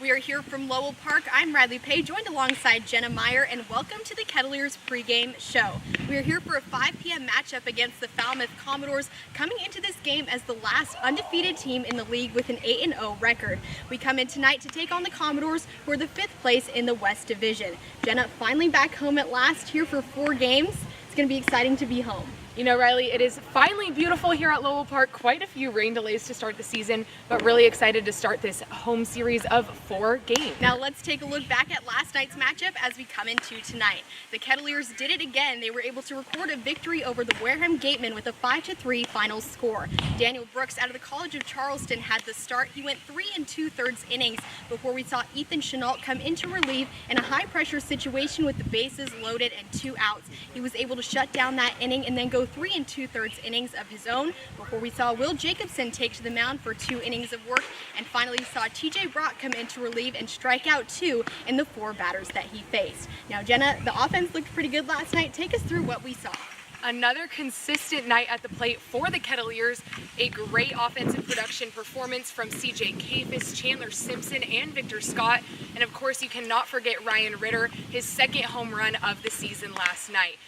We are here from Lowell Park. I'm Riley Pay, joined alongside Jenna Meyer, and welcome to the Kettleers pregame show. We are here for a 5 p.m. matchup against the Falmouth Commodores, coming into this game as the last undefeated team in the league with an 8-0 record. We come in tonight to take on the Commodores, who are the 5th place in the West Division. Jenna, finally back home at last, here for 4 games. It's going to be exciting to be home. You know, Riley, it is finally beautiful here at Lowell Park. Quite a few rain delays to start the season, but really excited to start this home series of 4 games. Now let's take a look back at last night's matchup as we come into tonight. The Kettleers did it again. They were able to record a victory over the Wareham Gatemen with a 5-3 final score. Daniel Brooks out of the College of Charleston had the start. He went 3 2/3 innings before we saw Ethan Chenault come in to relieve in a high-pressure situation with the bases loaded and 2 outs. He was able to shut down that inning and then go 3 2/3 innings of his own before we saw Will Jacobson take to the mound for 2 innings of work, and finally saw TJ Brock come in to relieve and strike out 2 in the 4 batters that he faced. Now Jenna, the offense looked pretty good last night. Take us through what we saw. Another consistent night at the plate for the Kettleers. A great offensive production performance from CJ Cafis, Chandler Simpson, and Victor Scott. And of course, you cannot forget Ryan Ritter, his 2nd home run of the season last night.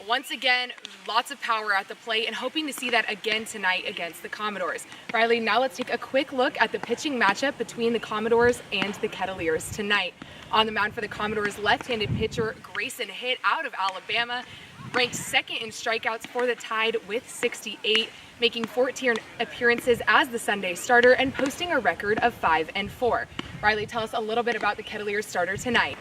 Once again, lots of power at the plate, and hoping to see that again tonight against the Commodores. Riley, now let's take a quick look at the pitching matchup between the Commodores and the Kettleers tonight. On the mound for the Commodores, left-handed pitcher Grayson Hitt out of Alabama, ranked 2nd in strikeouts for the Tide with 68, making 14 appearances as the Sunday starter and posting a record of 5-4. Riley, tell us a little bit about the Kettleers starter tonight.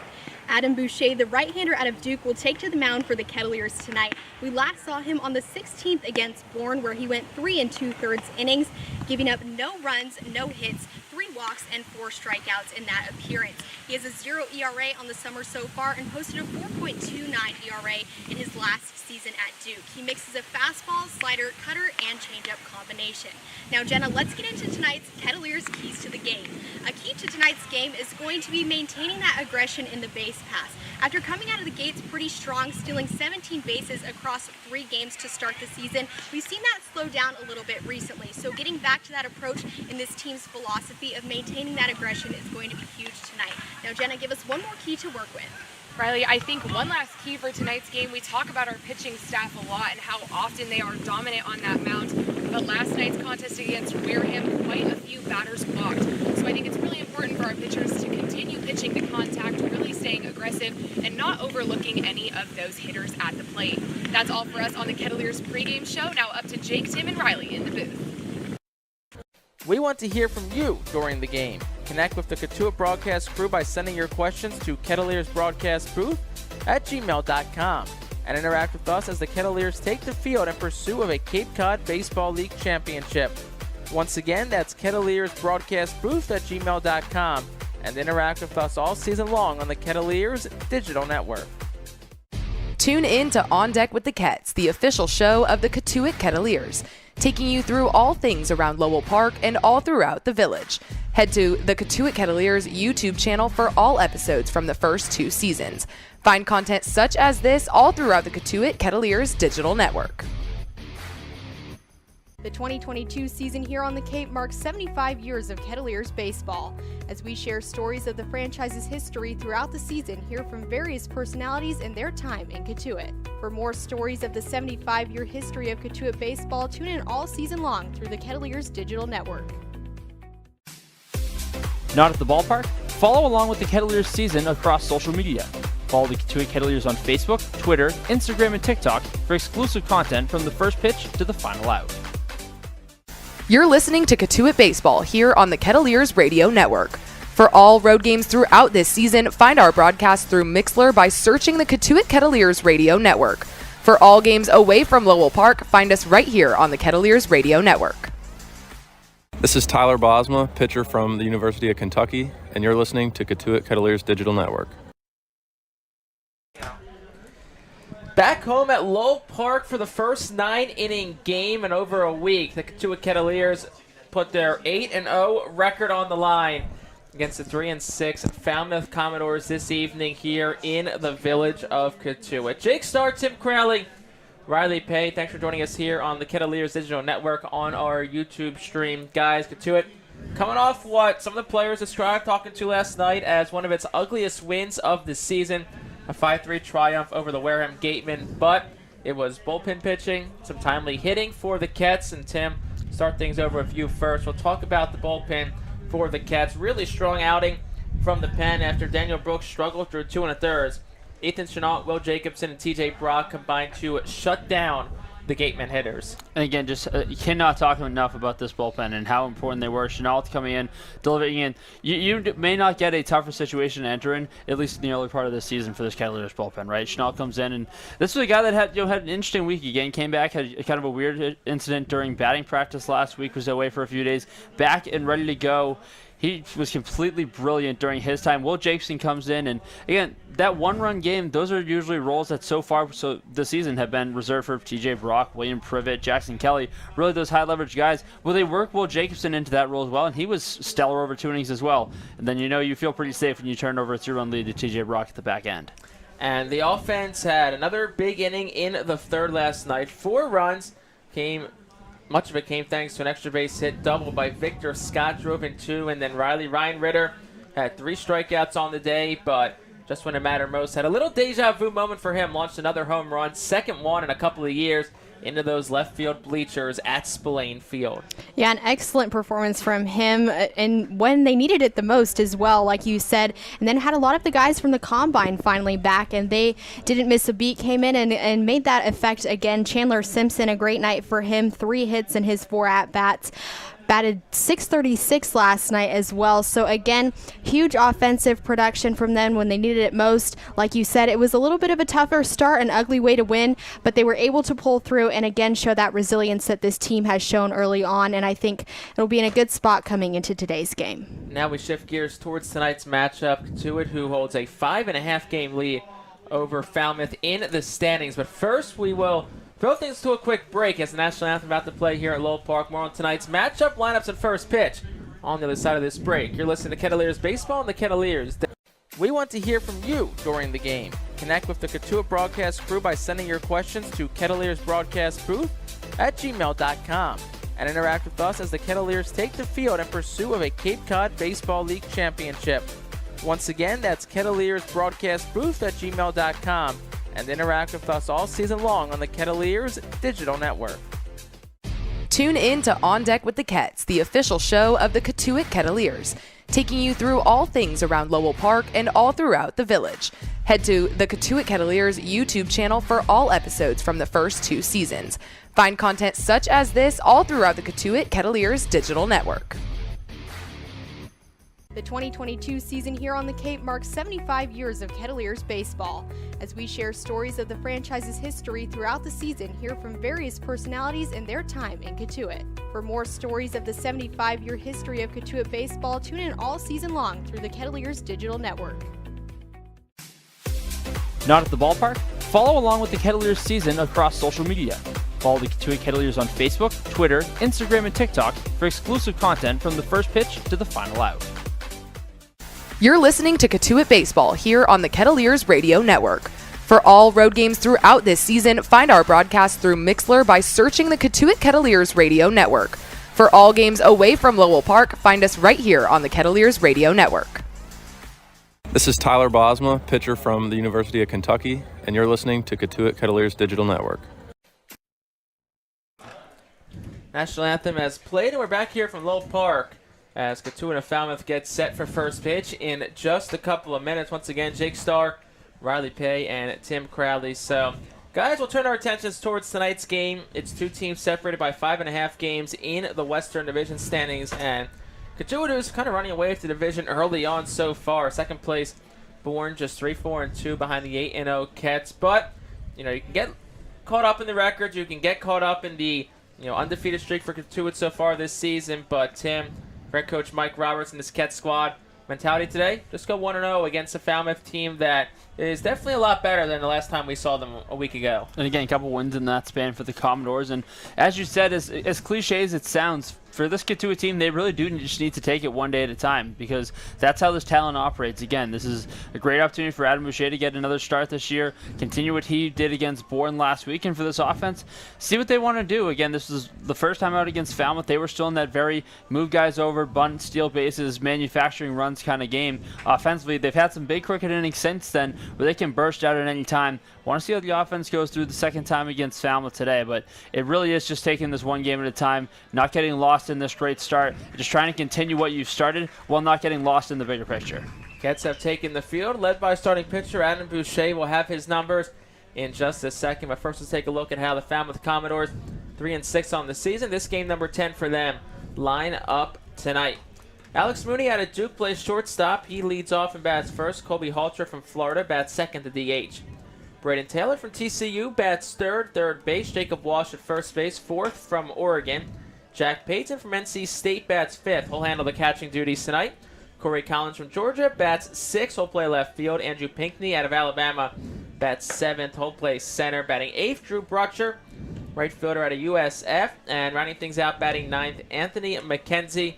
Adam Boucher, the right-hander out of Duke, will take to the mound for the Kettleers tonight. We last saw him on the 16th against Bourne, where he went 3 2/3 innings, giving up no runs, no hits, 3 walks, and 4 strikeouts in that appearance. He has a 0 ERA on the summer so far and posted a 4.29 ERA in his last season at Duke. He mixes a fastball, slider, cutter, and changeup combination. Now, Jenna, let's get into tonight's Kettleers keys to the game. A key to tonight's game is going to be maintaining that aggression in the base pass. After coming out of the gates pretty strong, stealing 17 bases across 3 games to start the season, we've seen that slow down a little bit recently. So getting back to that approach in this team's philosophy of maintaining that aggression is going to be huge tonight. Now, Jenna, give us one more key to work with. Riley, I think one last key for tonight's game, we talk about our pitching staff a lot and how often they are dominant on that mound, but last night's contest against Wareham, quite a few batters walked. So I think it's really important for our pitchers to continue pitching to contact, really staying aggressive, and not overlooking any of those hitters at the plate. That's all for us on the Kettleers pregame show. Now up to Jake, Tim, and Riley in the booth. We want to hear from you during the game. Connect with the Cotuit broadcast crew by sending your questions to kettleersbroadcastbooth@gmail.com and interact with us as the Kettleers take the field in pursuit of a Cape Cod Baseball League championship. Once again, that's kettleersbroadcastbooth@gmail.com and interact with us all season long on the Kettleers digital network. Tune in to On Deck with the Kets, the official show of the Cotuit Kettleers, taking you through all things around Lowell Park and all throughout the village. Head to the Cotuit Kettleers YouTube channel for all episodes from the first 2 seasons. Find content such as this all throughout the Cotuit Kettleers digital network. The 2022 season here on the Cape marks 75 years of Kettleers baseball. As we share stories of the franchise's history throughout the season, hear from various personalities and their time in Cotuit. For more stories of the 75-year history of Cotuit baseball, tune in all season long through the Kettleers digital network. Not at the ballpark? Follow along with the Kettleers season across social media. Follow the Cotuit Kettleers on Facebook, Twitter, Instagram, and TikTok for exclusive content from the first pitch to the final out. You're listening to Cotuit Baseball here on the Kettleers Radio Network. For all road games throughout this season, find our broadcast through Mixlr by searching the Cotuit Kettleers Radio Network. For all games away from Lowell Park, find us right here on the Kettleers Radio Network. This is Tyler Bosma, pitcher from the University of Kentucky, and you're listening to Cotuit Kettleers Digital Network. Back home at Lowell Park for the first 9-inning game in over a week, the Cotuit Kettleers put their 8-0 record on the line against the 3-6 Falmouth Commodores this evening here in the village of Cotuit. Jake Starr, Tim Crowley, Riley Pay, thanks for joining us here on the Kettleers Digital Network on our YouTube stream. Guys, Cotuit coming off what some of the players described talking to last night as one of its ugliest wins of the season, a 5-3 triumph over the Wareham Gatemen, but it was bullpen pitching, some timely hitting for the Cats, and Tim, start things over with you first. We'll talk about the bullpen for the Cats. Really strong outing from the pen after Daniel Brooks struggled through 2 1/3. Ethan Chenault, Will Jacobson, and TJ Brock combined to shut down the Gateman hitters. And again, just you cannot talk enough about this bullpen and how important they were. Chenault coming in, delivering in. You may not get a tougher situation to enter in, at least in the early part of the season for this Kettleers bullpen, right? Chenault comes in, and this was a guy that had an interesting week again. Came back, had kind of a weird incident during batting practice last week, was away for a few days, back and ready to go. He was completely brilliant during his time. Will Jacobson comes in, and again, that one-run game, those are usually roles that so far this season have been reserved for TJ Brock, William Privet, Jackson Kelly, really those high-leverage guys. Well, they work Will Jacobson into that role as well, and he was stellar over 2 innings as well. And then you feel pretty safe when you turn over a 3-run lead to TJ Brock at the back end. And the offense had another big inning in the third last night. 4 runs much of it came thanks to an extra base hit double by Victor Scott, drove in 2, and then Ryan Ritter had 3 strikeouts on the day, but just when it mattered most, had a little deja vu moment for him, launched another home run, second one in a couple of years, into those left field bleachers at Spillane Field. Yeah, an excellent performance from him, and when they needed it the most as well, like you said, and then had a lot of the guys from the Combine finally back, and they didn't miss a beat, came in and made that effect again. Chandler Simpson, a great night for him, 3 hits in his 4 at-bats. Batted .636 last night as well. So again, huge offensive production from them when they needed it most. Like you said, it was a little bit of a tougher start, an ugly way to win, but they were able to pull through and again show that resilience that this team has shown early on, and I think it'll be in a good spot coming into today's game. Now we shift gears towards tonight's matchup. Cotuit, who holds a 5.5 game lead over Falmouth in the standings. But first, we will throw things to a quick break as the national anthem about to play here at Lowell Park. More on tonight's matchup, lineups, and first pitch on the other side of this break. You're listening to Kettleers Baseball and the Kettleers. We want to hear from you during the game. Connect with the Cotuit broadcast crew by sending your questions to kettleersbroadcastbooth@gmail.com and interact with us as the Kettleers take the field in pursuit of a Cape Cod Baseball League championship. Once again, that's kettleersbroadcastbooth@gmail.com. and interact with us all season long on the Kettleers digital network. Tune in to On Deck with the Kets, the official show of the Cotuit Kettleers, taking you through all things around Lowell Park and all throughout the village. Head to the Cotuit Kettleers YouTube channel for all episodes from the first 2 seasons. Find content such as this all throughout the Cotuit Kettleers digital network. The 2022 season here on the Cape marks 75 years of Kettleers baseball. As we share stories of the franchise's history throughout the season, hear from various personalities and their time in Cotuit. For more stories of the 75-year history of Cotuit baseball, tune in all season long through the Kettleers digital network. Not at the ballpark? Follow along with the Kettleers season across social media. Follow the Cotuit Kettleers on Facebook, Twitter, Instagram, and TikTok for exclusive content from the first pitch to the final out. You're listening to Cotuit Baseball here on the Kettleers Radio Network. For all road games throughout this season, find our broadcast through Mixlr by searching the Cotuit Kettleers Radio Network. For all games away from Lowell Park, find us right here on the Kettleers Radio Network. This is Tyler Bosma, pitcher from the University of Kentucky, and you're listening to Cotuit Kettleers Digital Network. National anthem has played, and we're back here from Lowell Park as Cotuit and Falmouth get set for first pitch in just a couple of minutes. Once again, Jake Starr, Riley Pay, and Tim Crowley. So, guys, we'll turn our attentions towards tonight's game. It's 2 teams separated by 5.5 games in the Western Division standings, and Cotuit is kind of running away with the division early on so far. Second place, Bourne, just 3-4-2 behind the 8-0 Cats. But, you can get caught up in the records. You can get caught up in the undefeated streak for Cotuit so far this season. But, Tim, head coach Mike Roberts and his Cat squad mentality today, just go 1-0 against a Falmouth team that is definitely a lot better than the last time we saw them a week ago. And again, a couple wins in that span for the Commodores. And as you said, as cliche as it sounds, for this Cotuit team, they really do just need to take it one day at a time, because that's how this talent operates. Again, this is a great opportunity for Adam Boucher to get another start this year, continue what he did against Bourne last week, and for this offense, see what they want to do. Again, this was the first time out against Falmouth. They were still in that very move guys over, bunt, steal bases, manufacturing runs kind of game. Offensively, they've had some big cricket innings since then where they can burst out at any time. Want to see how the offense goes through the second time against Falmouth today, but it really is just taking this one game at a time, not getting lost in this great start, just trying to continue what you've started while not getting lost in the bigger picture. Cats have taken the field, led by starting pitcher Adam Boucher. Will have his numbers in just a second, but first let's take a look at how the Falmouth Commodores, 3-6 on the season. This game number 10 for them, line up tonight. Alex Mooney out of Duke plays shortstop. He leads off and bats first. Colby Halter from Florida bats second to DH. Braden Taylor from TCU bats third base. Jacob Walsh at first base, fourth from Oregon. Jack Payton from NC State bats fifth. He'll handle the catching duties tonight. Corey Collins from Georgia bats sixth. He'll play left field. Andrew Pinckney out of Alabama bats seventh. He'll play center. Batting eighth, Drew Brutcher, right fielder out of USF. And rounding things out, batting ninth, Anthony McKenzie,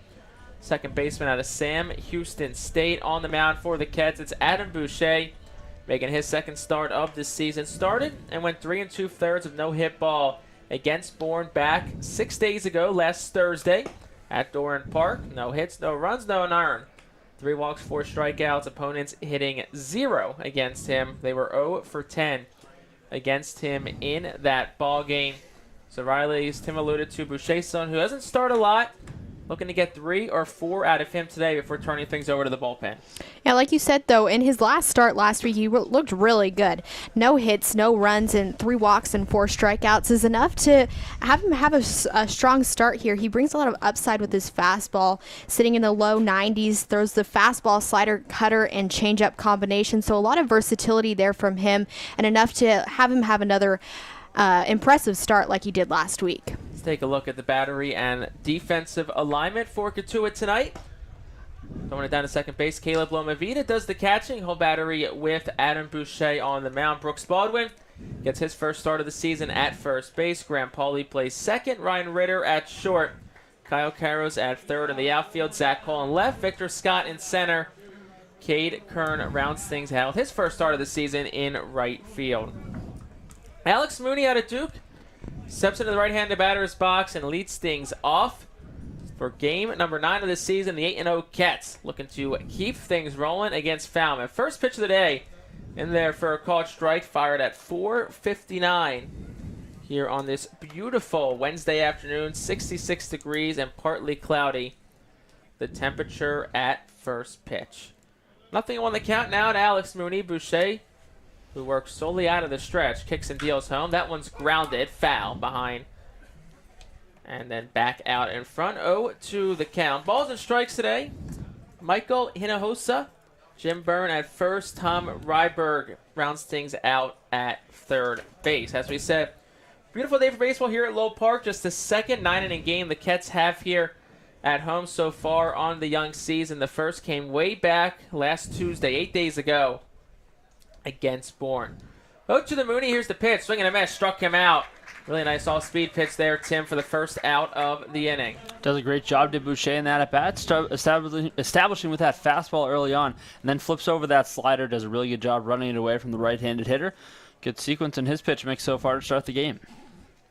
second baseman out of Sam Houston State. On the mound for the Cats, it's Adam Boucher, making his second start of the season. Started and went 3 2/3 of no-hit ball against Bourne back 6 days ago, last Thursday at Lowell Park. No hits, no runs, no earned. 3 walks, 4 strikeouts. Opponents hitting 0 against him. They were 0 for 10 against him in that ball game. So Riley, as Tim alluded to, Boucher's son, who doesn't start a lot, looking to get 3 or 4 out of him today before turning things over to the bullpen. Yeah, like you said, though, in his last start last week, he looked really good. No hits, no runs, and 3 walks and 4 strikeouts is enough to have him have a strong start here. He brings a lot of upside with his fastball, sitting in the low 90s, throws the fastball, slider, cutter, and changeup combination. So a lot of versatility there from him, and enough to have him have another impressive start like he did last week. Let's take a look at the battery and defensive alignment for Cotuit tonight. Throwing it down to second base, Caleb Lomavita does the catching. Whole battery with Adam Boucher on the mound. Brooks Baldwin gets his first start of the season at first base. Graham Pauly plays second. Ryan Ritter at short. Kyle Carrows at third in the outfield. Zach Cole in left. Victor Scott in center. Cade Kern rounds things out with his first start of the season in right field. Alex Mooney out of Duke steps into the right-handed batter's box and leads things off for game number 9 of the season. The 8-0 Cats looking to keep things rolling against Falmouth. First pitch of the day in there for a called strike, fired at 4:59 here on this beautiful Wednesday afternoon. 66 degrees and partly cloudy. The temperature at first pitch. Nothing on the count now to Alex Mooney. Boucher, who works solely out of the stretch, kicks and deals home. That one's grounded, foul behind. And then back out in front. 0-2 the count. Balls and strikes today. Michael Hinojosa, Jim Byrne at first. Tom Ryberg rounds things out at third base. As we said, beautiful day for baseball here at Lowell Park. Just the second 9-inning game the Cats have here at home so far on the young season. The first came way back last Tuesday, 8 days ago, against Bourne. 0 to the Mooney. Here's the pitch. Swing and a miss. Struck him out. Really nice all-speed pitch there, Tim, for the first out of the inning. Does a great job, did Boucher in that at-bat, establishing with that fastball early on, and then flips over that slider, does a really good job running it away from the right-handed hitter. Good sequence in his pitch mix so far to start the game.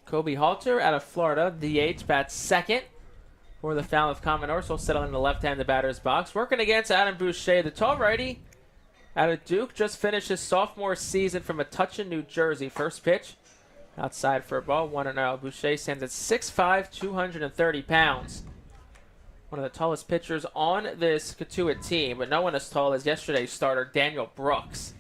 Kobe Halter out of Florida, DH, bats second for the Falmouth Commodores. He'll settle in the left-handed batter's box. Working against Adam Boucher, the tall righty out of Duke, just finished his sophomore season from Metuchen, New Jersey. First pitch, outside for a ball, 1-0. Boucher stands at 6'5", 230 pounds. One of the tallest pitchers on this Cotuit team, but no one as tall as yesterday's starter, Daniel Brooks.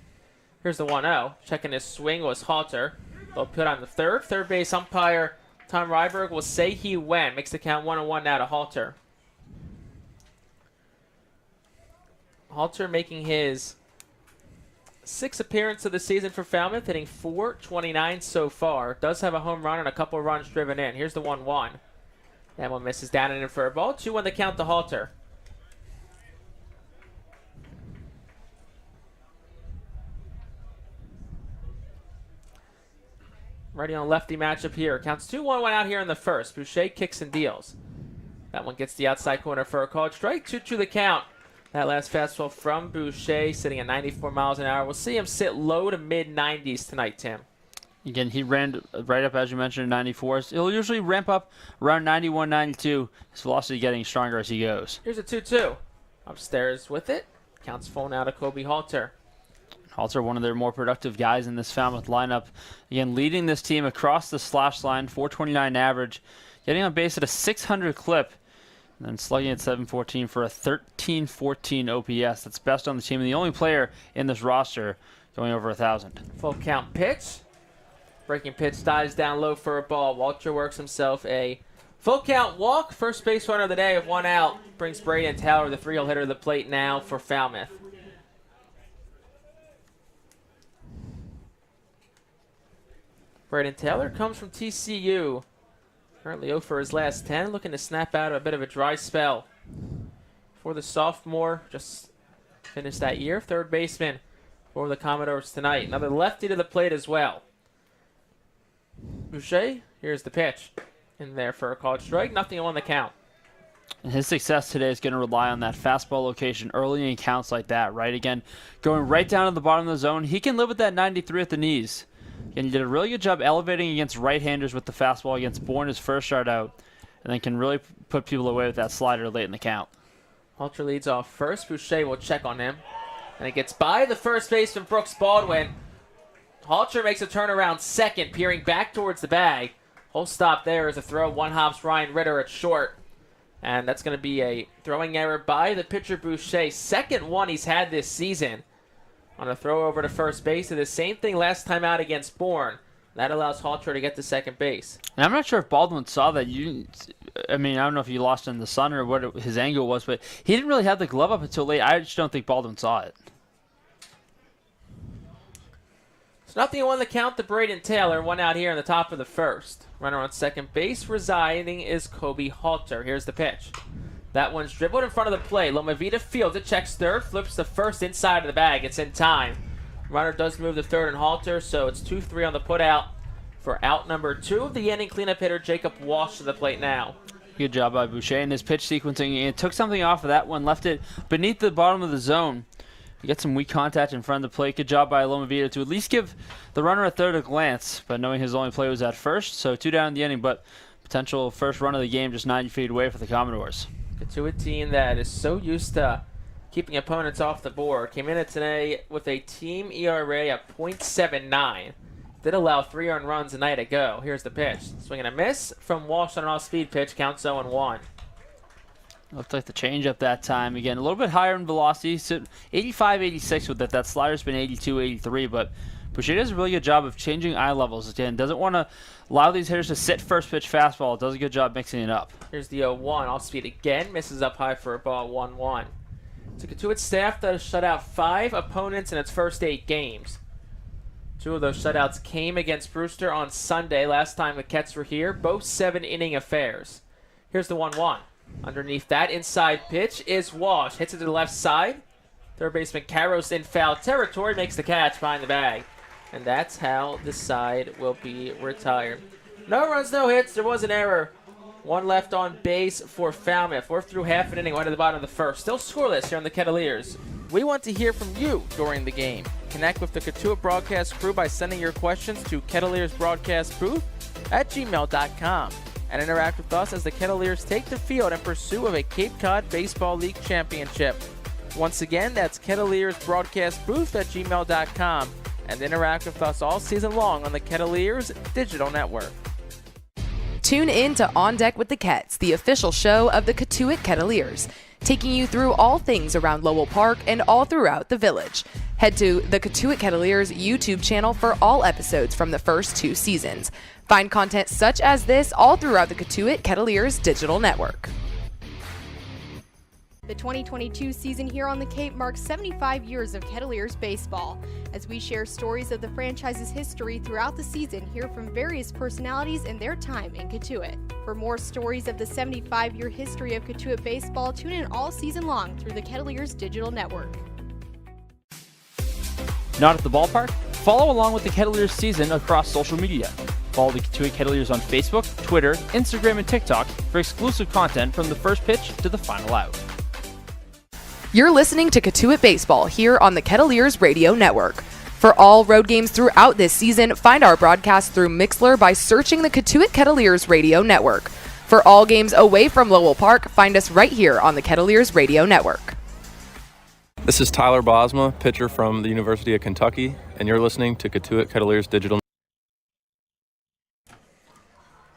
Here's the 1-0. Checking his swing was Halter. They'll put on the third. Third base umpire Tom Ryberg will say he went. Makes the count 1-1 now to Halter. Halter making his 6th appearance of the season for Falmouth, hitting .429 so far. Does have a home run and a couple runs driven in. Here's the 1-1. That one misses down and in for a ball. 2-1 the count to Halter. Ready on lefty matchup here. Counts 2-1 went out here in the first. Boucher kicks and deals. That one gets the outside corner for a called strike. 2-2 the count. That last fastball from Boucher sitting at 94 miles an hour. We'll see him sit low to mid-90s tonight, Tim. Again, he ran right up, as you mentioned, 94. He'll usually ramp up around 91, 92. His velocity getting stronger as he goes. Here's a 2-2. Upstairs with it. Counts phone out of Kobe Halter. Halter, one of their more productive guys in this Falmouth lineup. Again, leading this team across the slash line, 429 average. Getting on base at a 600 clip. And then slugging at 714 for a 1314 OPS. That's best on the team and the only player in this roster going over 1,000. Full count pitch. Breaking pitch dives down low for a ball. Walter works himself a full count walk. First base runner of the day with one out. Brings Braden Taylor, the 3-hole hitter, to the plate now for Falmouth. Braden Taylor comes from TCU. Currently 0 for his last 10. Looking to snap out of a bit of a dry spell. For the sophomore, just finished that year. Third baseman for the Commodores tonight. Another lefty to the plate as well. Boucher, here's the pitch. In there for a called strike. Nothing on the count. And his success today is going to rely on that fastball location early in counts like that, right? Again, going right down to the bottom of the zone. He can live with that 93 at the knees. Again, he did a really good job elevating against right-handers with the fastball against Bourne his first start out. And then can really put people away with that slider late in the count. Halter leads off first. Boucher will check on him. And it gets by the first baseman, Brooks Baldwin. Halter makes a turnaround second, peering back towards the bag. Whole stop there is a throw. One hops Ryan Ritter at short. And that's going to be a throwing error by the pitcher Boucher. Second one he's had this season. On a throw over to first base. Did the same thing last time out against Bourne. That allows Halter to get to second base. And I'm not sure if Baldwin saw that. I don't know if he lost in the sun or what his angle was, but he didn't really have the glove up until late. I just don't think Baldwin saw it. Nothing on the count to Braden Taylor. One out here in the top of the first. Runner on second base residing is Kobe Halter. Here's the pitch. That one's dribbled in front of the plate. Lomavita fields it, checks third, flips to first inside of the bag. It's in time. Runner does move to third and Halter, so it's 2-3 on the putout for out number 2 of the inning. Cleanup hitter Jacob Walsh to the plate now. Good job by Boucher in his pitch sequencing. It took something off of that one, left it beneath the bottom of the zone. You get some weak contact in front of the plate. Good job by Lomavita to at least give the runner a third a glance, but knowing his only play was at first, so 2 down in the inning, but potential first run of the game just 90 feet away for the Commodores. To a team that is so used to keeping opponents off the board. Came in today with a team ERA of .79. Did allow 3 earned runs a night ago. Here's the pitch. Swing and a miss from Walsh on an off-speed pitch. Counts 0-1. Looked like the changeup that time. Again, a little bit higher in velocity. So 85, 86 with it. That slider's been 82, 83, but Boucher does a really good job of changing eye levels. Again, doesn't want to allow these hitters to sit first pitch fastball. Does a good job mixing it up. Here's the 0-1. Off-speed again. Misses up high for a ball. 1-1. So Cotuit staff does shut out 5 opponents in its first 8 games. 2 of those shutouts came against Brewster on Sunday. Last time the Kets were here. Both 7-inning affairs. Here's the 1-1. Underneath that inside pitch is Walsh. Hits it to the left side. Third baseman Karros in foul territory. Makes the catch behind the bag. And that's how the side will be retired. No runs, no hits. There was an error. 1 left on base for Falmouth. We're through half an inning, right at the bottom of the first. Still scoreless here on the Kettleers. We want to hear from you during the game. Connect with the Cotuit broadcast crew by sending your questions to kettleersbroadcastbooth@gmail.com. And interact with us as the Kettleers take the field in pursuit of a Cape Cod Baseball League championship. Once again, that's kettleersbroadcastbooth@gmail.com. And interact with us all season long on the Kettleers digital network. Tune in to On Deck with the Kets, the official show of the Cotuit Kettleers, taking you through all things around Lowell Park and all throughout the village. Head to the Cotuit Kettleers YouTube channel for all episodes from the first 2 seasons. Find content such as this all throughout the Cotuit Kettleers digital network. The 2022 season here on the Cape marks 75 years of Kettleers baseball. As we share stories of the franchise's history throughout the season, hear from various personalities and their time in Cotuit. For more stories of the 75-year history of Cotuit baseball, tune in all season long through the Kettleers digital network. Not at the ballpark? Follow along with the Kettleers season across social media. Follow the Cotuit Kettleers on Facebook, Twitter, Instagram, and TikTok for exclusive content from the first pitch to the final out. You're listening to Cotuit Baseball here on the Kettleers Radio Network. For all road games throughout this season, find our broadcast through Mixlr by searching the Cotuit Kettleers Radio Network. For all games away from Lowell Park, find us right here on the Kettleers Radio Network. This is Tyler Bosma, pitcher from the University of Kentucky, and you're listening to Cotuit Kettleers Digital.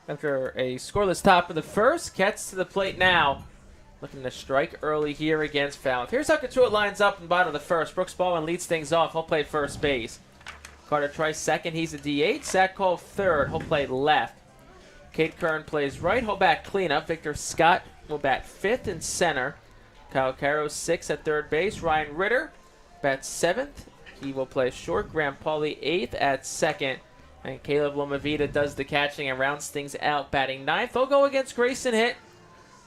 After a scoreless top of the first, Ketts to the plate now. Looking to strike early here against Falmouth. Here's how Cotuit lines up in the bottom of the first. Brooks Baldwin leads things off. He'll play first base. Carter Trice second. He's a DH. Zach Cole third. He'll play left. Kate Kern plays right. He'll bat cleanup. Victor Scott will bat fifth and center. Kyle Caro sixth at third base. Ryan Ritter bats seventh. He will play short. Graham Pauly eighth at second. And Caleb Lomavita does the catching and rounds things out, batting ninth. They'll go against Grayson Hitt.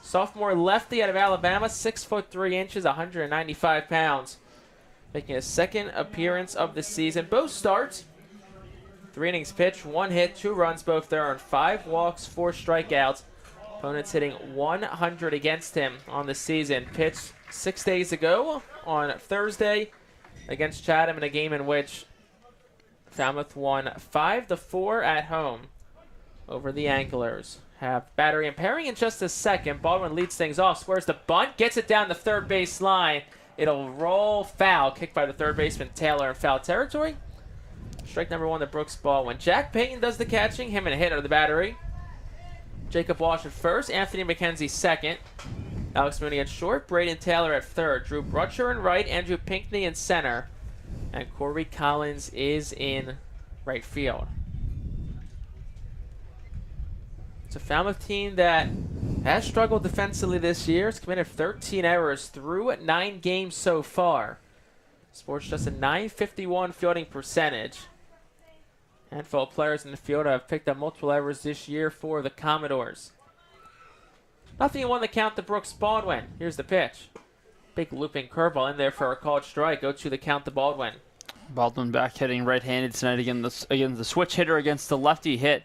Sophomore lefty out of Alabama, 6'3", 195 pounds. Making his second appearance of the season. Both starts. 3 innings pitched, 1 hit, 2 runs, both there earned 5 walks, 4 strikeouts. Opponents hitting 100 against him on the season. Pitched 6 days ago on Thursday against Chatham in a game in which Falmouth won 5-4 at home over the Anglers. Have battery and pairing in just a second. Baldwin leads things off, squares the bunt, gets it down the third base line. It'll roll foul, kicked by the third baseman Taylor in foul territory. Strike number 1 to Brooks Baldwin. Jack Payton does the catching, him and a hit out of the battery. Jacob Walsh at first, Anthony McKenzie second. Alex Mooney at short, Braden Taylor at third. Drew Brutcher in right, Andrew Pinckney in center. And Corey Collins is in right field. It's a Falmouth team that has struggled defensively this year. It's committed 13 errors through 9 games so far. Sports just a .951 fielding percentage. Handful of players in the field have picked up multiple errors this year for the Commodores. Nothing in 1 to count to Brooks Baldwin. Here's the pitch. Big looping curveball in there for a called strike. Go to the count to Baldwin. Baldwin back hitting right-handed tonight against the switch hitter against the lefty hit.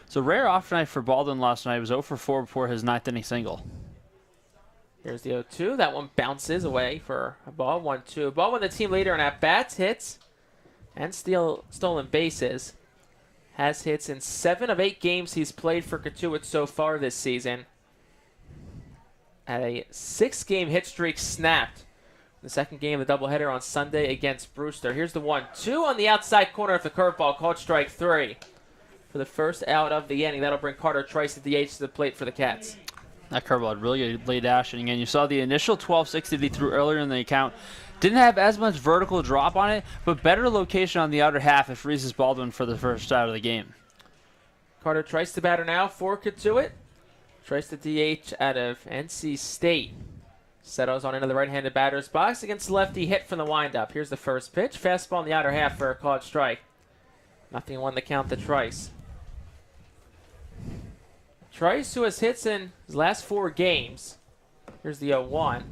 So rare off night for Baldwin last night. He was 0 for 4 before his 9th inning single. Here's the 0-2. That one bounces away for a ball. 1-2. Baldwin, the team leader in at-bats, hits, and stolen bases. Has hits in 7 of 8 games he's played for Cotuit so far this season. Had a 6-game hit streak snapped. The second game of the doubleheader on Sunday against Brewster. Here's the 1-2 on the outside corner of the curveball, called strike 3. For the first out of the inning, that'll bring Carter Trice at the DH to the plate for the Cats. That curveball had really good late dashing, and you saw the initial 12-6 that he threw earlier in the account. Didn't have as much vertical drop on it, but better location on the outer half. It freezes Baldwin for the first out of the game. Carter Trice the batter now for Cotuit. Trice the DH out of NC State. Settles on into the right-handed batter's box against the lefty, hit from the windup. Here's the first pitch. Fastball in the outer half for a called strike. Nothing on the count to Trice. Trice, who has hits in his last 4 games. Here's the 0-1.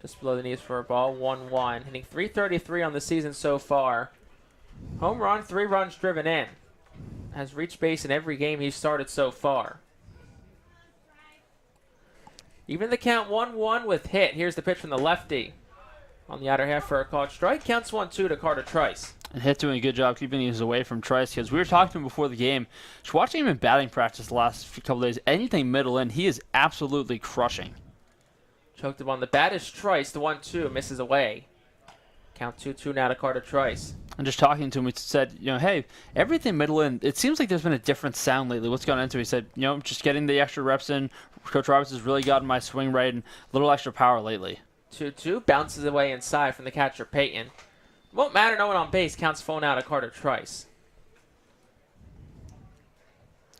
Just below the knees for a ball. 1-1. Hitting .333 on the season so far. Home run, 3 runs driven in. Has reached base in every game he's started so far. Even the count 1-1 with hit. Here's the pitch from the lefty. On the outer half for a called strike. Counts 1-2 to Carter Trice. And Hitt doing a good job keeping these away from Trice, because we were talking to him before the game. Just watching him in batting practice the last couple days, anything middle in, he is absolutely crushing. Choked him on the bat is Trice. The 1-2 misses away. Count 2-2 now to Carter Trice. And just talking to him, he said, hey, everything middle in, it seems like there's been a different sound lately. What's gone into it? He said, just getting the extra reps in. Coach Roberts has really gotten my swing right and a little extra power lately. 2-2 bounces away inside from the catcher Payton. Won't matter, no one on base. Counts phone out to Carter Trice.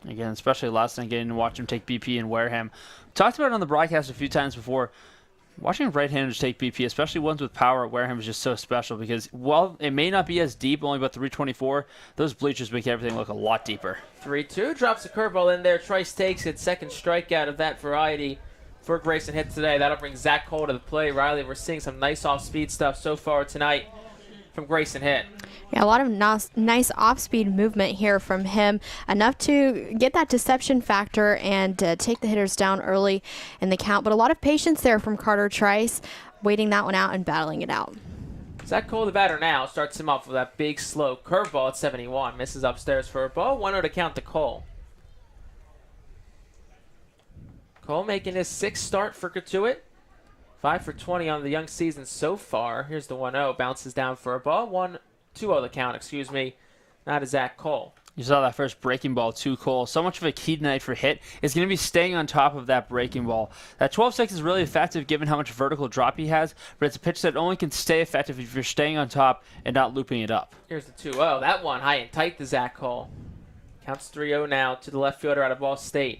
Again, especially last night, getting to watch him take BP and Wareham. Talked about it on the broadcast a few times before. Watching right-handers take BP, especially ones with power at Wareham, is just so special because while it may not be as deep, only about 324, those bleachers make everything look a lot deeper. 3-2, drops a curveball in there. Trice takes it, second strikeout of that variety for Grayson Hitt today. That'll bring Zach Cole to the plate. Riley, we're seeing some nice off-speed stuff so far tonight from Grayson Hitt. Yeah, a lot of nice off-speed movement here from him, enough to get that deception factor and take the hitters down early in the count. But a lot of patience there from Carter Trice, waiting that one out and battling it out. Zach Cole, the batter now, starts him off with that big, slow curveball at 71. Misses upstairs for a ball. 1-0 to count to Cole. Cole making his 6th start for Cotuit. 5 for 20 on the young season so far. Here's the 1-0. Bounces down for a ball. 2-0 the count, excuse me. Now to Zach Cole. You saw that first breaking ball to Cole. So much of a key tonight for Hitt is going to be staying on top of that breaking ball. That 12-6 is really effective given how much vertical drop he has, but it's a pitch that only can stay effective if you're staying on top and not looping it up. Here's the 2-0. That one high and tight to Zach Cole. Counts 3-0 now to the left fielder out of Ball State.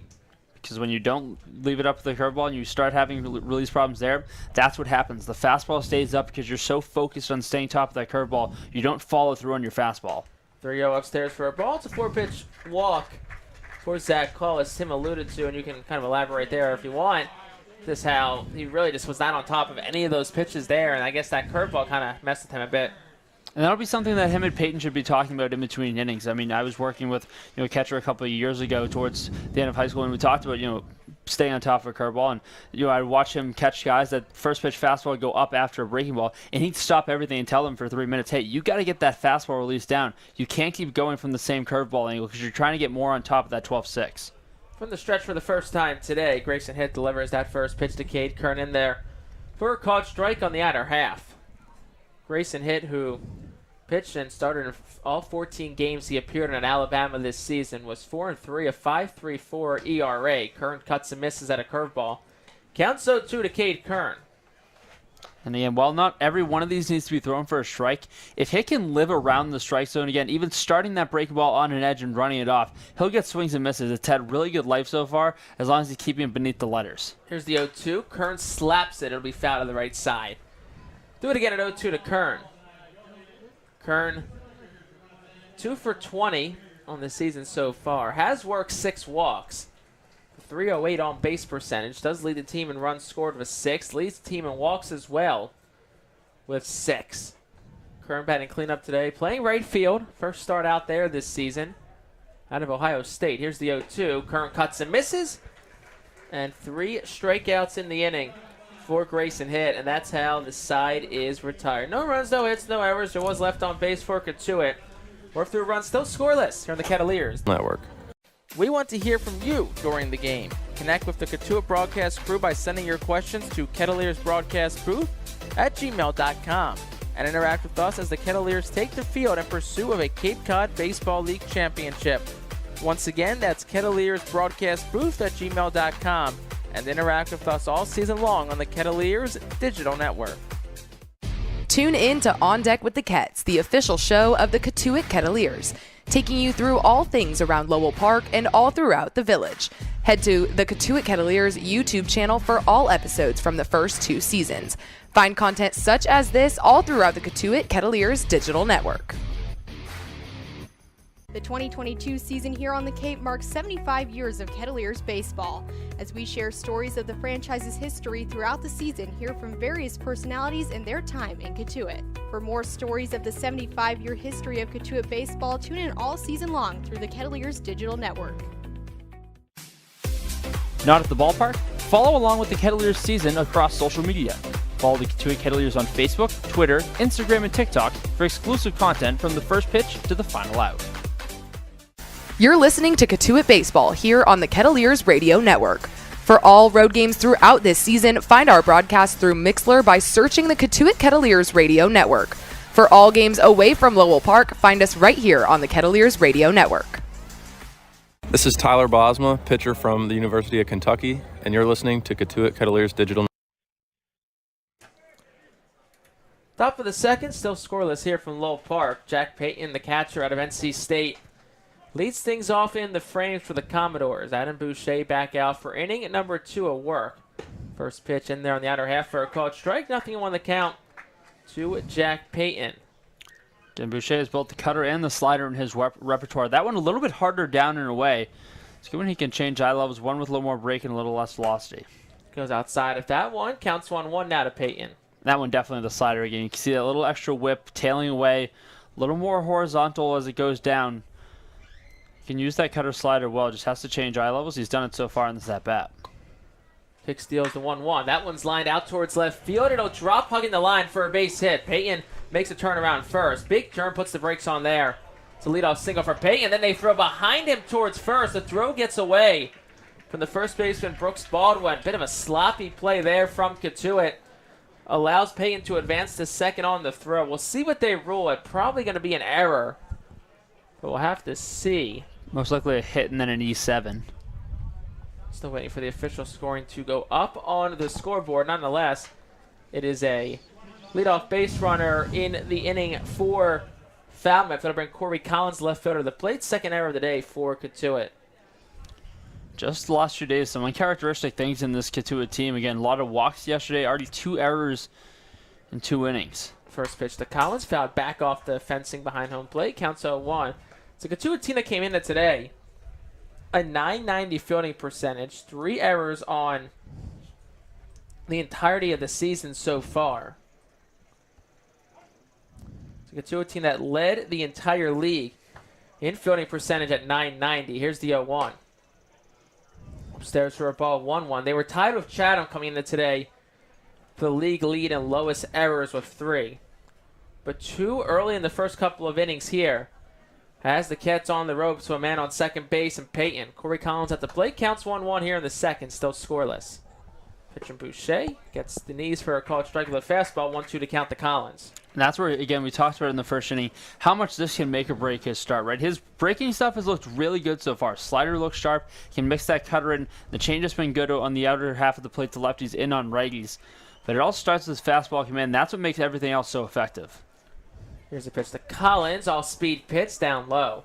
Because when you don't leave it up with the curveball and you start having release problems there, that's what happens. The fastball stays up because you're so focused on staying top of that curveball, you don't follow through on your fastball. 3-0 upstairs for a ball. It's a 4-pitch walk for Zach Cole, as Tim alluded to, and you can kind of elaborate there if you want. Just how he really just was not on top of any of those pitches there, and I guess that curveball kind of messed with him a bit. And that'll be something that him and Peyton should be talking about in between innings. I mean, I was working with a catcher a couple of years ago towards the end of high school, and we talked about staying on top of a curveball. And I'd watch him catch guys that first pitch fastball would go up after a breaking ball, and he'd stop everything and tell them for 3 minutes, hey, you got to get that fastball release down. You can't keep going from the same curveball angle because you're trying to get more on top of that 12-6. From the stretch for the first time today, Grayson Hitt delivers that first pitch to Cade Kern in there for a called strike on the outer half. Grayson Hitt, who pitched and started in all 14 games he appeared in at Alabama this season, was 4-3, a 5.34 ERA. Kern cuts and misses at a curveball. Counts 0-2 to Cade Kern. And again, while not every one of these needs to be thrown for a strike, if Hitt can live around the strike zone again, even starting that breaking ball on an edge and running it off, he'll get swings and misses. It's had really good life so far, as long as he's keeping it beneath the letters. Here's the 0-2. Kern slaps it. It'll be foul to the right side. Do it again at 0-2 to Kern. Kern, 2 for 20 on the season so far. Has worked 6 walks. 308 on base percentage. Does lead the team in runs scored with 6. Leads the team in walks as well with 6. Kern batting cleanup today. Playing right field. First start out there this season out of Ohio State. Here's the 0-2. Kern cuts and misses. And 3 strikeouts in the inning for Grayson Hitt, and that's how the side is retired. No runs, no hits, no errors. There was left on base for Cotuit. Work through runs, still scoreless here on the Kettleers Network. We want to hear from you during the game. Connect with the Cotuit broadcast crew by sending your questions to kettleersbroadcastcrew@gmail.com and interact with us as the Kettleers take the field in pursuit of a Cape Cod Baseball League championship. Once again, that's kettleersbroadcastbooth@gmail.com and interact with us all season long on the Kettleers digital network. Tune in to On Deck with the Kets, the official show of the Cotuit Kettleers, taking you through all things around Lowell Park and all throughout the village. Head to the Cotuit Kettleers YouTube channel for all episodes from the first 2 seasons. Find content such as this all throughout the Cotuit Kettleers digital network. The 2022 season here on the Cape marks 75 years of Kettleers baseball. As we share stories of the franchise's history throughout the season, hear from various personalities and their time in Cotuit. For more stories of the 75-year history of Cotuit baseball, tune in all season long through the Kettleers digital network. Not at the ballpark? Follow along with the Kettleers season across social media. Follow the Cotuit Kettleers on Facebook, Twitter, Instagram, and TikTok for exclusive content from the first pitch to the final out. You're listening to Cotuit Baseball here on the Kettleers Radio Network. For all road games throughout this season, find our broadcast through Mixlr by searching the Cotuit Kettleers Radio Network. For all games away from Lowell Park, find us right here on the Kettleers Radio Network. This is Tyler Bosma, pitcher from the University of Kentucky, and you're listening to Cotuit Kettleers Digital. Top of the second, still scoreless here from Lowell Park. Jack Payton, the catcher out of NC State, leads things off in the frames for the Commodores. Adam Boucher back out for inning at number 2 of work. First pitch in there on the outer half for a called strike. Nothing on the count to Jack Payton. Dan Boucher has both the cutter and the slider in his repertoire. That one a little bit harder down and away. It's good when he can change eye levels, one with a little more break and a little less velocity. Goes outside of that one. Counts 1-1 now to Payton. That one definitely the slider again. You can see that little extra whip tailing away, a little more horizontal as it goes down. You can use that cutter slider well, just has to change eye levels. He's done it so far in this at-bat. Pick steals the 1-1. That one's lined out towards left field. It'll drop hugging the line for a base hit. Peyton makes a turnaround first. Big turn, puts the brakes on there. It's a leadoff single for Peyton. Then they throw behind him towards first. The throw gets away from the first baseman, Brooks Baldwin. Bit of a sloppy play there from Cotuit. Allows Peyton to advance to second on the throw. We'll see what they rule. It's probably going to be an error, but we'll have to see. Most likely a hit and then an E7. Still waiting for the official scoring to go up on the scoreboard. Nonetheless, it is a leadoff base runner in the inning for Falmouth. That'll bring Corey Collins, left fielder, to the plate. Second error of the day for Cotuit. Just the last few days, some uncharacteristic things in this Cotuit team. Again, a lot of walks yesterday, already 2 errors in 2 innings. First pitch to Collins, fouled back off the fencing behind home plate. Counts 0-1. It's a Cotuit team that came into today. A .990 fielding percentage, 3 errors on the entirety of the season so far. It's a Cotuit team that led the entire league in fielding percentage at .990. Here's the 0-1. Upstairs for a ball, 1-1. They were tied with Chatham coming into today for the league lead in lowest errors with 3. But too early in the first couple of innings here has the Cats on the ropes to a man on second base and Peyton. Corey Collins at the plate, counts 1-1 here in the second, still scoreless. Pitch from Boucher, gets the knees for a called strike with a fastball, 1-2 to count to Collins. And that's where, again, we talked about it in the first inning, how much this can make or break his start, right? His breaking stuff has looked really good so far. Slider looks sharp, can mix that cutter in. The change has been good on the outer half of the plate to lefties, in on righties. But it all starts with his fastball command. That's what makes everything else so effective. Here's a pitch to Collins, all-speed pitch down low.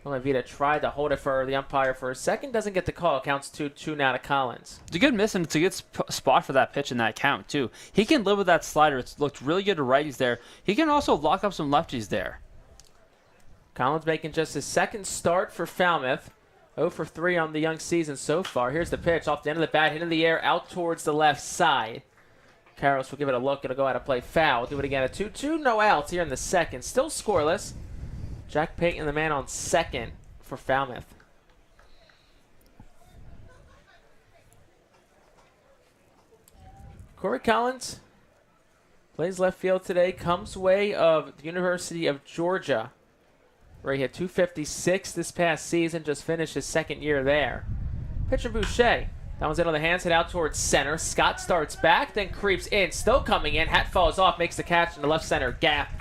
Vita tried to hold it for the umpire for a second, doesn't get the call. Counts 2-2 now to Collins. It's a good miss, and it's a good spot for that pitch in that count, too. He can live with that slider. It's looked really good to righties there. He can also lock up some lefties there. Collins making just his second start for Falmouth. 0 for 3 on the young season so far. Here's the pitch off the end of the bat, hit in the air, out towards the left side. Karros will give it a look. It'll go out of play foul. Do it again at 2-2. No outs here in the second. Still scoreless. Jack Peyton, the man on second for Falmouth. Corey Collins plays left field today. Comes way of the University of Georgia, where he hit .256 this past season. Just finished his second year there. Pitcher Boucher. That one's in on the hands, hit out towards center. Scott starts back, then creeps in. Still coming in. Hat falls off, makes the catch in the left center gap.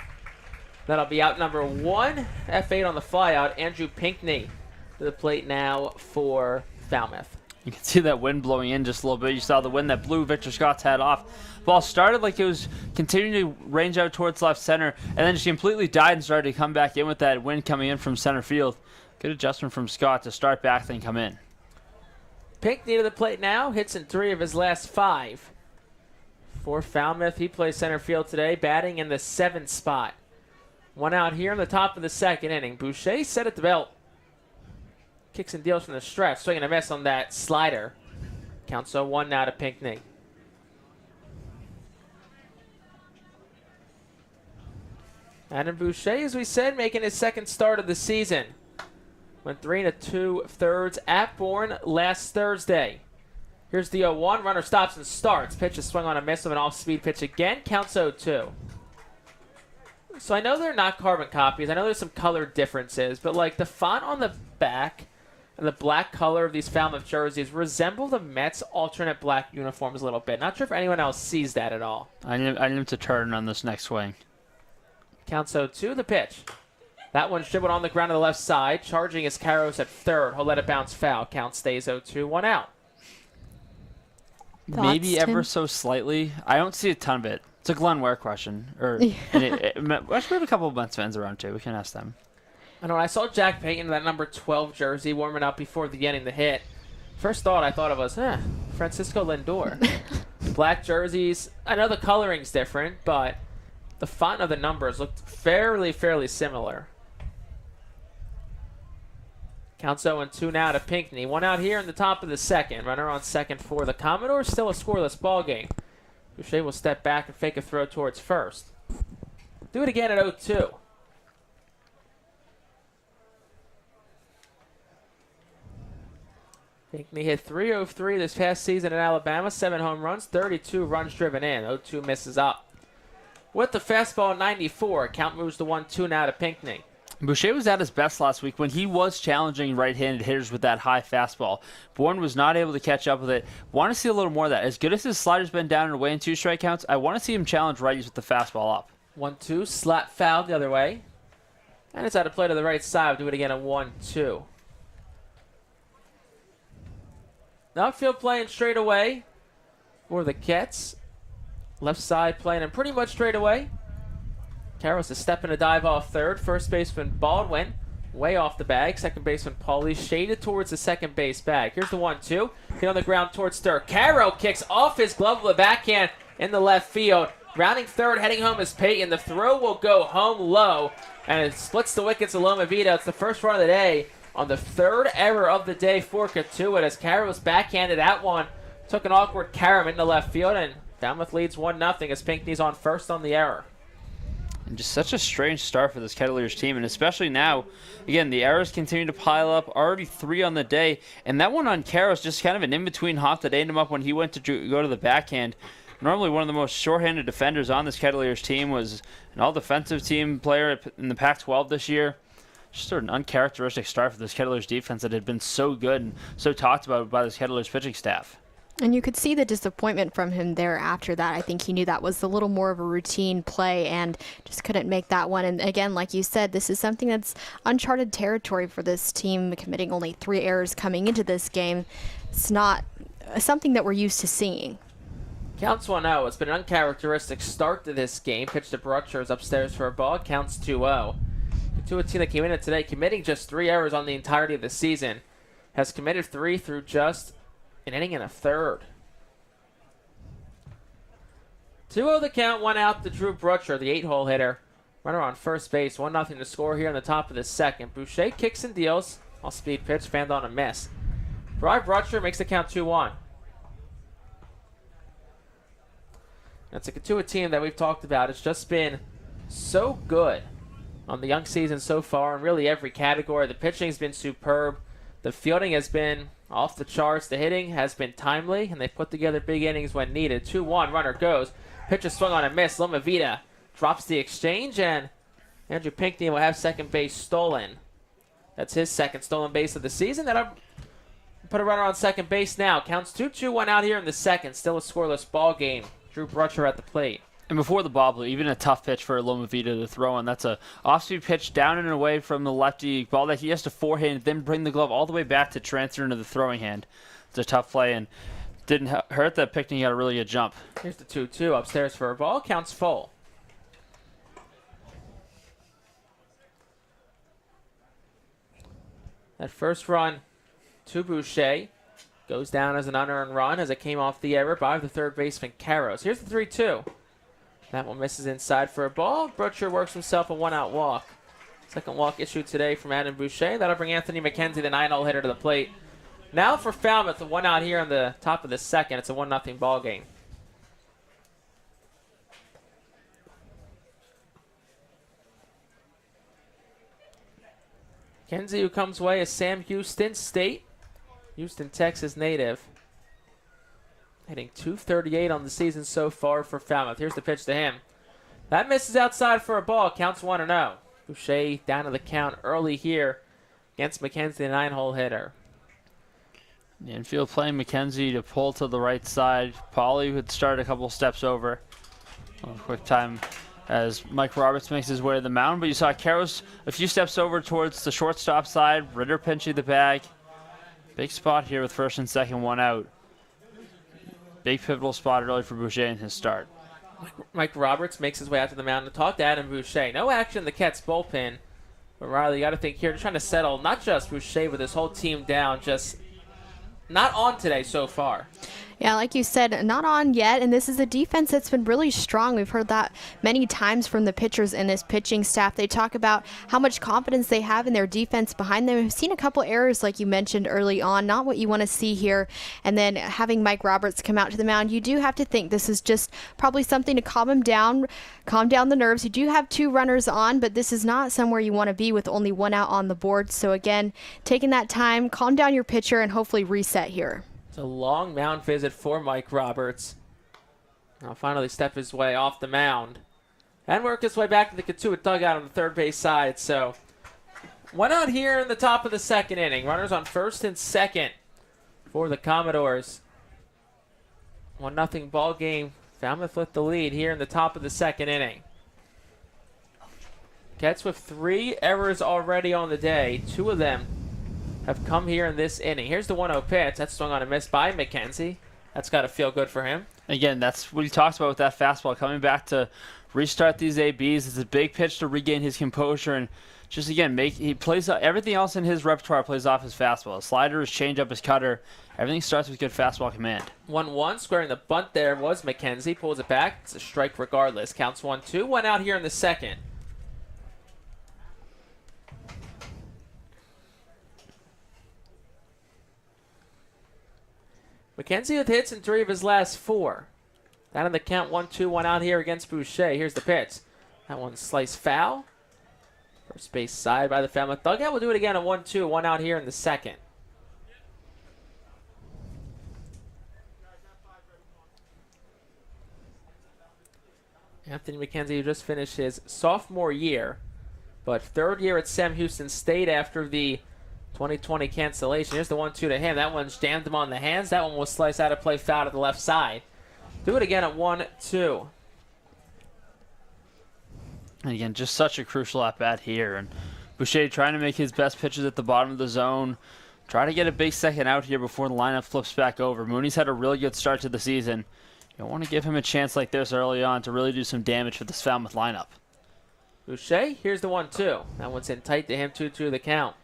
That'll be out number 1. F8 on the flyout. Andrew Pinckney to the plate now for Falmouth. You can see that wind blowing in just a little bit. You saw the wind that blew Victor Scott's hat off. Ball started like it was continuing to range out towards left center, and then just completely died and started to come back in with that wind coming in from center field. Good adjustment from Scott to start back, then come in. Pinckney to the plate now. Hits in 3 of his last 5. For Falmouth, he plays center field today, batting in the 7th spot. 1 out here in the top of the second inning. Boucher set at the belt. Kicks and deals from the stretch. Swinging a miss on that slider. Counts 0-1 now to Pinckney. Adam Boucher, as we said, making his second start of the season. Went 3 2/3 at Bourne last Thursday. Here's the 0-1. Runner stops and starts. Pitch is swung on a miss of an off-speed pitch again. Counts 0-2. So I know they're not carbon copies. I know there's some color differences, but like the font on the back and the black color of these Falmouth jerseys resemble the Mets' alternate black uniforms a little bit. Not sure if anyone else sees that at all. I need to turn on this next swing. Counts 0-2. The pitch. That one's dribbled on the ground to the left side. Charging is Karros at third. He'll let it bounce foul. Count stays 0-2. 1 out. Maybe ever so slightly. I don't see a ton of it. It's a Glenn Ware question. We have a couple of Mets fans around too. We can ask them. I know. I saw Jack Peyton in that number 12 jersey warming up before the ending the hit. First thought I thought of was, Francisco Lindor. Black jerseys. I know the coloring's different, but the font of the numbers looked fairly similar. Counts 0-2 now to Pinckney. 1 out here in the top of the second. Runner on second for the Commodores. Still a scoreless ball game. Boucher will step back and fake a throw towards first. Do it again at 0-2. Pinckney hit .303 this past season in Alabama. 7 home runs, 32 runs driven in. 0-2 misses up. With the fastball 94, count moves to 1-2 now to Pinckney. Boucher was at his best last week when he was challenging right-handed hitters with that high fastball. Bourne was not able to catch up with it. Want to see a little more of that. As good as his slider's been down and away in 2 strike counts, I want to see him challenge righties with the fastball up. 1-2, slap foul the other way. And it's out of play to the right side. Do it again at 1-2. Outfield playing straight away for the Kets. Left side playing him pretty much straight away. Karros is stepping a dive off third. First baseman Baldwin way off the bag. Second baseman Pauly shaded towards the second base bag. Here's the 1-2. Hit on the ground towards third. Caro kicks off his glove with a backhand in the left field. Rounding third, heading home is Peyton. The throw will go home low, and it splits the wickets of Loma Vida. It's the first run of the day on the 3rd error of the day for Cotuit as Karros backhanded that one. Took an awkward carom into left field, and Falmouth leads 1-0 as Pinckney's on first on the error. And just such a strange start for this Kettleers team, and especially now, again, the errors continue to pile up, already 3 on the day, and that one on Karros, just kind of an in-between hop that ended him up when he went to go to the backhand. Normally one of the most shorthanded defenders on this Kettleers team, was an all-defensive team player in the Pac-12 this year. Just sort of an uncharacteristic start for this Kettleers defense that had been so good and so talked about by this Kettleers pitching staff. And you could see the disappointment from him there after that. I think he knew that was a little more of a routine play and just couldn't make that one. And again, like you said, this is something that's uncharted territory for this team, committing only 3 errors coming into this game. It's not something that we're used to seeing. Counts 1-0. It's been an uncharacteristic start to this game. Pitch to Brutcher is upstairs for a ball. Counts 2-0. To a team that came in today committing just 3 errors on the entirety of the season, has committed 3 through just an inning and a third. 2-0 the count, 1 out to Drew Brutcher, the 8-hole hitter. Runner on first base, 1-0 to score here in the top of the second. Boucher kicks and deals. Off-speed pitch, fanned on a miss. Brian Brutcher makes the count 2-1. That's a Cotuit team that we've talked about. It's just been so good on the young season so far in really every category. The pitching's been superb. The fielding has been off the charts. The hitting has been timely, and they put together big innings when needed. 2-1, runner goes. Pitcher swung on a miss. Loma Vida drops the exchange, and Andrew Pinckney will have second base stolen. That's his second stolen base of the season. That'll put a runner on second base now. Counts 2-2, 1 out here in the second. Still a scoreless ball game. Drew Brutcher at the plate. And before the bobble, even a tough pitch for Loma Vida to throw on. That's a off-speed pitch down and away from the lefty ball that he has to forehand, then bring the glove all the way back to transfer into the throwing hand. It's a tough play and didn't hurt that Pinckney got a really good jump. Here's the 2-2 upstairs for a ball. Counts full. That first run to Boucher goes down as an unearned run as it came off the error by the third baseman Karros. Here's the 3-2. That one misses inside for a ball. Brutcher works himself a 1-out walk. Second walk issued today from Adam Boucher. That'll bring Anthony McKenzie, the 9-hole hitter, to the plate. Now for Falmouth, the 1-out here on the top of the second. It's a 1-0 ball game. McKenzie, who comes away as Sam Houston State, Houston, Texas native. Hitting .238 on the season so far for Falmouth. Here's the pitch to him. That misses outside for a ball. Counts 1-0. Boucher down to the count early here against McKenzie, the 9-hole hitter. The infield playing McKenzie to pull to the right side. Pauly would start a couple steps over. A quick time as Mike Roberts makes his way to the mound. But you saw Karros a few steps over towards the shortstop side. Ritter pinching the bag. Big spot here with first and second, 1 out. Big pivotal spot early for Boucher in his start. Mike Roberts makes his way out to the mound to talk to Adam Boucher. No action in the Cats bullpen. But Riley, you got to think here, they're trying to settle not just Boucher, but this whole team down. Just not on today so far. Yeah, like you said, not on yet, and this is a defense that's been really strong. We've heard that many times from the pitchers and this pitching staff. They talk about how much confidence they have in their defense behind them. We've seen a couple errors, like you mentioned early on, not what you want to see here. And then having Mike Roberts come out to the mound, you do have to think this is just probably something to calm him down, calm down the nerves. You do have 2 runners on, but this is not somewhere you want to be with only 1 out on the board. So again, taking that time, calm down your pitcher, and hopefully reset here. A long mound visit for Mike Roberts. Now finally step his way off the mound and work his way back to the Cotuit dugout on the third base side. So one out here in the top of the 2nd inning. Runners on 1st and 2nd for the Commodores. 1-0 ball game. Falmouth with the lead here in the top of the 2nd inning. Cats with 3 errors already on the day. 2 of them have come here in this inning. Here's the 1-0 pitch. That's swung on a miss by McKenzie. That's got to feel good for him. Again, that's what he talks about with that fastball. Coming back to restart these ABs. It's a big pitch to regain his composure and just, again, he plays everything else in his repertoire plays off his fastball. His slider, his changeup, his cutter. Everything starts with good fastball command. 1-1, squaring the bunt there was McKenzie. Pulls it back. It's a strike regardless. Counts 1-2. 1 out here in the 2nd. McKenzie with hits in 3 of his last 4. Down in the count, 1-2, 1 out here against Boucher. Here's the pitch. That one's sliced foul. First base side by the Falmouth dugout. We'll do it again at 1-2, 1 out here in the 2nd. Anthony McKenzie, who just finished his sophomore year, but 3rd year at Sam Houston State after the 2020 cancellation. Here's the 1-2 to him. That one's jammed him on the hands. That one was sliced out of play, foul to the left side. Do it again at 1-2. And again, just such a crucial at-bat here. And Boucher trying to make his best pitches at the bottom of the zone. Try to get a big second out here before the lineup flips back over. Mooney's had a really good start to the season. You want to give him a chance like this early on to really do some damage for this Falmouth lineup. Boucher, here's the 1-2. That one's in tight to him, 2-2 the count.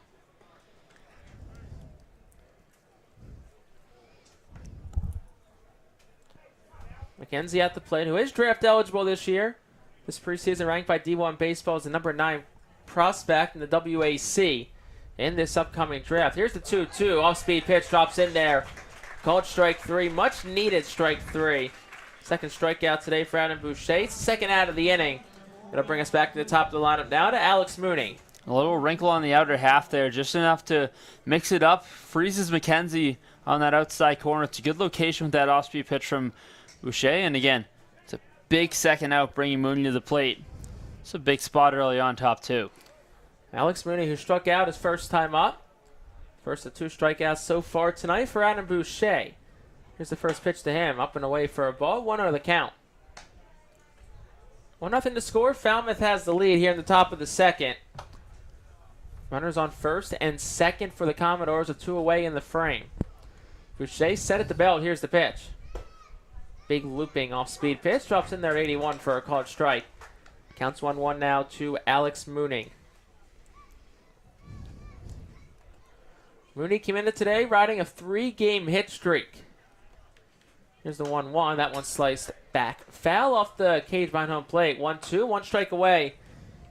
McKenzie at the plate, who is draft eligible this year. This preseason ranked by D1 Baseball as the number 9 prospect in the WAC in this upcoming draft. Here's the 2-2. Off-speed pitch drops in there. Called strike 3. Much needed strike 3. Second strikeout today for Adam Boucher. Second out of the inning. It'll bring us back to the top of the lineup now to Alex Mooney. A little wrinkle on the outer half there, just enough to mix it up. Freezes McKenzie on that outside corner. It's a good location with that off-speed pitch from Boucher, and again, it's a big second out, bringing Mooney to the plate. It's a big spot early on, top 2. Alex Mooney, who struck out his first time up. First of 2 strikeouts so far tonight for Adam Boucher. Here's the first pitch to him, up and away for a ball, 1-0 the count. 1-0 to score. Falmouth has the lead here in the top of the 2nd. Runners on 1st and 2nd for the Commodores, with 2 away in the frame. Boucher set at the belt. Here's the pitch. Big looping off-speed pitch. Drops in there 81 for a called strike. Counts 1-1 now to Alex Mooney. Mooney came into today riding a 3-game hit streak. Here's the 1-1. That one sliced back. Foul off the cage behind home plate. 1-2. 1 strike away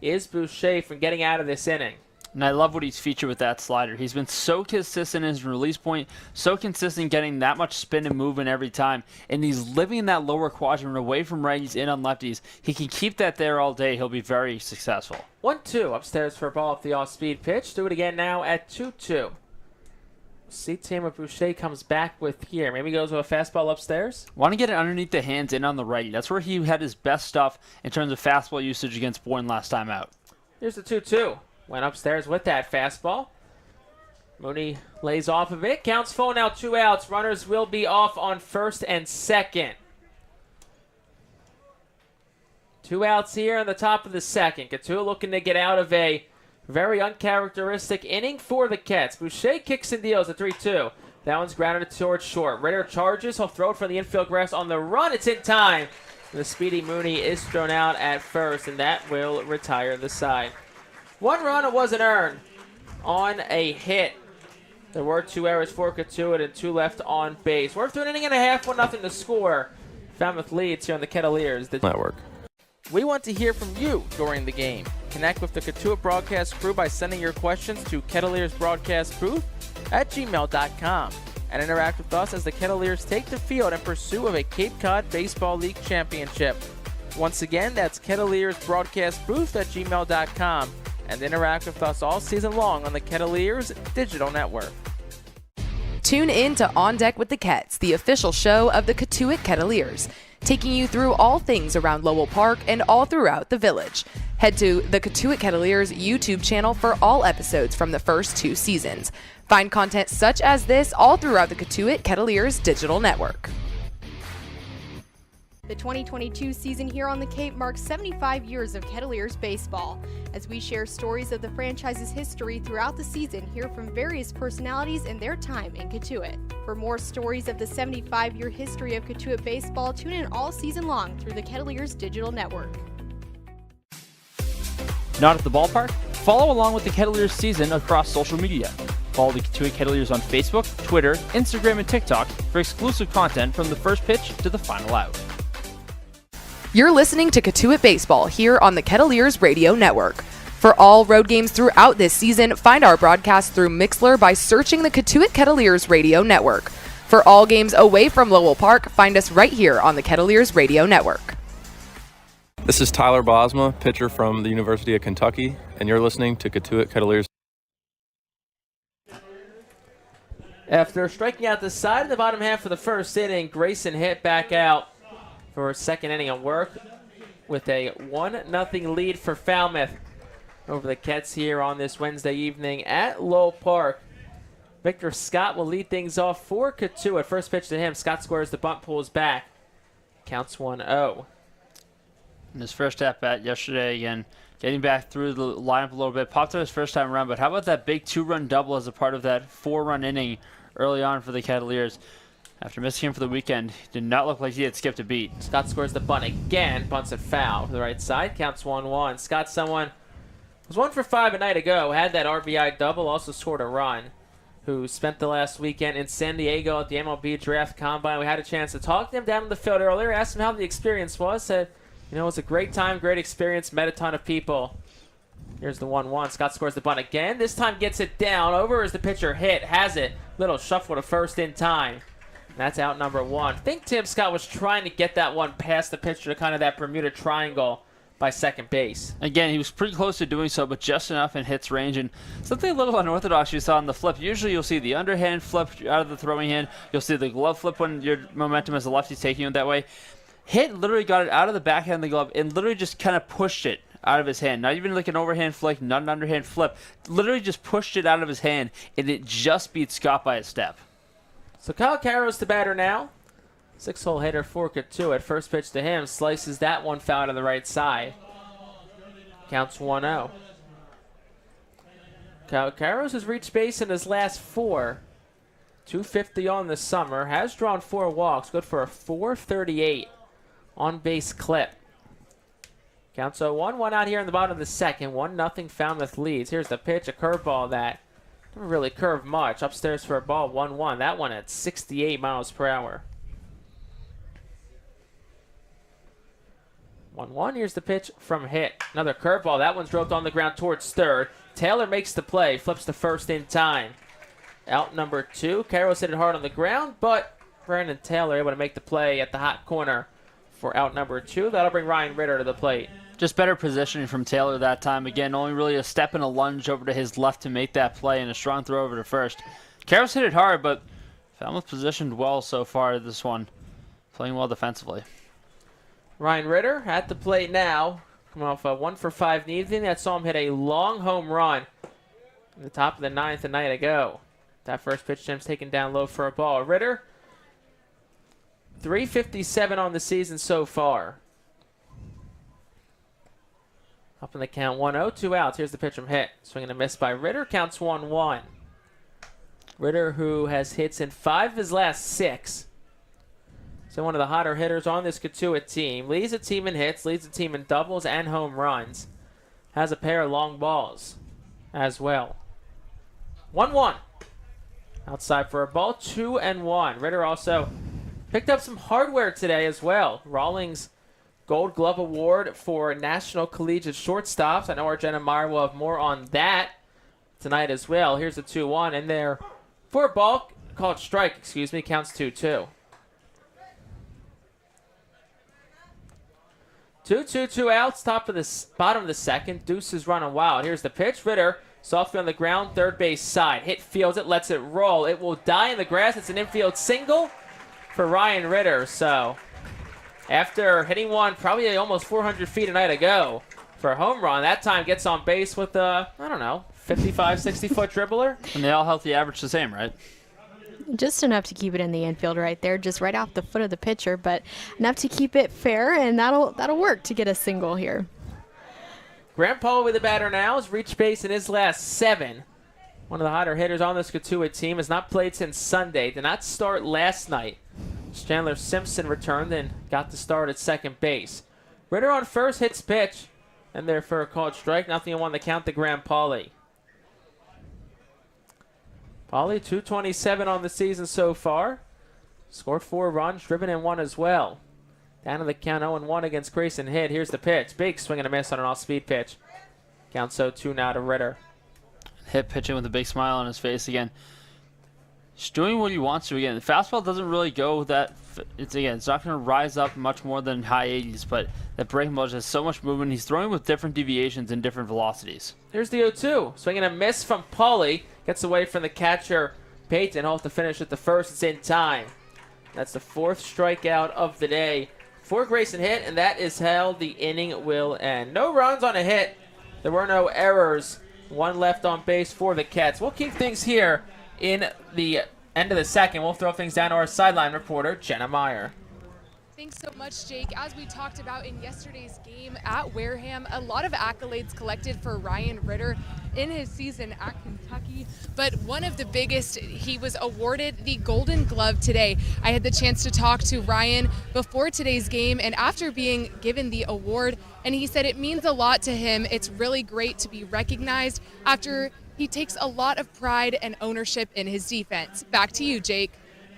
is Boucher from getting out of this inning. And I love what he's featured with that slider. He's been so consistent in his release point, so consistent getting that much spin and movement every time. And he's living in that lower quadrant away from righties, in on lefties. He can keep that there all day. He'll be very successful. 1-2 upstairs for a ball off the off-speed pitch. Do it again now at 2-2. See Tamer Boucher comes back with here. Maybe goes with a fastball upstairs. Want to get it underneath the hands in on the righty. That's where he had his best stuff in terms of fastball usage against Bourne last time out. Here's the 2-2. Went upstairs with that fastball. Mooney lays off of it. Counts full now, 2 outs. Runners will be off on 1st and 2nd. 2 outs here on the top of the 2nd. Cotuit looking to get out of a very uncharacteristic inning for the Cats. Boucher kicks and deals a 3-2. That one's grounded towards short. Ritter charges. He'll throw it for the infield grass on the run. It's in time. The speedy Mooney is thrown out at first, and that will retire the side. 1 run, it wasn't earned on a hit There were 2 errors for Cotuit and 2 left on base. We're through an inning and a half, 1-0 to score. Falmouth leads here on the Kettleers. Network. We want to hear from you during the game. Connect with the Cotuit broadcast crew by sending your questions to kettleersbroadcastbooth@gmail.com and interact with us as the Kettleers take the field in pursuit of a Cape Cod Baseball League championship. Once again, that's kettleersbroadcastbooth@gmail.com and interact with us all season long on the Kettleers digital network. Tune in to On Deck with the Kets, the official show of the Cotuit Kettleers, taking you through all things around Lowell Park and all throughout the village. Head to the Cotuit Kettleers YouTube channel for all episodes from the first 2 seasons. Find content such as this all throughout the Cotuit Kettleers digital network. The 2022 season here on the Cape marks 75 years of Kettleers baseball. As we share stories of the franchise's history throughout the season, hear from various personalities and their time in Cotuit. For more stories of the 75-year history of Cotuit baseball, tune in all season long through the Kettleers digital network. Not at the ballpark? Follow along with the Kettleers season across social media. Follow the Cotuit Kettleers on Facebook, Twitter, Instagram, and TikTok for exclusive content from the first pitch to the final out. You're listening to Cotuit Baseball here on the Kettleers Radio Network. For all road games throughout this season, find our broadcast through Mixlr by searching the Cotuit Kettleers Radio Network. For all games away from Lowell Park, find us right here on the Kettleers Radio Network. This is Tyler Bosma, pitcher from the University of Kentucky, and you're listening to Cotuit Kettleers. After striking out the side of the bottom half of the first inning, Grayson hit back out for a second inning of work with a 1-0 lead for Falmouth over the Kets here on this Wednesday evening at Lowell Park. Victor Scott will lead things off for Cotuit. First pitch to him. Scott squares the bunt, pulls back. Counts 1-0. In his first at-bat yesterday, again, getting back through the lineup a little bit. Popped up his first time around, but how about that big 2-run double as a part of that 4-run inning early on for the Kettleers? After missing him for the weekend, did not look like he had skipped a beat. Scott scores the bunt again, bunts it foul to the right side, counts 1-1. Scott, someone was 1 for 5 a night ago, had that RBI double, also scored a run, who spent the last weekend in San Diego at the MLB Draft Combine. We had a chance to talk to him down in the field earlier, asked him how the experience was, said, you know, it was a great time, great experience, met a ton of people. Here's the 1-1. Scott scores the bunt again. This time gets it down. Over as the pitcher hit, has it. Little shuffle to first in time. That's out number 1. I think Tim Scott was trying to get that one past the pitcher to kind of that Bermuda Triangle by second base. Again, he was pretty close to doing so, but just enough in hits range. And something a little unorthodox you saw on the flip. Usually you'll see the underhand flip out of the throwing hand. You'll see the glove flip when your momentum as a lefty taking it that way. Hit literally got it out of the backhand of the glove and literally just kind of pushed it out of his hand. Not even like an overhand flick, not an underhand flip. Literally just pushed it out of his hand, and it just beat Scott by a step. So Kyle Carroll's the batter now. 6-hole hitter for Cotuit. First pitch to him. Slices that one foul to the right side. Counts 1-0. Kyle Carroll has reached base in his last 4. 250 on the summer. Has drawn 4 walks. Good for a 438 on-base clip. Counts 0-1. One out here in the bottom of the second. 1-0 Falmouth leads. Here's the pitch. A curveball that didn't really curve much. Upstairs for a ball. 1-1. That one at 68 miles per hour. 1-1. Here's the pitch from Hit. Another curveball. That one's roped on the ground towards third. Taylor makes the play. Flips the first in time. Out number 2. Carroll's hit it hard on the ground, but Brandon Taylor able to make the play at the hot corner for out number 2. That'll bring Ryan Ritter to the plate. Just better positioning from Taylor that time. Again, only really a step and a lunge over to his left to make that play and a strong throw over to first. Carroll's hit it hard, but Falmouth positioned well so far this one. Playing well defensively. Ryan Ritter at the plate now. Coming off a 1 for 5 in the evening. That saw him hit a long home run in the top of the 9th a night ago. That first pitch to him's taken down low for a ball. Ritter, 357 on the season so far. Up in the count, 1-0, 2 outs. Here's the pitch from Hit. Swing and a miss by Ritter. Counts 1-1. Ritter, who has hits in 5 of his last 6. So one of the hotter hitters on this Cotuit team. Leads the team in hits, leads the team in doubles and home runs. Has a pair of long balls as well. 1-1. outside for a ball, 2-1. Ritter also picked up some hardware today as well. Rawlings Gold Glove Award for National Collegiate Shortstops. I know our Jenna Meyer will have more on that tonight as well. Here's the 2-1 in there for a ball, called strike, excuse me, counts 2-2. 2 outs, top of the bottom of the second. Deuce is running wild. Here's the pitch. Ritter, softly on the ground, third base side. Hit fields it, lets it roll. It will die in the grass. It's an infield single for Ryan Ritter. So after hitting one probably almost 400 feet a night ago for a home run, that time gets on base with a, I don't know, 55, 60-foot dribbler. And they all healthy average the same, right? Just enough to keep it in the infield right there, just right off the foot of the pitcher, but enough to keep it fair, and that'll work to get a single here. Grant Paul with the batter now has reached base in his last 7. One of the hotter hitters on this Cotuit team has not played since Sunday. Did not start last night. Chandler Simpson returned and got the start at second base. Ritter on first, hits pitch, and there for a called strike. Nothing on the count to Grant Pauly. Pauly, 227 on the season so far. Scored 4 runs, driven in 1 as well. Down to the count 0-1 against Grayson Hitt. Here's the pitch. Big swing and a miss on an off-speed pitch. Count 0-2 now to Ritter. Hitt pitching with a big smile on his face again. Just doing what he wants to again. The fastball doesn't really go that. It's not going to rise up much more than high 80s, but that breaking ball just has so much movement. He's throwing with different deviations and different velocities. Here's the 0-2. Swinging a miss from Pauly. Gets away from the catcher, Payton. Hopes to finish at the first. It's in time. That's the 4th strikeout of the day for Grayson Hitt, and that is how the inning will end. No runs on a hit. There were no errors. 1 left on base for the Cats. We'll keep things here in the end of the second. We'll throw things down to our sideline reporter, Jenna Meyer. Thanks so much, Jake. As we talked about in yesterday's game at Wareham, a lot of accolades collected for Ryan Ritter in his season at Kentucky, but one of the biggest, he was awarded the Golden Glove today. I had the chance to talk to Ryan before today's game and after being given the award, and he said it means a lot to him. It's really great to be recognized after he takes a lot of pride and ownership in his defense. Back to you, Jake.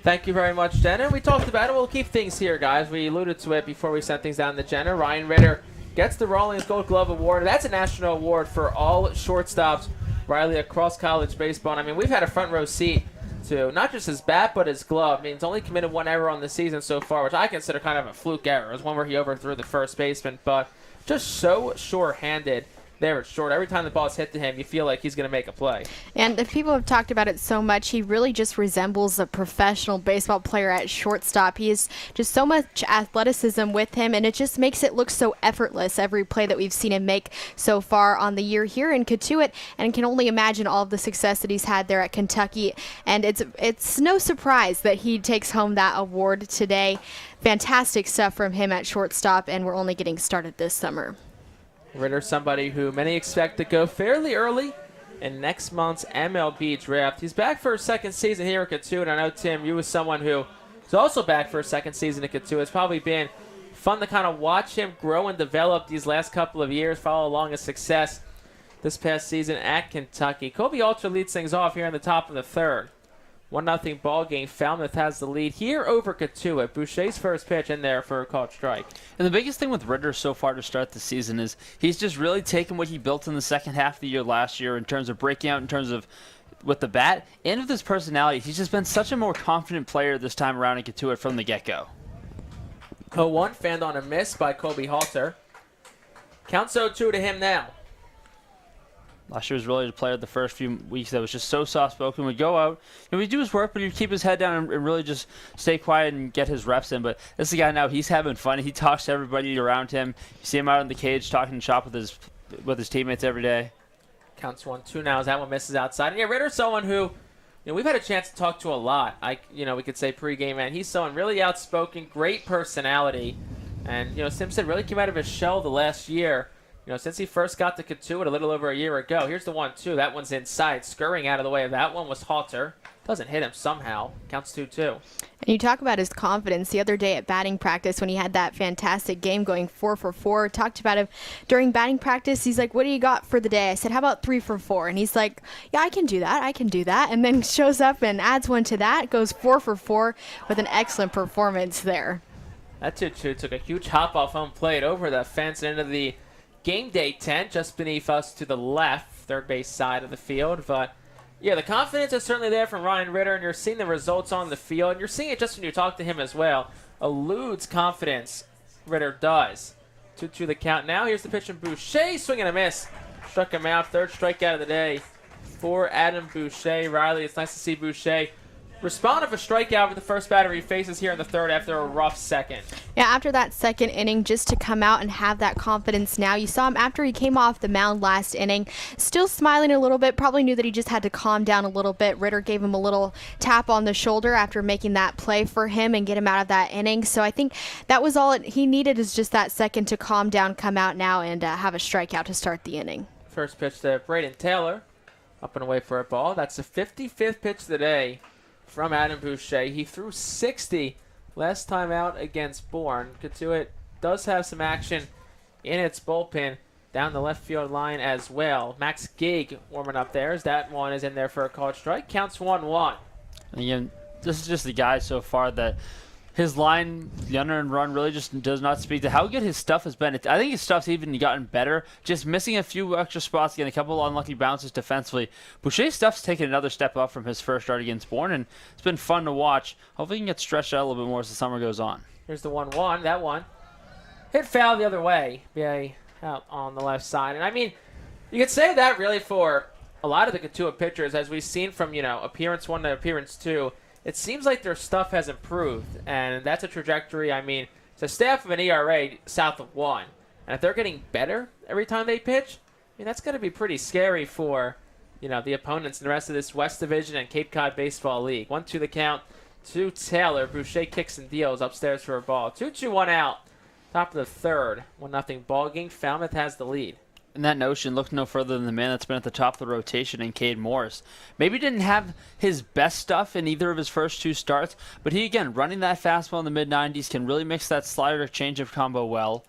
Thank you very much, Jenna. We talked about it. We'll keep things here, guys. We alluded to it before we sent things down to Jenna. Ryan Ritter gets the Rawlings Gold Glove Award. That's a national award for all shortstops, Riley, across college baseball. And I mean, we've had a front row seat to not just his bat, but his glove. I mean, he's only committed 1 error on the season so far, which I consider kind of a fluke error. It was one where he overthrew the first baseman, but just so sure-handed there at short. Every time the ball's hit to him, you feel like he's going to make a play. And the people have talked about it so much, he really just resembles a professional baseball player at shortstop. He has just so much athleticism with him, and it just makes it look so effortless, every play that we've seen him make so far on the year here in Cotuit, and can only imagine all of the success that he's had there at Kentucky. And it's no surprise that he takes home that award today. Fantastic stuff from him at shortstop, and we're only getting started this summer. Ritter, somebody who many expect to go fairly early in next month's MLB draft. He's back for his second season here at Cotuit. I know, Tim, you was someone who is also back for a second season at Cotuit. It's probably been fun to kind of watch him grow and develop these last couple of years, follow along his success this past season at Kentucky. Kobe Alter leads things off here in the top of the 3rd. 1-0 ball game. Falmouth has the lead here over Cotuit. Boucher's first pitch in there for a called strike. And the biggest thing with Ritter so far to start the season is he's just really taken what he built in the second half of the year last year in terms of breaking out, in terms of with the bat, and with his personality. He's just been such a more confident player this time around in Cotuit from the get-go. 0-1, fanned on a miss by Kobe Halter. Counts 0-2 to him now. Last year was really the player the first few weeks that was just so soft-spoken. Would go out, he'd do his work, but he'd keep his head down and really just stay quiet and get his reps in. But this is a guy now, he's having fun. He talks to everybody around him. You see him out in the cage talking shop with his teammates every day. Counts 1-2 now as that one misses outside. And yeah, Ritter's someone who, we've had a chance to talk to a lot. We could say pregame, and he's someone really outspoken, great personality. And, Simpson really came out of his shell the last year. Since he first got to Cotuit a little over a year ago. Here's the 1-2. That one's inside. Scurrying out of the way of that one was Halter. doesn't hit him somehow. Counts 2-2. And you talk about his confidence. The other day at batting practice when he had that fantastic game going 4 for 4, talked about him during batting practice. He's like, what do you got for the day? I said, how about 3 for 4? And he's like, yeah, I can do that. And then shows up and adds one to that, goes 4 for 4 with an excellent performance there. That 2-2 took a huge hop off home plate over the fence into the game day tent just beneath us to the left, third base side of the field. But yeah, the confidence is certainly there from Ryan Ritter, and you're seeing the results on the field. And you're seeing it just when you talk to him as well. Eludes confidence, Ritter does. 2-2 the count now. Here's the pitch from Boucher, swing and a miss. Struck him out, third strikeout of the day for Adam Boucher. Riley, it's nice to see Boucher respond of a strikeout with the first batter he faces here in the third after a rough second. Yeah, after that second inning, just to come out and have that confidence now. You saw him after he came off the mound last inning, still smiling a little bit, probably knew that he just had to calm down a little bit. Ritter gave him a little tap on the shoulder after making that play for him and get him out of that inning. So I think that was all he needed, is just that second to calm down, come out now, and have a strikeout to start the inning. First pitch to Braden Taylor, up and away for a ball. That's the 55th pitch of the day from Adam Boucher. He threw 60 last time out against Bourne. Cotuit does have some action in its bullpen down the left field line as well. Max Gig warming up there as that one is in there for a called strike. Counts 1-1. And again, this is just the guy so far that his line, the unearned run, really just does not speak to how good his stuff has been. I think his stuff's even gotten better. Just missing a few extra spots, getting a couple of unlucky bounces defensively. Boucher's stuff's taken another step up from his first start against Bourne, and it's been fun to watch. Hopefully he can get stretched out a little bit more as the summer goes on. Here's the 1-1. That one hit foul the other way. Yeah, out on the left side. And I mean, you could say that really for a lot of the Cotuit pitchers, as we've seen from, appearance 1 to appearance 2. It seems like their stuff has improved, and that's a trajectory. I mean, it's a staff of an ERA south of 1. And if they're getting better every time they pitch, I mean, that's going to be pretty scary for, the opponents in the rest of this West Division and Cape Cod Baseball League. 1-2 the count to Taylor. Boucher kicks and deals upstairs for a ball. 2-2, 1 out. Top of the third. 1-0 ball game. Falmouth has the lead. And that notion, look no further than the man that's been at the top of the rotation in Cade Morris. Maybe didn't have his best stuff in either of his first 2 starts, but he, again, running that fastball in the mid-90s, can really mix that slider changeup combo well.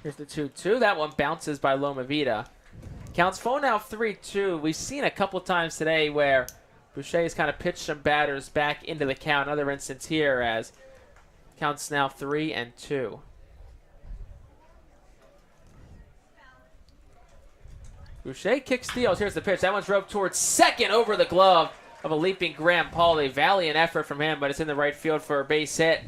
Here's the 2-2. That one bounces by Loma Vida. Counts full now 3-2. We've seen a couple times today where Boucher has kind of pitched some batters back into the count. Another instance here as counts now 3-2. Boucher kicks, steals. Here's the pitch. That one's roped towards second over the glove of a leaping Graham Pauly. Valiant effort from him, but it's in the right field for a base hit.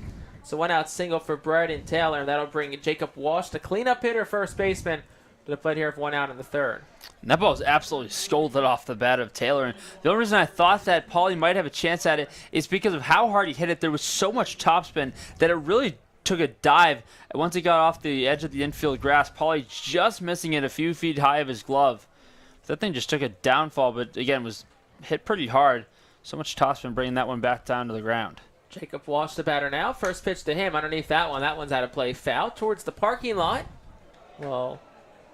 So 1-out single for Braden Taylor, and that'll bring Jacob Walsh, the cleanup hitter, first baseman, to the plate here for 1 out in the third. And that ball was absolutely scolded off the bat of Taylor. And the only reason I thought that Pauly might have a chance at it is because of how hard he hit it. There was so much topspin that it really took a dive. Once he got off the edge of the infield grass, Pauly just missing it a few feet high of his glove. That thing just took a downfall, but again, was hit pretty hard. So much topspin bringing that one back down to the ground. Jacob Walsh, the batter now. First pitch to him underneath that one. That one's out of play. Foul towards the parking lot. Well,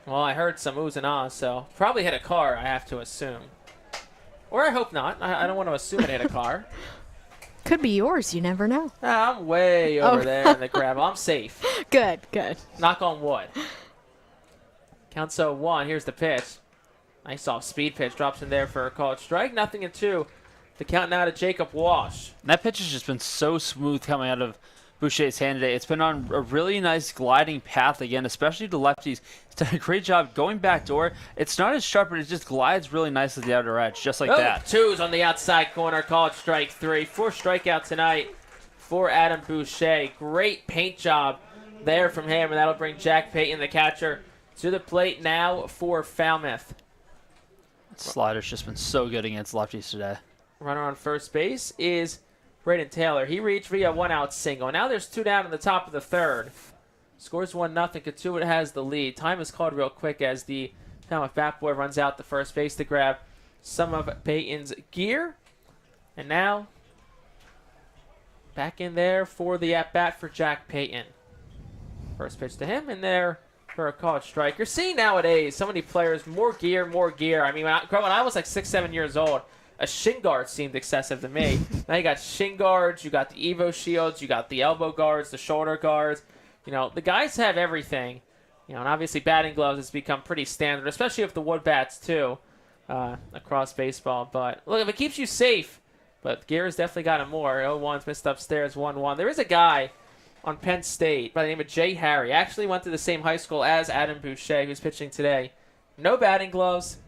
I heard some oohs and ahs, so probably hit a car, I have to assume. Or I hope not. I don't want to assume it hit a car. Could be yours. You never know. I'm way over there in the gravel. I'm safe. Good. Knock on wood. Count 0-1. Here's the pitch. Nice off speed pitch. Drops in there for a called strike. 0-2. The count now to Jacob Walsh. That pitch has just been so smooth coming out of Boucher's hand today. It's been on a really nice gliding path again, especially to lefties. He's done a great job going back door. It's not as sharp, but it just glides really nicely to the outer edge, just like that. 2's on the outside corner. Called strike 3. 4 strikeout tonight for Adam Boucher. Great paint job there from him, and that'll bring Jack Payton, the catcher, to the plate now for Falmouth. Slider's just been so good against lefties today. Runner on first base is Braden Taylor. He reached via 1-out single. Now there's 2 down in the top of the third. Scores 1-0. Cotuit has the lead. Time is called real quick as the Falmouth bat boy runs out to first base to grab some of Payton's gear. And now back in there for the at-bat for Jack Payton. First pitch to him, and there for a called strike. You're seeing nowadays so many players, more gear. I mean, when I was like 6, 7 years old, A shin guard seemed excessive to me. Now you got shin guards, you got the Evo shields, you got the elbow guards, the shoulder guards. You know, the guys have everything. You know, and obviously batting gloves has become pretty standard, especially with the wood bats too, across baseball. But look, if it keeps you safe, but Gear's definitely got him more. 0-1's missed upstairs, 1-1. There is a guy on Penn State by the name of Jay Harry. Actually went to the same high school as Adam Boucher, who's pitching today. No batting gloves,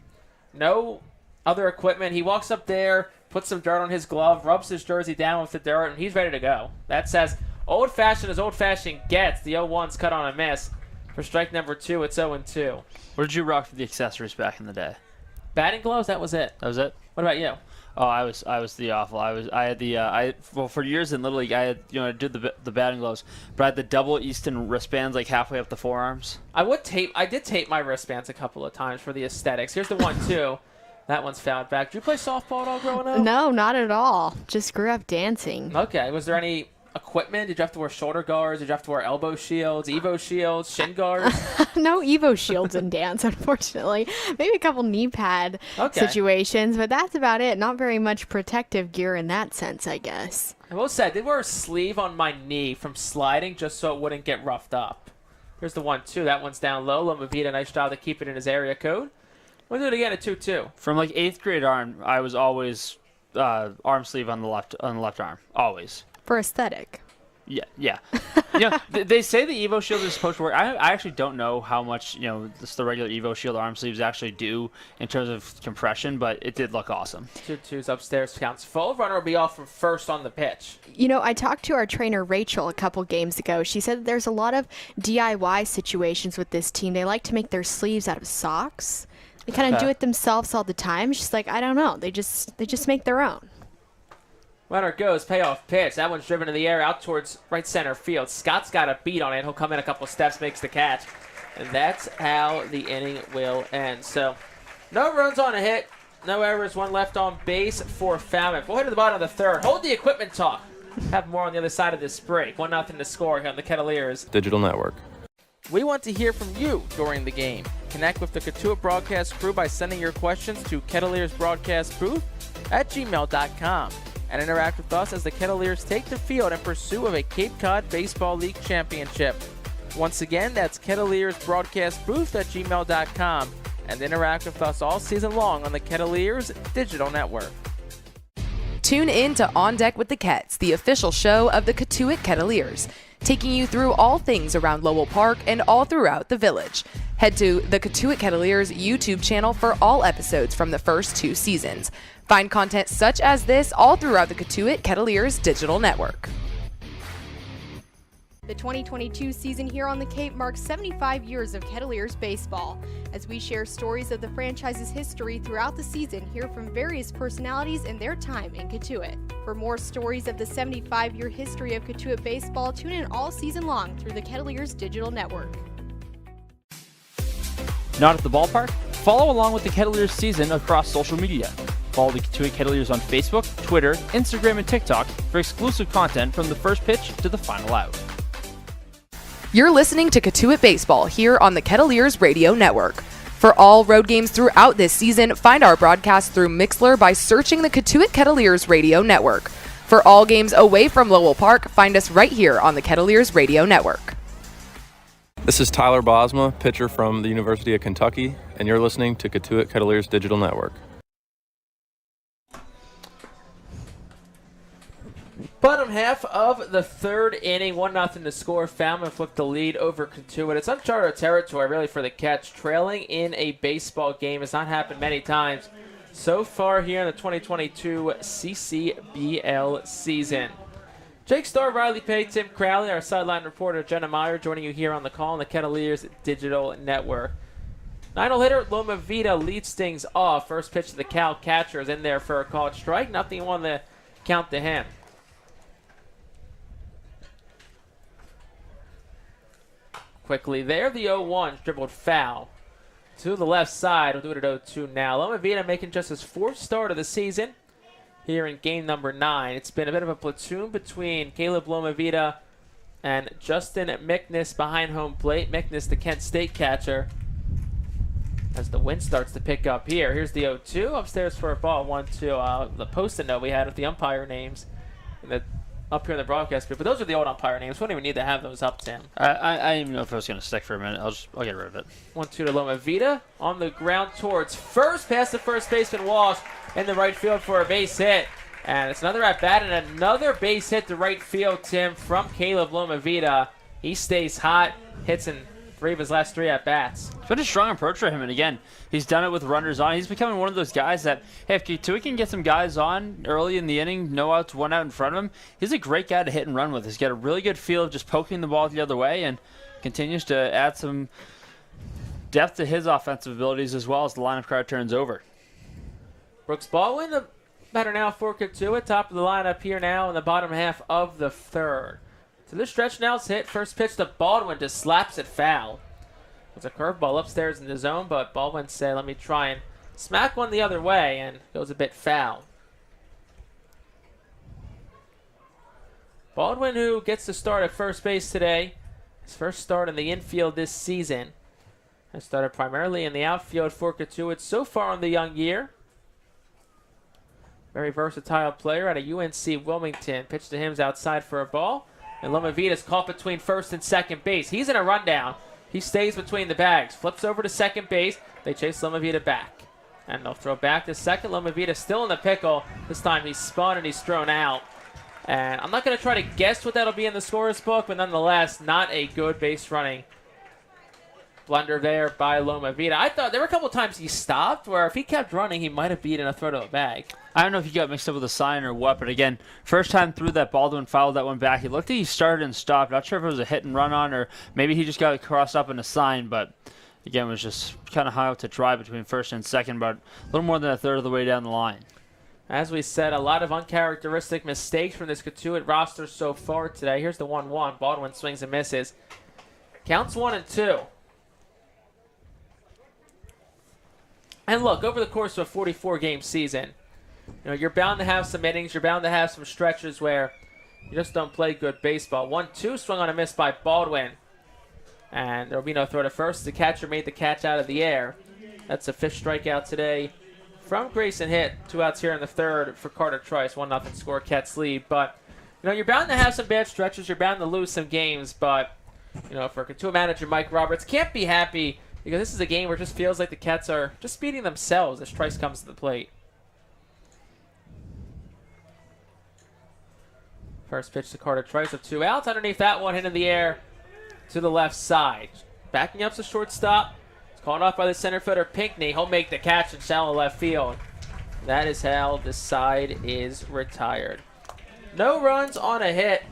no other equipment. He walks up there, puts some dirt on his glove, rubs his jersey down with the dirt, and he's ready to go. That's as old-fashioned as old-fashioned gets. The 0-1's cut on a miss. For strike number 2, it's 0-2. What did you rock for the accessories back in the day? Batting gloves, that was it. That was it? What about you? Oh, I was the awful. Well, for years in Little League, I did the batting gloves, but I had the double Easton wristbands like halfway up the forearms. I did tape my wristbands a couple of times for the aesthetics. Here's the one too. That one's fouled back. Did you play softball at all growing up? No, not at all. Just grew up dancing. Okay. Was there any equipment? Did you have to wear shoulder guards? Did you have to wear elbow shields, Evo shields, shin guards? No Evo shields in dance, unfortunately. Maybe a couple knee pad situations, but that's about it. Not very much protective gear in that sense, I guess. I will say, I did wear a sleeve on my knee from sliding just so it wouldn't get roughed up. Here's the 1-2. That one's down low. Lomavita, nice job to keep it in his area code. We'll do it again at 2-2. From like 8th grade on, I was always arm sleeve on the left arm, always. For aesthetic. Yeah. They say the Evo shield is supposed to work. I actually don't know how much the regular Evo shield arm sleeves actually do in terms of compression, but it did look awesome. 2-2's upstairs, counts full. Runner will be off from first on the pitch. I talked to our trainer Rachel a couple games ago. She said that there's a lot of DIY situations with this team. They like to make their sleeves out of socks. They kind of do it themselves all the time. She's like, I don't know. They just make their own. Runner goes, payoff pitch. That one's driven in the air out towards right center field. Scott's got a beat on it. He'll come in a couple steps, makes the catch. And that's how the inning will end. So, no runs on a hit, no errors, one left on base for Falmouth. We'll hit to the bottom of the third. Hold the equipment talk. Have more on the other side of this break. 1-0 to score here on the Kettleers Digital Network. We want to hear from you during the game. Connect with the Cotuit broadcast crew by sending your questions to kettleersbroadcastbooth@gmail.com. And interact with us as the Kettleers take the field in pursuit of a Cape Cod Baseball League championship. Once again, that's kettleersbroadcastbooth@gmail.com. And interact with us all season long on the Kettleers Digital Network. Tune in to On Deck with the Kets, the official show of the Cotuit Kettleers, taking you through all things around Lowell Park and all throughout the village. Head to the Cotuit Kettleers YouTube channel for all episodes from the first 2 seasons. Find content such as this all throughout the Cotuit Kettleers Digital Network. The 2022 season here on the Cape marks 75 years of Kettleers baseball. As we share stories of the franchise's history throughout the season, hear from various personalities and their time in Cotuit. For more stories of the 75-year history of Cotuit baseball, tune in all season long through the Kettleers Digital Network. Not at the ballpark? Follow along with the Kettleers season across social media. Follow the Cotuit Kettleers on Facebook, Twitter, Instagram, and TikTok for exclusive content from the first pitch to the final out. You're listening to Cotuit Baseball here on the Kettleers Radio Network. For all road games throughout this season, find our broadcast through Mixlr by searching the Cotuit Kettleers Radio Network. For all games away from Lowell Park, find us right here on the Kettleers Radio Network. This is Tyler Bosma, pitcher from the University of Kentucky, and you're listening to Cotuit Kettleers Digital Network. Bottom half of the third inning, 1-0 to score. Falmouth flipped the lead over Cotuit. It's uncharted territory, really, for the Cats. Trailing in a baseball game has not happened many times so far here in the 2022 CCBL season. Jake Starr, Riley Pay, Tim Crowley, our sideline reporter Jenna Meyer joining you here on the call on the Kettleers Digital Network. 9-hole hitter Loma Vita leads things off. First pitch to the Cal catcher is in there for a called strike. Nothing on the count to him. Quickly there, the 0-1 dribbled foul to the left side. We'll do it at 0-2 now. Loma Vita making just his 4th start of the season here in game number 9. It's been a bit of a platoon between Caleb Lomavita and Justin Mickness behind home plate. Mickness, the Kent State catcher. as the wind starts to pick up here. Here's the 0-2 upstairs for a ball. 1-2. The post-it note we had with the umpire names up here in the broadcast group. But those are the old umpire names. We don't even need to have those up, Tim. I didn't even know if I was going to stick for a minute. I'll get rid of it. 1-2 to Loma Vida on the ground towards first. Past the first baseman Walsh in the right field for a base hit. And it's another at-bat and another base hit to right field, Tim, from Caleb Loma Vida. He stays hot, hits in 3 of his last 3 at-bats. It's been a strong approach for him, and again, he's done it with runners on. He's becoming one of those guys that, hey, if Cotuit can get some guys on early in the inning, no outs, 1 out in front of him, he's a great guy to hit and run with. He's got a really good feel of just poking the ball the other way and continues to add some depth to his offensive abilities as well as the lineup card turns over. Brooks Baldwin, the batter now for Cotuit, top of the lineup here now in the bottom half of the 3rd. So this stretch now is hit. First pitch to Baldwin, just slaps it foul. It's a curveball upstairs in the zone, but Baldwin said, let me try and smack one the other way, and goes a bit foul. Baldwin, who gets the start at first base today, his first start in the infield this season, has started primarily in the outfield for Cotuit so far in the young year. Very versatile player out of UNC Wilmington. Pitch to him is outside for a ball. And Loma Vida's caught between first and second base. He's in a rundown. He stays between the bags. Flips over to second base. They chase Loma Vida back. And they'll throw back to second. Loma Vida still in the pickle. This time he's spun and he's thrown out. And I'm not going to try to guess what that'll be in the scorer's book, but nonetheless, not a good base running blunder there by Loma Vida. I thought there were a couple times he stopped where if he kept running, he might have beaten a throw to a bag. I don't know if he got mixed up with a sign or what, but again, first time through that, Baldwin fouled that one back. It looked like he started and stopped. Not sure if it was a hit and run on or maybe he just got crossed up in a sign, but again, it was just kind of high out to dry between first and second, but a little more than a third of the way down the line. As we said, a lot of uncharacteristic mistakes from this Cotuit roster so far today. Here's the 1-1. Baldwin swings and misses. Counts 1-2. And look, over the course of a 44-game season, you're bound to have some innings. You're bound to have some stretches where you just don't play good baseball. 1-2, swung on a miss by Baldwin. And there will be no throw to first. The catcher made the catch out of the air. That's a 5th strikeout today from Grayson Hitt. 2 outs here in the 3rd for Carter Trice. 1-0 score, Cats lead. But, you're bound to have some bad stretches. You're bound to lose some games. But, for Cotuit manager Mike Roberts, can't be happy because this is a game where it just feels like the Cats are just beating themselves as Trice comes to the plate. First pitch to Carter Trice with 2 outs. Underneath that one, hit in the air to the left side. Backing up to shortstop. It's called off by the center fielder Pinckney. He'll make the catch in shallow left field. That is how this side is retired. No runs on a hit.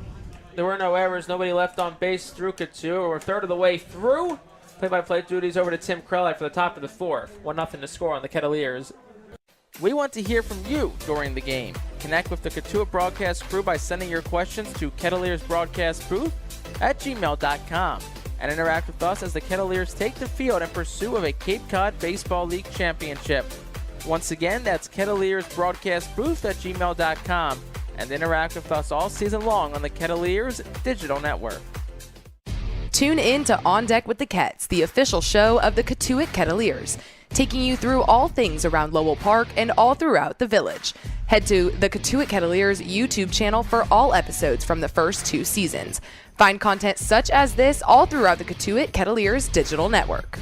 There were no errors. Nobody left on base through Cotuit. We're 1/3 of the way through. Play-by-play duties over to Tim Krelak for the top of the 4th. 1-0 to score on the Kettleers. We want to hear from you during the game. Connect with the Cotuit broadcast crew by sending your questions to kettleersbroadcastbooth@gmail.com and interact with us as the Kettleers take the field in pursuit of a Cape Cod Baseball League championship. Once again, that's kettleersbroadcastbooth@gmail.com and interact with us all season long on the Kettleers digital network. Tune in to On Deck with the Kets, the official show of the Cotuit Kettleers, taking you through all things around Lowell Park and all throughout the village. Head to the Cotuit Kettleers YouTube channel for all episodes from the first 2 seasons. Find content such as this all throughout the Cotuit Kettleers digital network.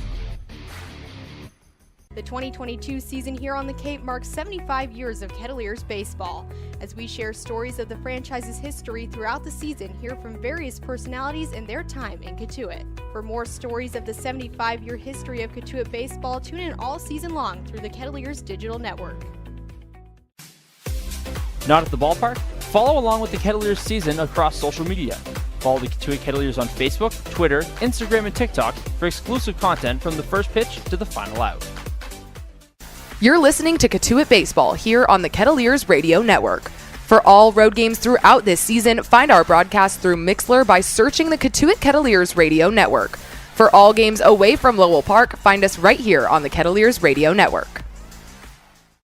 The 2022 season here on the Cape marks 75 years of Kettleers baseball. As we share stories of the franchise's history throughout the season, hear from various personalities and their time in Cotuit. For more stories of the 75-year history of Cotuit baseball, tune in all season long through the Kettleers digital network. Not at the ballpark? Follow along with the Kettleers season across social media. Follow the Cotuit Kettleers on Facebook, Twitter, Instagram, and TikTok for exclusive content from the first pitch to the final out. You're listening to Cotuit Baseball here on the Kettleers Radio Network. For all road games throughout this season, find our broadcast through Mixlr by searching the Cotuit Kettleers Radio Network. For all games away from Lowell Park, find us right here on the Kettleers Radio Network.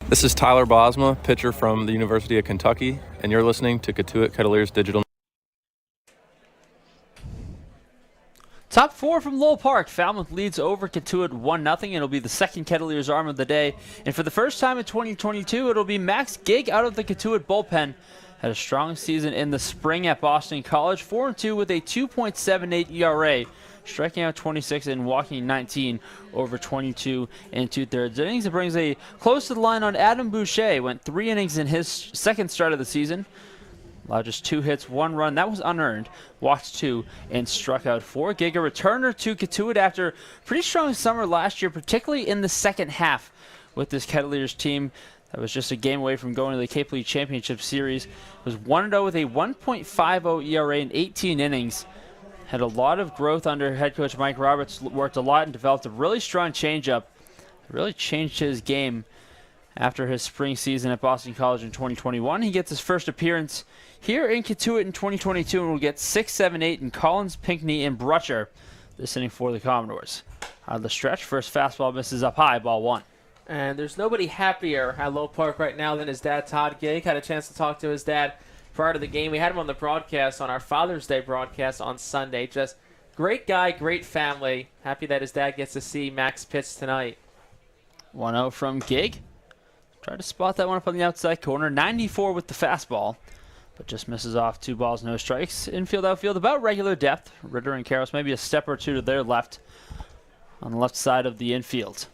This is Tyler Bosma, pitcher from the University of Kentucky, and you're listening to Cotuit Kettleers Digital. Top 4 from Lowell Park. Falmouth leads over Cotuit 1-0. It'll be the second Kettleers arm of the day. And for the first time in 2022, it'll be Max Gig out of the Cotuit Bullpen. Had a strong season in the spring at Boston College, 4-2 with a 2.78 ERA, striking out 26 and walking 19 over 22 and 2/3 innings. It brings a close to the line on Adam Boucher. Went 3 innings in his second start of the season. Allowed just 2 hits, 1 run. That was unearned. Walked 2 and struck out 4. Gig a returner to Cotuit after pretty strong summer last year, particularly in the second half with this Kettleers team. That was just a game away from going to the Cape League Championship Series. It was 1-0 with a 1.50 ERA in 18 innings. Had a lot of growth under head coach Mike Roberts. Worked a lot and developed a really strong changeup. Really changed his game after his spring season at Boston College in 2021. He gets his first appearance here in Cotuit in 2022 and will get 6, 7, 8 in Collins, Pinckney, and Brutcher this inning for the Commodores. Out of the stretch, first fastball misses up high, ball 1. And there's nobody happier at Lowell Park right now than his dad, Todd Gig. Had a chance to talk to his dad prior to the game. We had him on the broadcast, on our Father's Day broadcast on Sunday. Just great guy, great family. Happy that his dad gets to see Max pitch tonight. 1-0 from Gig. Tried to spot that one up on the outside corner. 94 with the fastball, but just misses off 2 balls, no strikes. Infield, outfield, about regular depth. Ritter and Karros maybe a step or two to their left on the left side of the infield.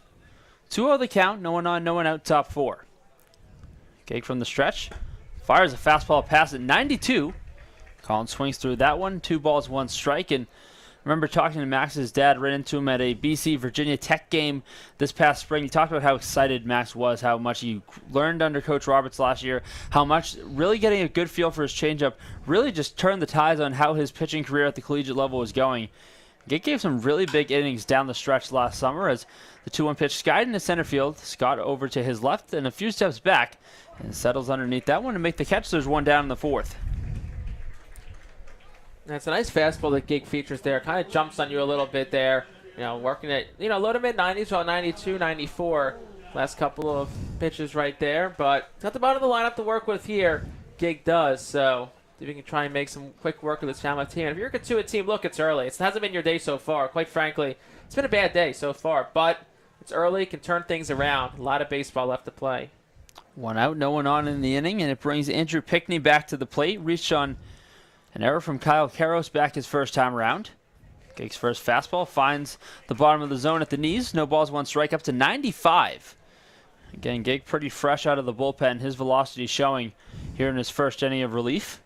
2-0 the count, no one on, no one out, top 4. Gig from the stretch. Fires a fastball pass at 92. Collins swings through that one. 2 balls, 1 strike. And I remember talking to Max's dad, ran into him at a BC Virginia Tech game this past spring. He talked about how excited Max was, how much he learned under Coach Roberts last year, how much really getting a good feel for his changeup really just turned the tides on how his pitching career at the collegiate level was going. Gig gave some really big innings down the stretch last summer as the 2-1 pitch skied into center field. Scott over to his left and a few steps back and settles underneath that one to make the catch. There's 1 down in the 4th. That's a nice fastball that Gig features there. Kind of jumps on you a little bit there. You know, working at, low to mid 90s, about 92, 94. Last couple of pitches right there. But got the bottom of the lineup to work with here. Gig does. So if you can try and make some quick work of this Falmouth team. And if you're a Cotuit team, look, it's early. It hasn't been your day so far. Quite frankly, it's been a bad day so far. But it's early, can turn things around. A lot of baseball left to play. 1 out, no one on in the inning, and it brings Andrew Pinckney back to the plate. Reached on an error from Kyle Karros back his first time around. Gig's first fastball finds the bottom of the zone at the knees. No balls, 1 strike, up to 95. Again, Gig pretty fresh out of the bullpen. His velocity showing here in his first inning of relief.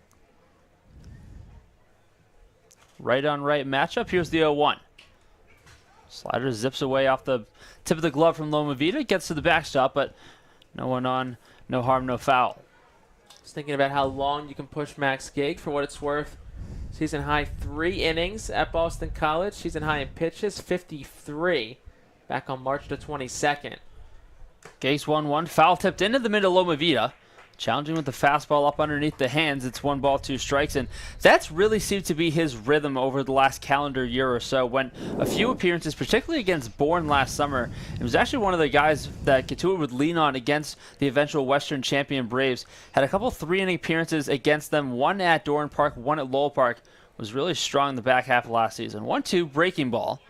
Right on right matchup. Here's the 0-1. Slider zips away off the tip of the glove from Loma Vida. Gets to the backstop, but no one on, no harm, no foul. Just thinking about how long you can push Max Gig. For what it's worth, season high 3 innings at Boston College. Season high in pitches, 53, back on March the 22nd. Gig's 1-1. Foul tipped into the middle of Loma Vida. Challenging with the fastball up underneath the hands. It's 1 ball, 2 strikes, and that's really seemed to be his rhythm over the last calendar year or so. Went a few appearances, particularly against Bourne last summer. It was actually one of the guys that Cotuit would lean on against the eventual Western champion Braves. Had a couple 3-inning appearances against them, 1 at Dorn Park, 1 at Lowell Park. Was really strong in the back half of last season. 1-2 breaking ball.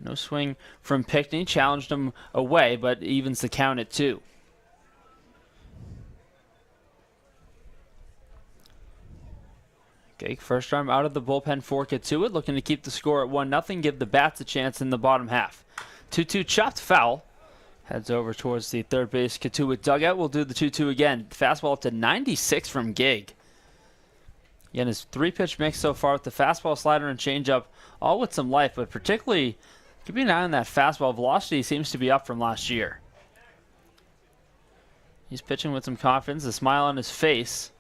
No swing from Pinckney. Challenged him away, but evens the count at 2. Gig first arm out of the bullpen for Cotuit, looking to keep the score at 1-0, give the bats a chance in the bottom half. 2-2 chopped foul. Heads over towards the third base Cotuit dugout. We'll do the 2-2 again. Fastball up to 96 from Gig. Again, his 3-pitch mix so far with the fastball, slider, and changeup, all with some life, but particularly keeping an eye on that fastball. Velocity seems to be up from last year. He's pitching with some confidence, a smile on his face,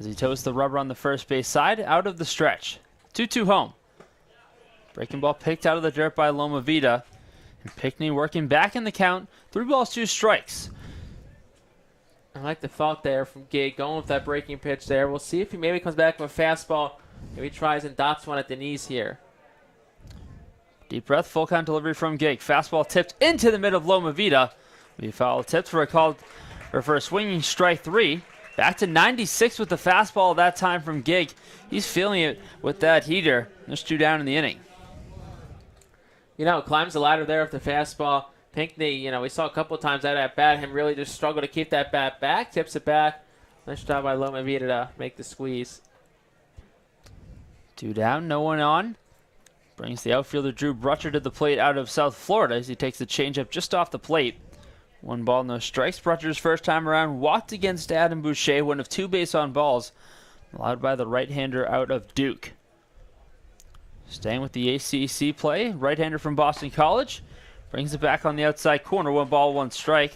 as he toes the rubber on the first base side, out of the stretch. 2-2 home. Breaking ball picked out of the dirt by Loma Vida. And Pinckney working back in the count. 3 balls, 2 strikes. I like the thought there from Gig, going with that breaking pitch there. We'll see if he maybe comes back with a fastball. Maybe tries and dots one at the knees here. Deep breath, full count delivery from Gig. Fastball tipped into the middle of Loma Vida. We foul tipped for a swinging strike 3. Back to 96 with the fastball that time from Gig. He's feeling it with that heater. There's 2 down in the inning. climbs the ladder there with the fastball. Pinckney, we saw a couple of times that at bat, him really just struggle to keep that bat back, tips it back. Nice job by Loma Vida to make the squeeze. 2 down, no one on. Brings the outfielder Drew Brutcher to the plate out of South Florida as he takes the changeup just off the plate. 1 ball, no strikes. Brutcher's first time around walked against Adam Boucher, one of 2 base on balls, allowed by the right-hander out of Duke. Staying with the ACC play, right-hander from Boston College. Brings it back on the outside corner. 1 ball, 1 strike.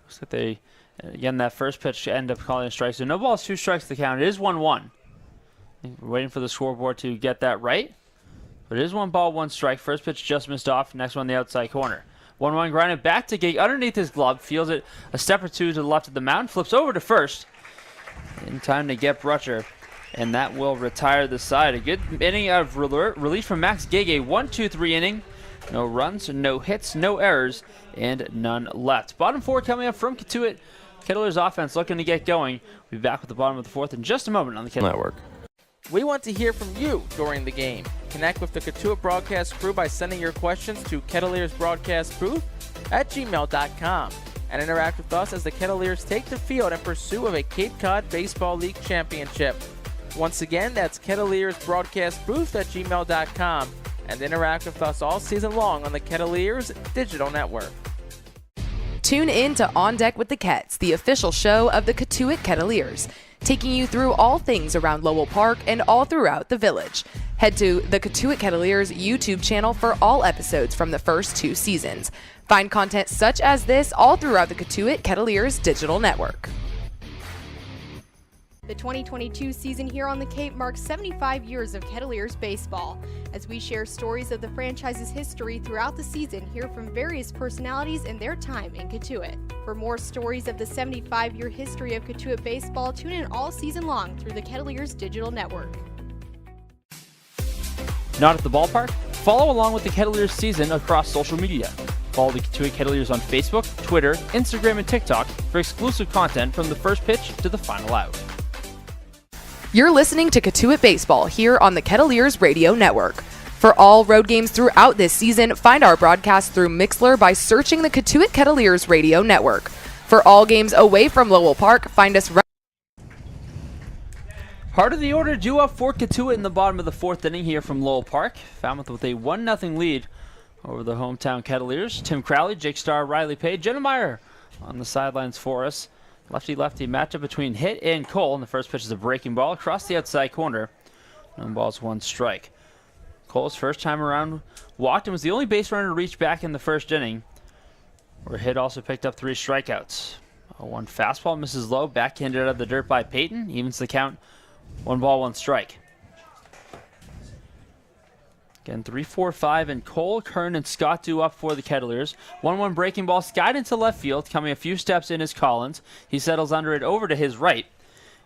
Looks like they, again, that first pitch end up calling a strike. So no balls, 2 strikes to count. It is 1-1. We're waiting for the scoreboard to get that right. But it is 1 ball, 1 strike. First pitch just missed off. Next one, the outside corner. 1-1 grounded back to Gig underneath his glove. Feels it a step or 2 to the left of the mound. Flips over to first. In time to get Brutcher. And that will retire the side. A good inning of relief from Max Gig. A 1-2-3 inning. No runs, no hits, no errors, and none left. Bottom 4 coming up from Cotuit Kettleers offense looking to get going. We'll be back with the bottom of the 4th in just a moment on the Kettleers Network. We want to hear from you during the game. Connect with the Cotuit broadcast crew by sending your questions to kettliersbroadcastcrew@gmail.com and interact with us as the Kettleers take the field in pursuit of a Cape Cod Baseball League championship. Once again, that's kettliersbroadcastbooth@gmail.com and interact with us all season long on the Kettleers digital network. Tune in to On Deck with the Kets, the official show of the Cotuit Kettleers, taking you through all things around Lowell Park and all throughout the village. Head to the Cotuit Kettleers YouTube channel for all episodes from the first 2 seasons. Find content such as this all throughout the Cotuit Kettleers digital network. The 2022 season here on the Cape marks 75 years of Kettleers baseball. As we share stories of the franchise's history throughout the season, hear from various personalities and their time in Cotuit. For more stories of the 75-year history of Cotuit baseball, tune in all season long through the Kettleers digital network. Not at the ballpark? Follow along with the Kettleers season across social media. Follow the Cotuit Kettleers on Facebook, Twitter, Instagram, and TikTok for exclusive content from the first pitch to the final out. You're listening to Cotuit Baseball here on the Kettleers Radio Network. For all road games throughout this season, find our broadcast through Mixlr by searching the Cotuit Kettleers Radio Network. For all games away from Lowell Park, find us Part of the order due up for Cotuit in the bottom of the 4th inning here from Lowell Park. Falmouth with a 1-0 lead over the hometown Kettleers. Tim Crowley, Jake Starr, Riley Page, Jenna Meyer on the sidelines for us. Lefty-lefty matchup between Hitt and Cole. And the first pitch is a breaking ball across the outside corner. 1 ball, 1 strike. Cole's first time around walked and was the only base runner to reach back in the first inning, where Hitt also picked up 3 strikeouts. A 1 fastball misses low, backhanded out of the dirt by Peyton. Evens the count. 1 ball, 1 strike. Again, 3-4-5, and Cole, Kern, and Scott due up for the Kettleers. 1-1 breaking ball, skied into left field, coming a few steps in is Collins. He settles under it over to his right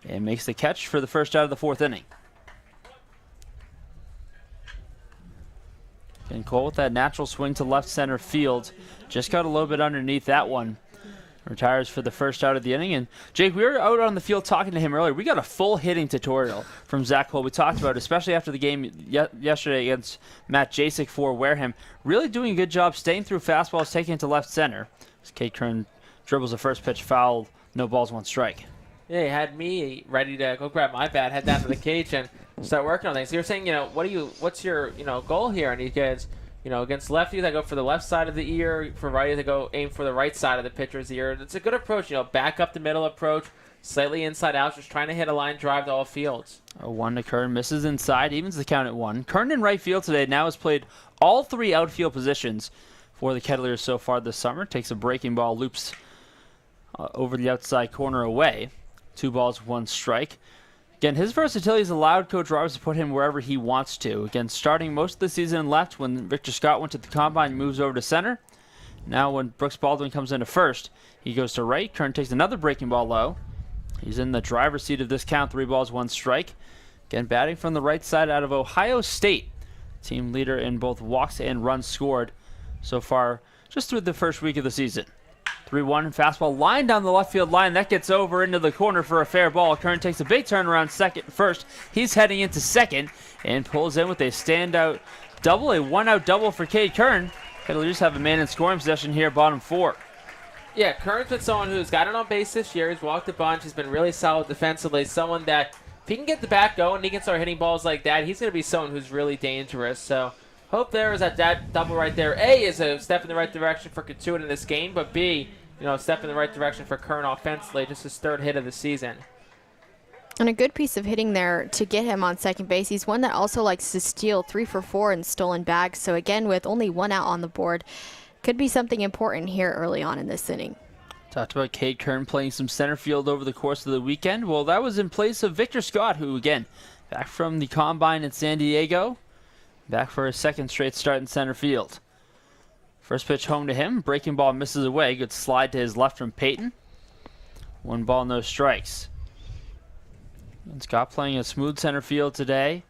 and makes the catch for the first out of the 4th inning. And Cole with that natural swing to left center field. Just got a little bit underneath that one. Retires for the first out of the inning. And Jake, we were out on the field talking to him earlier. We got a full hitting tutorial from Zach Cole. We talked about it, especially after the game yesterday against Matt Jasek for Wareham. Really doing a good job staying through fastballs, taking it to left center. As Kate Kern dribbles the first pitch foul, no balls, 1 strike. Yeah, he had me ready to go grab my bat, head down to the cage, and start working on things. So you're saying, what's your, goal here? And he goes, against lefties, I go for the left side of the ear. For righties, I go aim for the right side of the pitcher's ear. It's a good approach, back up the middle approach, slightly inside out, just trying to hit a line drive to all fields. A 1 to Kern, misses inside, evens the count at 1. Kern in right field today now has played all 3 outfield positions for the Kettleers so far this summer. Takes a breaking ball, loops over the outside corner away. 2 balls, 1 strike. Again, his versatility has allowed Coach Roberts to put him wherever he wants to. Again, starting most of the season left when Victor Scott went to the combine and moves over to center. Now when Brooks Baldwin comes into first, he goes to right. Kern takes another breaking ball low. He's in the driver's seat of this count, 3 balls, 1 strike. Again, batting from the right side out of Ohio State. Team leader in both walks and runs scored so far just through the first week of the season. 3-1. Fastball line down the left field line. That gets over into the corner for a fair ball. Kern takes a big turn around first. He's heading into second and pulls in with a standout double, a one-out double for Cade Kern. Kettleers have a man in scoring possession here, bottom 4. Yeah, Kern's been someone who's gotten on base this year. He's walked a bunch. He's been really solid defensively. Someone that, if he can get the bat going, he can start hitting balls like that, he's going to be someone who's really dangerous. So hope there is that double right there. A is a step in the right direction for Cotuit in this game, but B, a step in the right direction for Kern offensively, just his 3rd hit of the season. And a good piece of hitting there to get him on second base. He's one that also likes to steal 3 for 4 in stolen bags. So again, with only 1 out on the board, could be something important here early on in this inning. Talked about Cade Kern playing some center field over the course of the weekend. Well, that was in place of Victor Scott, who, again, back from the Combine in San Diego, back for his 2nd straight start in center field. First pitch home to him. Breaking ball misses away. Good slide to his left from Peyton. 1 ball, no strikes. And Scott playing a smooth center field today.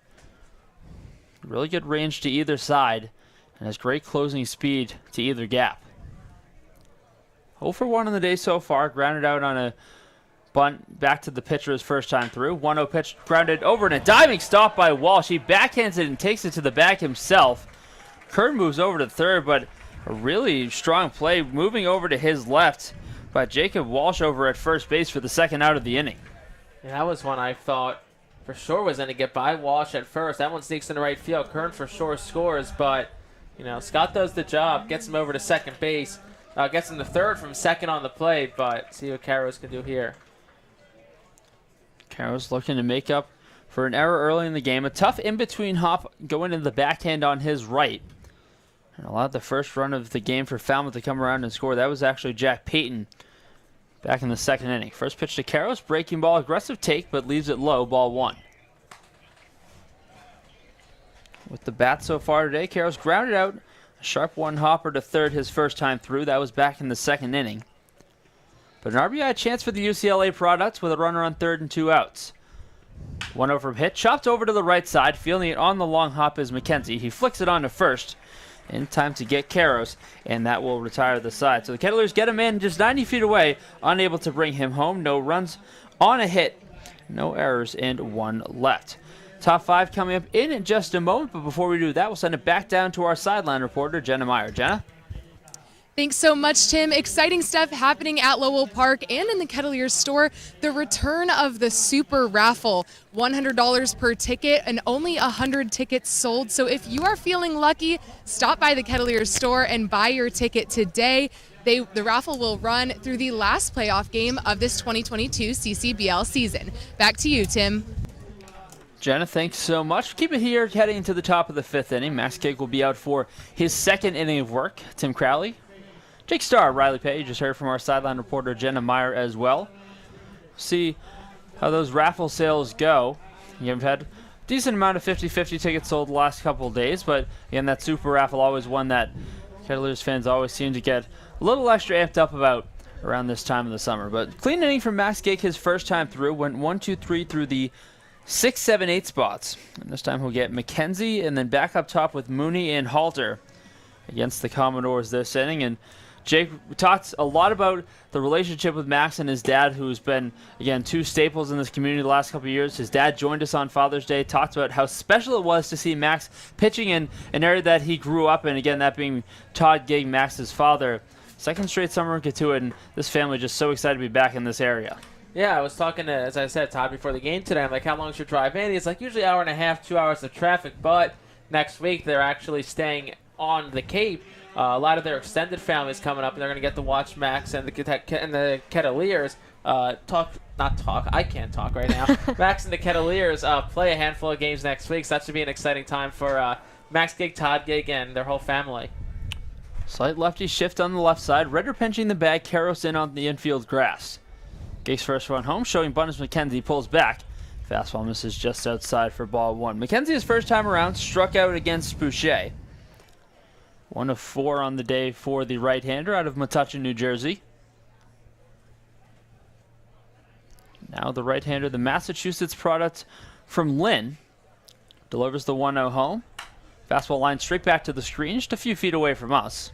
Really good range to either side. And has great closing speed to either gap. 0 for 1 on the day so far. Grounded out on a bunt back to the pitcher his first time through. 1-0 pitch grounded over and a diving stop by Walsh. He backhands it and takes it to the bag himself. Kern moves over to third, but a really strong play moving over to his left by Jacob Walsh over at first base for the 2nd out of the inning. Yeah, that was one I thought for sure was going to get by Walsh at first. That one sneaks into right field. Kern for sure scores, but Scott does the job, gets him over to second base, gets him to third from second on the play, but see what Carros can do here. Carros looking to make up for an error early in the game. A tough in-between hop going into the backhand on his right. And allowed the first run of the game for Falmouth to come around and score. That was actually Jack Payton back in the 2nd inning. First pitch to Carros, breaking ball, aggressive take, but leaves it low, ball 1. With the bat so far today, Carros grounded out a sharp 1 hopper to third his first time through. That was back in the 2nd inning. But an RBI chance for the UCLA product with a runner on third and 2 outs. 1-0 from hit, chopped over to the right side, feeling it on the long hop is McKenzie. He flicks it on to first in time to get Carros, and that will retire the side. So the Kettleers get him in just 90 feet away, unable to bring him home. No runs on a hit, no errors, and 1 left. Top 5 coming up in just a moment, but before we do that, we'll send it back down to our sideline reporter, Jenna Meyer. Jenna? Thanks so much, Tim. Exciting stuff happening at Lowell Park and in the Kettleers store. The return of the Super Raffle. $100 per ticket and only 100 tickets sold. So if you are feeling lucky, stop by the Kettleers store and buy your ticket today. The raffle will run through the last playoff game of this 2022 CCBL season. Back to you, Tim. Jenna, thanks so much. Keep it here heading to the top of the 5th inning. Max Cake will be out for his 2nd inning of work. Tim Crowley, Jake Starr, Riley Pay. You just heard from our sideline reporter, Jenna Meyer, as well. See how those raffle sales go. You've had a decent amount of 50-50 tickets sold the last couple of days, but again, that Super Raffle always one that Kettleers fans always seem to get a little extra amped up about around this time of the summer. But clean inning from Max Gake his first time through. Went 1, 2, 3 through the 6, 7, 8 spots. And this time he'll get McKenzie and then back up top with Mooney and Halter against the Commodores this inning. And Jake, we talked a lot about the relationship with Max and his dad, who's been, again, 2 staples in this community the last couple of years. His dad joined us on Father's Day, talked about how special it was to see Max pitching in an area that he grew up in, again, that being Todd Gig, Max's father. 2nd straight summer in Cotuit, and this family just so excited to be back in this area. Yeah, I was talking to, as I said, Todd before the game today. I'm like, how long's your drive in? He's like, usually 1.5 hours, 2 hours of traffic, but next week they're actually staying on the Cape. A lot of their extended families coming up, and they're going to get to watch Max and the Kettleers I can't talk right now. Max and the Kettleers play a handful of games next week, so that should be an exciting time for Max Gig, Todd Gig, and their whole family. Slight lefty shift on the left side. Ritter pinching the bag, Carros in on the infield grass. Gig's first run home, showing bunt as McKenzie pulls back. Fastball misses just outside for ball 1. McKenzie, his first time around, struck out against Boucher. 1 of 4 on the day for the right-hander out of Metuchen, New Jersey. Now the right-hander, the Massachusetts product from Lynn, delivers the 1-0 home. Fastball line straight back to the screen, just a few feet away from us.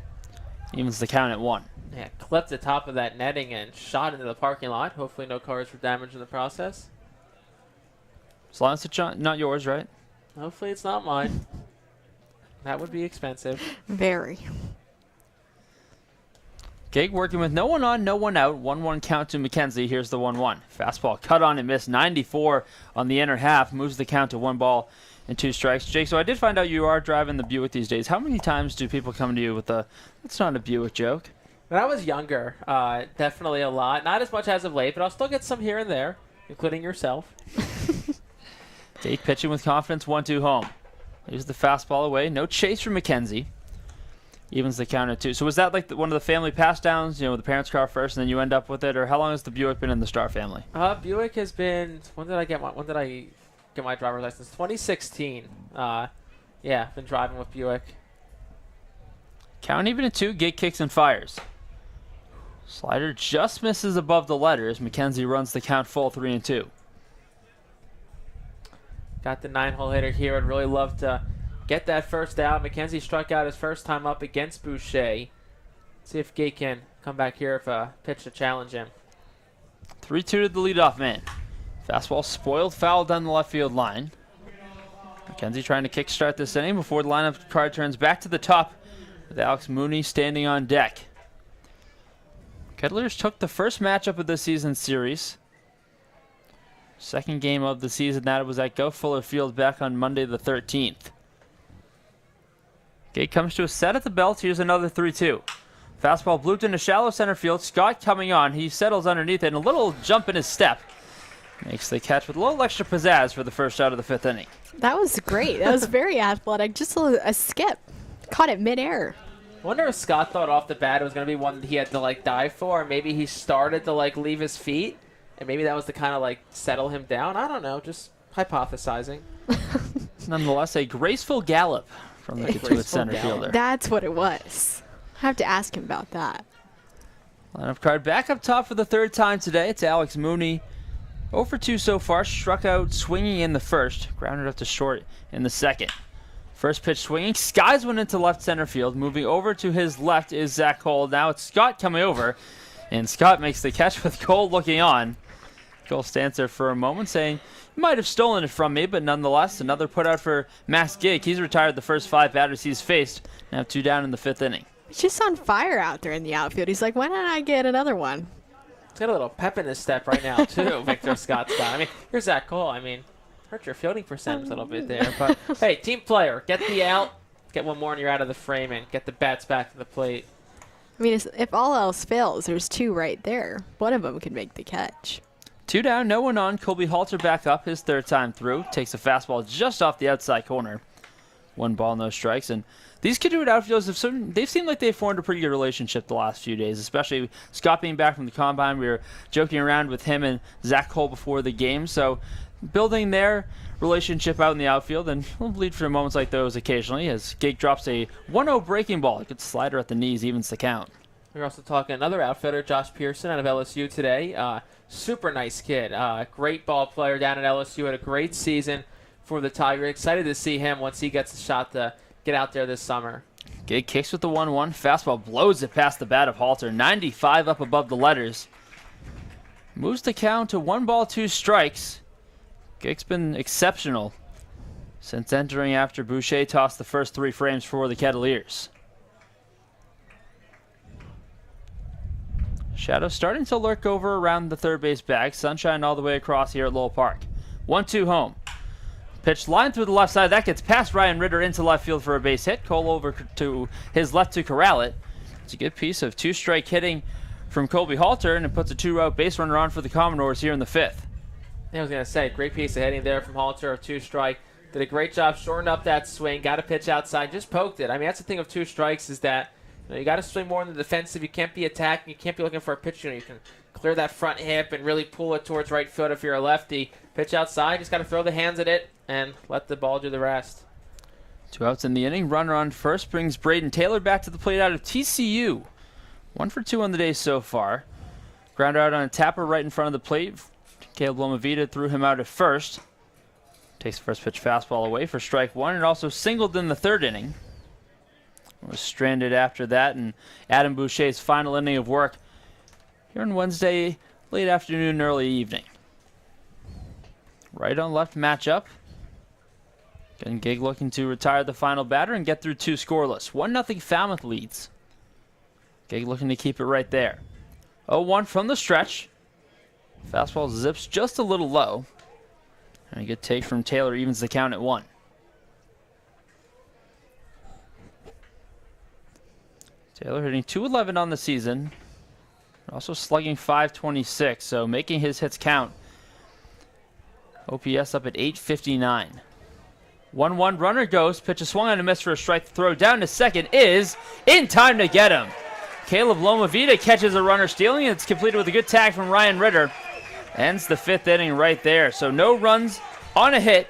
Evens the count at 1. Yeah, clipped the top of that netting and shot into the parking lot. Hopefully no cars were damaged in the process. As long as it's not yours, right? Hopefully it's not mine. That would be expensive. Very. Gig working with no one on, no one out. 1-1 count to McKenzie. Here's the 1-1. Fastball cut on and missed. 94 on the inner half. Moves the count to 1 ball and 2 strikes. Jake, so I did find out you are driving the Buick these days. How many times do people come to you with the, it's not a Buick joke? When I was younger, definitely a lot. Not as much as of late, but I'll still get some here and there, including yourself. Gig pitching with confidence. 1-2 home. Here's the fastball away. No chase from McKenzie. Evens the count at 2. So was that like one of the family pass downs, you know, the parents' car first and then you end up with it? Or how long has the Buick been in the Star family? Buick has been, when did I get my driver's license? 2016. Yeah, been driving with Buick. Count even at 2. Gig kicks and fires. Slider just misses above the letters. McKenzie runs the count full 3-2. Got the 9-hole hitter here. I'd really love to get that first out. McKenzie struck out his first time up against Boucher. See if Gay can come back here if a pitch to challenge him. 3-2 to the leadoff man. Fastball spoiled foul down the left field line. McKenzie trying to kickstart this inning before the lineup card turns back to the top with Alex Mooney standing on deck. Kettleers took the first matchup of the season series. Second game of the season, that was at Go Fuller Field back on Monday the 13th. Gate comes to a set at the belt. Here's another 3-2. Fastball blooped into shallow center field. Scott coming on. He settles underneath it and a little jump in his step. Makes the catch with a little extra pizzazz for the first out of the 5th inning. That was great. That was very athletic. Just a skip. Caught it midair. I wonder if Scott thought off the bat it was going to be one that he had to like dive for, or maybe he started to like leave his feet, and maybe that was to kind of like settle him down. I don't know, just hypothesizing. Nonetheless, a graceful gallop from the Cotuit center fielder. That's what it was. I have to ask him about that. Lineup card back up top for the 3rd time today. It's Alex Mooney. 0 for 2 so far. Struck out swinging in the first. Grounded up to short in the second. First pitch swinging. Skies one into left center field. Moving over to his left is Zach Cole. Now it's Scott coming over. And Scott makes the catch with Cole looking on. Cole stands there for a moment saying, "You might have stolen it from me," but nonetheless, another put out for Max Gig. He's retired the first 5 batters he's faced. Now 2 down in the 5th inning. He's just on fire out there in the outfield. He's like, why don't I get another one? He's got a little pep in his step right now, too, Victor Scott's got. I mean, here's Zach Cole. I mean, hurt your fielding percentage a little bit there. But, hey, team player, get the out, get one more and you're out of the frame, and get the bats back to the plate. I mean, if all else fails, there's 2 right there. One of them can make the catch. 2 down, no one on. Colby Halter back up his 3rd time through. Takes a fastball just off the outside corner. 1 ball, no strikes. And these Cotuit outfielders, they've seemed like they've formed a pretty good relationship the last few days, especially Scott being back from the combine. We were joking around with him and Zach Cole before the game. So building their relationship out in the outfield, and we'll bleed for moments like those occasionally as Gig drops a 1-0 breaking ball. A good slider at the knees, evens the count. We're also talking another outfielder, Josh Pearson out of LSU today. Super nice kid. Great ball player down at LSU. Had a great season for the Tigers. Excited to see him once he gets a shot to get out there this summer. Gig kicks with the 1-1. Fastball blows it past the bat of Halter. 95 up above the letters. Moves the count to 1 ball, 2 strikes. Gig's been exceptional since entering after Boucher tossed the first 3 frames for the Kettleers. Shadow starting to lurk over around the 3rd base bag. Sunshine all the way across here at Lowell Park. 1-2 home. Pitch line through the left side. That gets past Ryan Ritter into left field for a base hit. Cole over to his left to corral it. It's a good piece of 2-strike hitting from Colby Halter, and it puts a 2-route base runner on for the Commodores here in the 5th. I was going to say, great piece of hitting there from Halter of 2-strike. Did a great job shortening up that swing. Got a pitch outside. Just poked it. I mean, that's the thing of 2 strikes is that you got to swing more in the defensive. You can't be attacking. You can't be looking for a pitch. You can clear that front hip and really pull it towards right field if you're a lefty. Pitch outside. Just got to throw the hands at it and let the ball do the rest. 2 outs in the inning. Runner on first brings Braden Taylor back to the plate out of TCU. 1 for 2 on the day so far. Grounder out on a tapper right in front of the plate. Caleb Lomavita threw him out at first. Takes the first pitch fastball away for strike 1 and also singled in the 3rd inning. was stranded after that, and Adam Boucher's final inning of work here on Wednesday, late afternoon, early evening. Right on left matchup. Again, Gig looking to retire the final batter and get through 2 scoreless. 1-0 Falmouth leads. Gig looking to keep it right there. 0-1 from the stretch. Fastball zips just a little low. And a good take from Taylor evens the count at 1. Taylor hitting .211 on the season. Also slugging .526, so making his hits count. OPS up at .859. 1-1 runner goes. Pitch a swung on a miss for a strike. Throw down to second is in time to get him. Caleb Lomavita catches a runner stealing. It's completed with a good tag from Ryan Ritter. Ends the 5th inning right there. So no runs on a hit,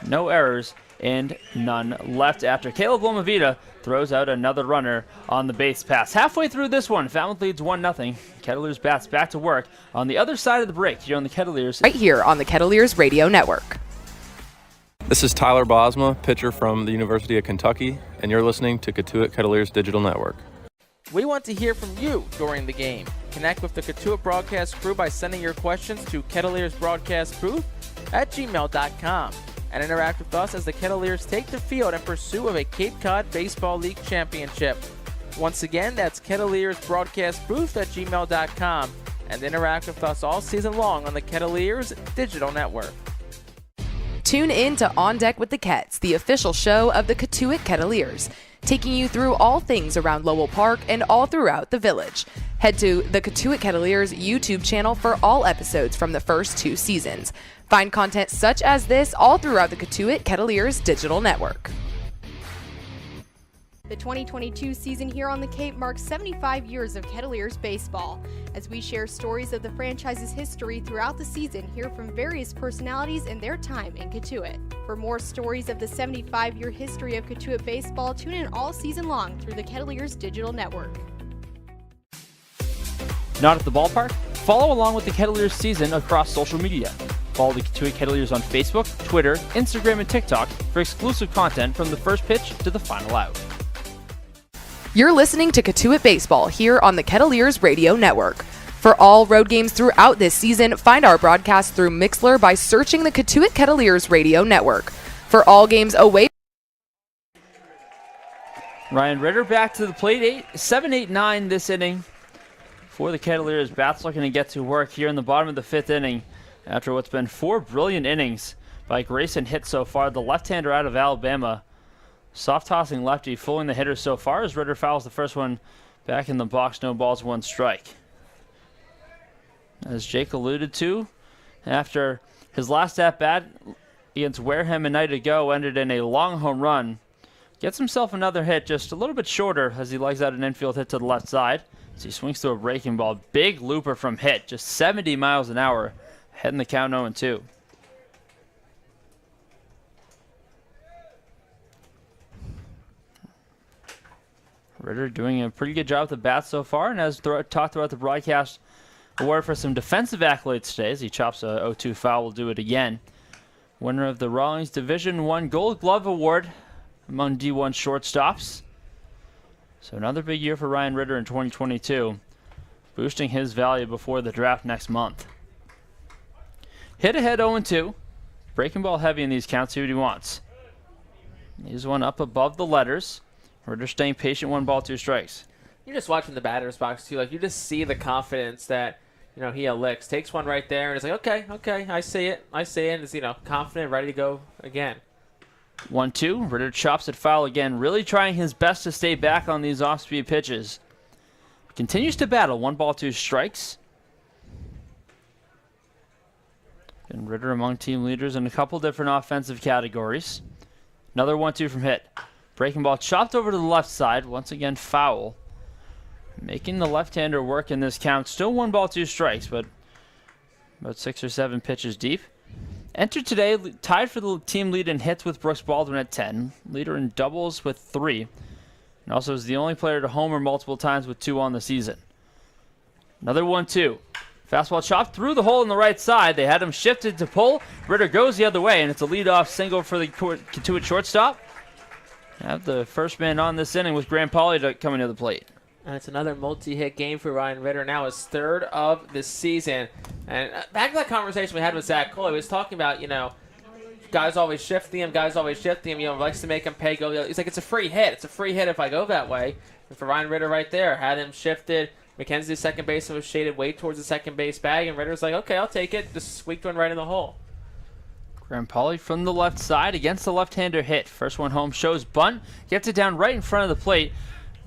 no errors, and none left after Caleb Lomavita throws out another runner on the base pass. Halfway through this one, Falmouth leads 1-0. Kettleers bats back to work on the other side of the break here on the Kettleers. Right here on the Kettleers Radio Network. This is Tyler Bosma, pitcher from the University of Kentucky, and you're listening to Cotuit Kettleers Digital Network. We want to hear from you during the game. Connect with the Cotuit broadcast crew by sending your questions to kettleersbroadcastbooth@gmail.com and interact with us as the Kettleers take the field in pursuit of a Cape Cod Baseball League championship. Once again, that's kettleersbroadcastbooth@gmail.com and interact with us all season long on the Kettleers Digital Network. Tune in to On Deck with the Kets, the official show of the Cotuit Kettleers, taking you through all things around Lowell Park and all throughout the village. Head to the Cotuit Kettleers YouTube channel for all episodes from the first 2 seasons. Find content such as this all throughout the Cotuit Kettleers Digital Network. The 2022 season here on the Cape marks 75 years of Kettleers baseball. As we share stories of the franchise's history throughout the season, hear from various personalities and their time in Cotuit. For more stories of the 75-year history of Cotuit baseball, tune in all season long through the Kettleers Digital Network. Not at the ballpark? Follow along with the Kettleers season across social media. Follow the Cotuit Kettleers on Facebook, Twitter, Instagram, and TikTok for exclusive content from the first pitch to the final out. You're listening to Cotuit Baseball here on the Kettleers Radio Network. For all road games throughout this season, find our broadcast through Mixlr by searching the Cotuit Kettleers Radio Network. For all games away, Ryan Ritter back to the plate, 7-8-9 this inning for the Kettleers. Bats looking to get to work here in the bottom of the 5th inning after what's been 4 brilliant innings by Grayson Hitt so far, the left-hander out of Alabama. Soft tossing lefty, fooling the hitters so far as Ritter fouls the first one back in the box. No balls, 1 strike. As Jake alluded to, after his last at-bat against Wareham a night ago ended in a long home run, gets himself another hit just a little bit shorter as he legs out an infield hit to the left side. As he swings to a breaking ball. Big looper from Hitt, just 70 miles an hour, heading the count 0-2. Ritter doing a pretty good job with the bat so far, and as talked about the broadcast, award for some defensive accolades today as he chops a 0-2 foul. Will do it again. Winner of the Rawlings Division I Gold Glove Award among D1 shortstops. So another big year for Ryan Ritter in 2022, boosting his value before the draft next month. Hit ahead 0-2. Breaking ball heavy in these counts. See what he wants. Here's one up above the letters. Ritter staying patient, 1 ball, 2 strikes. You just watch from the batter's box, too. Like, you just see the confidence that, he elicts. Takes one right there, and it's like, okay, I see it. And it's, confident, ready to go again. 1-2. Ritter chops it foul again, really trying his best to stay back on these off-speed pitches. Continues to battle, 1 ball, 2 strikes. And Ritter among team leaders in a couple different offensive categories. Another 1-2 from Hitt. Breaking ball chopped over to the left side. Once again, foul. Making the left-hander work in this count. Still 1 ball, 2 strikes, but about 6 or 7 pitches deep. Entered today, tied for the team lead in hits with Brooks Baldwin at 10. Leader in doubles with 3. And also is the only player to homer multiple times with 2 on the season. Another 1-2. Fastball chopped through the hole in the right side. They had him shifted to pull. Ritter goes the other way, and it's a leadoff single for the Cotuit shortstop. Have the first man on this inning with Graham Pauly coming to the plate. And it's another multi-hit game for Ryan Ritter, now his third of the season. And back to that conversation we had with Zach Cole, he was talking about, guys always shifting him, likes to make him pay go. He's like, it's a free hit. It's a free hit if I go that way. And for Ryan Ritter right there, had him shifted. McKenzie's second baseman was shaded way towards the second base bag, and Ritter's like, okay, I'll take it. Just squeaked one right in the hole. Graham Pauly from the left side against the left-hander hit. First one home, shows bunt, gets it down right in front of the plate.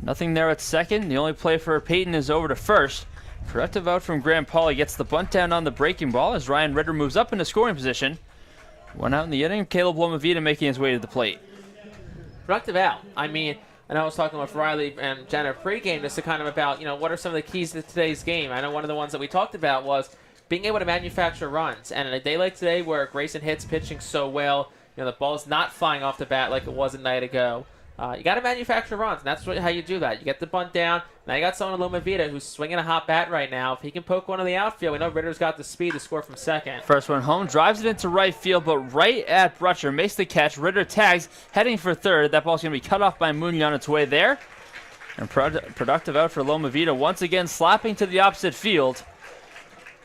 Nothing there at second. The only play for Peyton is over to first. Corrective out from Graham Pauly, gets the bunt down on the breaking ball as Ryan Ritter moves up into scoring position. One out in the inning, Caleb Lomavita making his way to the plate. Productive out. I know I was talking with Riley and Jenna pregame just to kind of about, what are some of the keys to today's game. I know one of the ones that we talked about was being able to manufacture runs. And in a day like today where Grayson hits pitching so well, the ball's not flying off the bat like it was a night ago. You got to manufacture runs, and that's how you do that. You get the bunt down. Now you got someone in Lomavita who's swinging a hot bat right now. If he can poke one in the outfield, we know Ritter's got the speed to score from second. First one home, drives it into right field, but right at Brutcher, makes the catch. Ritter tags, heading for third. That ball's going to be cut off by Mooney on its way there. And productive out for Lomavita, once again slapping to the opposite field.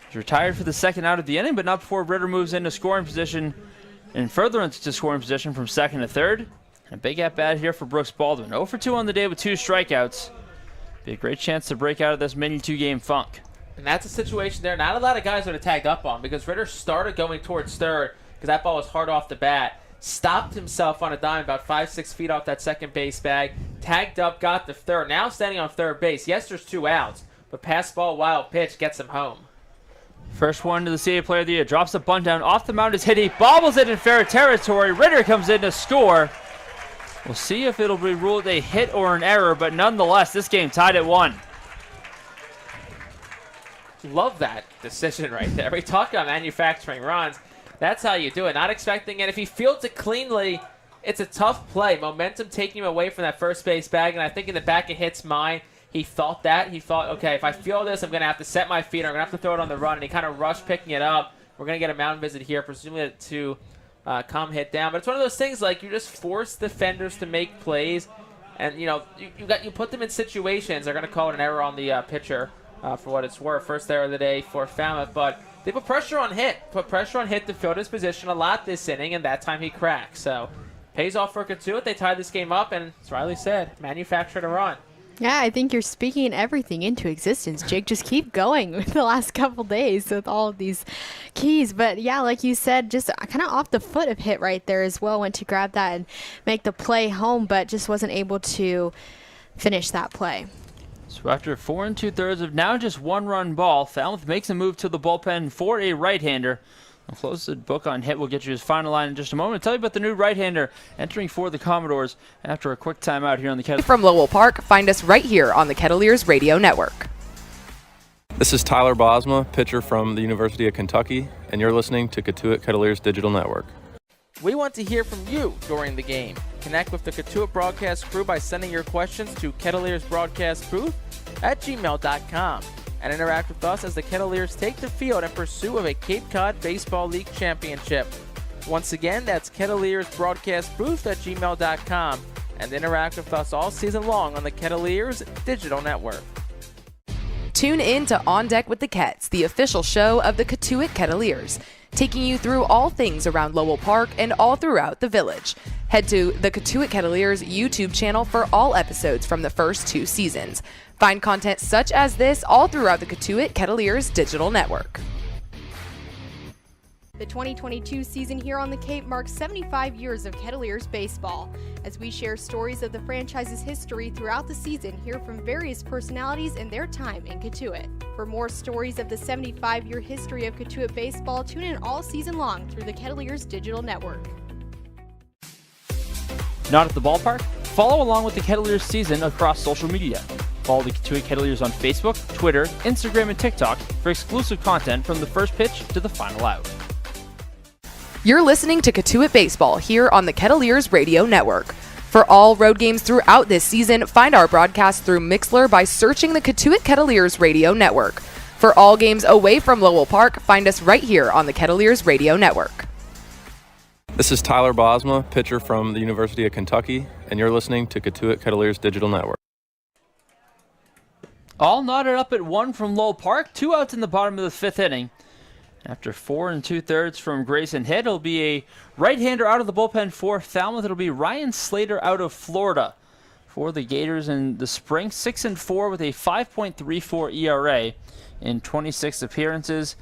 He's retired for the second out of the inning, but not before Ritter moves into scoring position and further into scoring position from second to third. A big at-bat here for Brooks Baldwin. 0 for 2 on the day with 2 strikeouts. Be a great chance to break out of this mini 2-game funk. And that's a situation there. Not a lot of guys would have tagged up on because Ritter started going towards third because that ball was hard off the bat. Stopped himself on a dime about 5-6 feet off that second base bag. Tagged up, got to third. Now standing on third base. Yes, there's 2 outs, but pass ball, wild pitch gets him home. First one to the CA Player of the Year. Drops the bunt down off the mound. Is hit. He bobbles it in fair territory. Ritter comes in to score. We'll see if it'll be ruled a hit or an error, but nonetheless, this game tied at 1. Love that decision right there. We talk about manufacturing runs. That's how you do it. Not expecting it. If he fields it cleanly, it's a tough play. Momentum taking him away from that first base bag, and I think in the back of Hit's mind, he thought that. He thought, okay, if I feel this, I'm going to have to set my feet, or I'm going to have to throw it on the run, and he kind of rushed picking it up. We're going to get a mound visit here, presumably to calm Hit down. But it's one of those things like you just force defenders to make plays, and you put them in situations. They're going to call it an error on the pitcher for what it's worth. First error of the day for Falmouth, but they put pressure on Hit. Put pressure on Hit to field his position a lot this inning, and that time he cracked. So pays off for Cotuit. They tied this game up, and as Riley said, manufactured a run. Yeah, I think you're speaking everything into existence, Jake. Just keep going with the last couple days with all of these keys. But yeah, like you said, just kind of off the foot of Hit right there as well. Went to grab that and make the play home, but just wasn't able to finish that play. So after 4 2/3 of now just 1-run ball, Falmouth makes a move to the bullpen for a right-hander. I'll close the book on Hit. We'll get you his final line in just a moment. I'll tell you about the new right-hander entering for the Commodores after a quick timeout here on the Kettleers. From Lowell Park, find us right here on the Kettleers Radio Network. This is Tyler Bosma, pitcher from the University of Kentucky, and you're listening to Cotuit Kettleers Digital Network. We want to hear from you during the game. Connect with the Cotuit broadcast crew by sending your questions to kettleersbroadcastbooth@gmail.com and interact with us as the Kettleers take the field in pursuit of a Cape Cod Baseball League championship. Once again, that's kettleersbroadcastbooth@gmail.com and interact with us all season long on the Kettleers Digital Network. Tune in to On Deck with the Kets, the official show of the Cotuit Kettleers, taking you through all things around Lowell Park and all throughout the village. Head to the Cotuit Kettleers YouTube channel for all episodes from the first 2 seasons. Find content such as this all throughout the Cotuit Kettleers Digital Network. The 2022 season here on the Cape marks 75 years of Kettleers baseball. As we share stories of the franchise's history throughout the season, hear from various personalities and their time in Cotuit. For more stories of the 75-year history of Cotuit baseball, tune in all season long through the Kettleers Digital Network. Not at the ballpark? Follow along with the Kettleers season across social media. Follow the Cotuit Kettleers on Facebook, Twitter, Instagram, and TikTok for exclusive content from the first pitch to the final out. You're listening to Cotuit Baseball here on the Kettleers Radio Network. For all road games throughout this season, find our broadcast through Mixlr by searching the Cotuit Kettleers Radio Network. For all games away from Lowell Park, find us right here on the Kettleers Radio Network. This is Tyler Bosma, pitcher from the University of Kentucky, and you're listening to Cotuit Kettleers Digital Network. All knotted up at 1 from Lowell Park. 2 outs in the bottom of the 5th inning. After 4 2/3 from Grayson Hitt, it'll be a right-hander out of the bullpen for Falmouth. It'll be Ryan Slater out of Florida for the Gators in the spring. 6-4 with a 5.34 ERA in 26 appearances.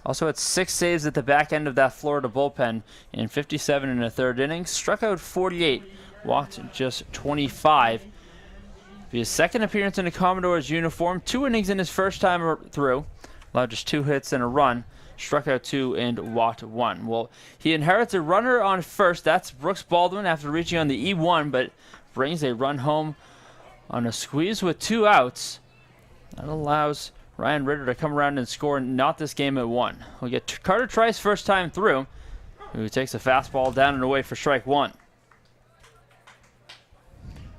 Also had 6 saves at the back end of that Florida bullpen in 57 1/3 innings. Struck out 48, walked just 25. Be his second appearance in a Commodores uniform. 2 innings in his first time through. Allowed just 2 hits and a run. Struck out 2 and walked 1. Well, he inherits a runner on first. That's Brooks Baldwin after reaching on the E1, but brings a run home on a squeeze with 2 outs. That allows Ryan Ritter to come around and score not this game at 1. We get Carter Trice first time through, who takes a fastball down and away for strike 1.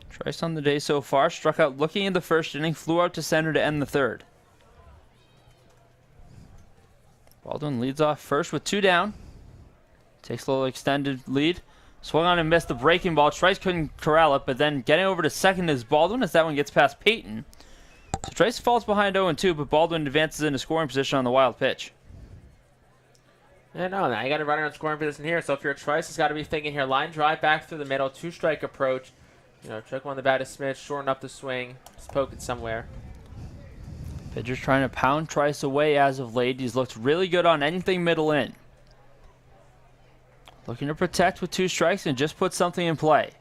Trice on the day so far, struck out looking in the first inning, flew out to center to end the 3rd. Baldwin leads off first with 2 down. Takes a little extended lead. Swung on and missed the breaking ball. Trice couldn't corral it, but then getting over to second is Baldwin as that one gets past Peyton. So Trice falls behind 0-2, but Baldwin advances into scoring position on the wild pitch. Yeah, no, now you got a runner in scoring position here. So if you're Trice, it's got to be thinking here, line drive back through the middle, 2-strike approach. You know, check on the bat a smidge, shorten up the swing, just poke it somewhere. Pitcher's trying to pound Trice away as of late. He's looked really good on anything middle in. Looking to protect with 2 strikes and just put something in play.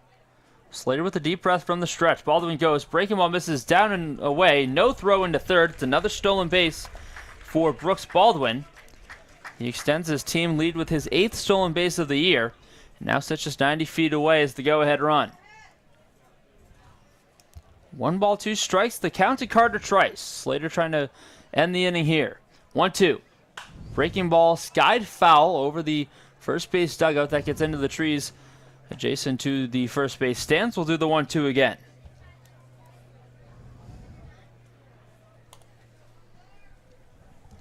Slater with a deep breath from the stretch. Baldwin goes. Breaking ball misses down and away. No throw into 3rd. It's another stolen base for Brooks Baldwin. He extends his team lead with his 8th stolen base of the year. And now sits just 90 feet away as the go-ahead run. 1 ball, 2 strikes. The count to Carter Trice. Slater trying to end the inning here. 1-2. Breaking ball skied foul over the first base dugout. That gets into the trees adjacent to the first base stands. We'll do the 1-2 again.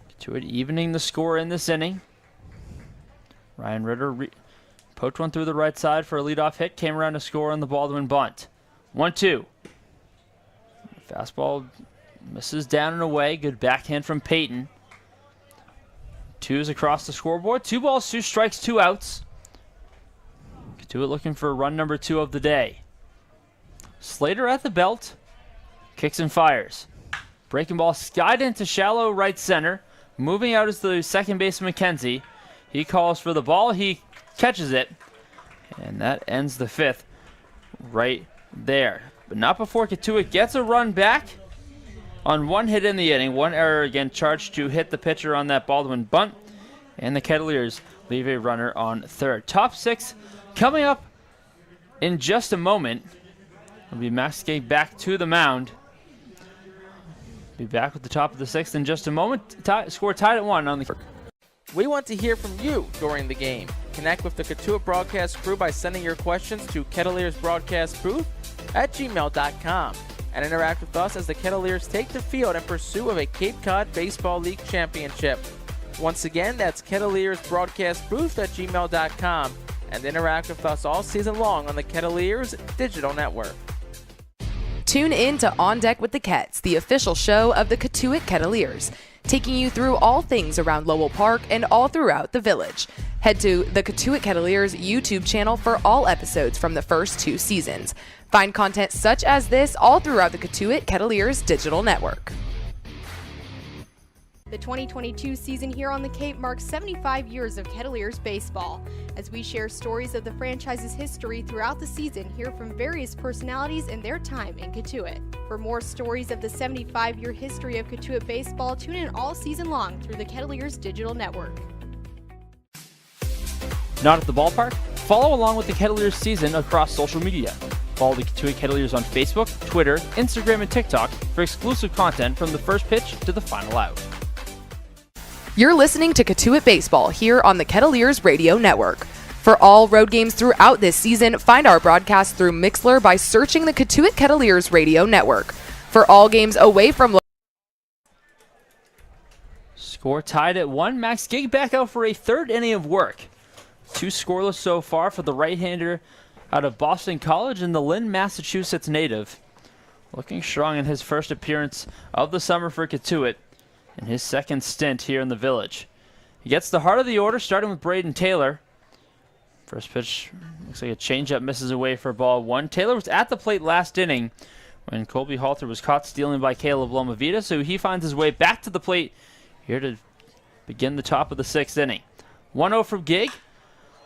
Cotuit evening the score in this inning. Ryan Ritter poked one through the right side for a leadoff hit. Came around to score on the Baldwin bunt. 1-2. Fastball misses down and away. Good backhand from Peyton. 2s across the scoreboard. 2 balls, 2 strikes, 2 outs. Cotuit looking for run number 2 of the day. Slater at the belt. Kicks and fires. Breaking ball skied into shallow right center. Moving out is the second baseman McKenzie. He calls for the ball. He catches it. And that ends the 5th right there. But not before Cotuit gets a run back on 1 hit in the inning. 1 error again charged to hit the pitcher on that Baldwin bunt. And the Kettleers leave a runner on 3rd. Top 6 coming up in just a moment. It'll be Max Gay back to the mound. Be back with the top of the 6th in just a moment. Score tied at 1 on the... We want to hear from you during the game. Connect with the Cotuit broadcast crew by sending your questions to kettliersbroadcastbooth@gmail.com and interact with us as the Kettleers take the field in pursuit of a Cape Cod Baseball League championship. Once again, that's kettliersbroadcastbooth@gmail.com and interact with us all season long on the Kettleers Digital Network. Tune in to On Deck with the Kets, the official show of the Cotuit Kettleers, taking you through all things around Lowell Park and all throughout the village. Head to the Cotuit Kettleers YouTube channel for all episodes from the first 2 seasons. Find content such as this all throughout the Cotuit Kettleers Digital Network. The 2022 season here on the Cape marks 75 years of Kettleers baseball. As we share stories of the franchise's history throughout the season, hear from various personalities and their time in Cotuit. For more stories of the 75-year history of Cotuit baseball, tune in all season long through the Kettleers Digital Network. Not at the ballpark? Follow along with the Kettleers season across social media. Follow the Cotuit Kettleers on Facebook, Twitter, Instagram, and TikTok for exclusive content from the first pitch to the final out. You're listening to Cotuit Baseball here on the Kettleers Radio Network. For all road games throughout this season, find our broadcast through Mixlr by searching the Cotuit Kettleers Radio Network. For all games away from... Score tied at 1. Max Gig back out for a 3rd inning of work. 2 scoreless so far for the right-hander out of Boston College and the Lynn, Massachusetts native. Looking strong in his first appearance of the summer for Cotuit in his second stint here in the Village. He gets the heart of the order, starting with Braden Taylor. First pitch looks like a changeup, misses away for ball 1. Taylor was at the plate last inning when Colby Halter was caught stealing by Caleb Lomavita, so he finds his way back to the plate here to begin the top of the 6th inning. 1-0 from Gig.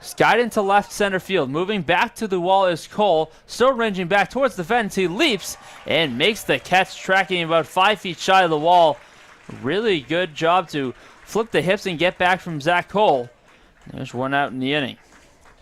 Skied into left center field. Moving back to the wall is Cole. Still ranging back towards the fence. He leaps and makes the catch, tracking about 5 feet shy of the wall. Really good job to flip the hips and get back from Zach Cole. There's 1 out in the inning.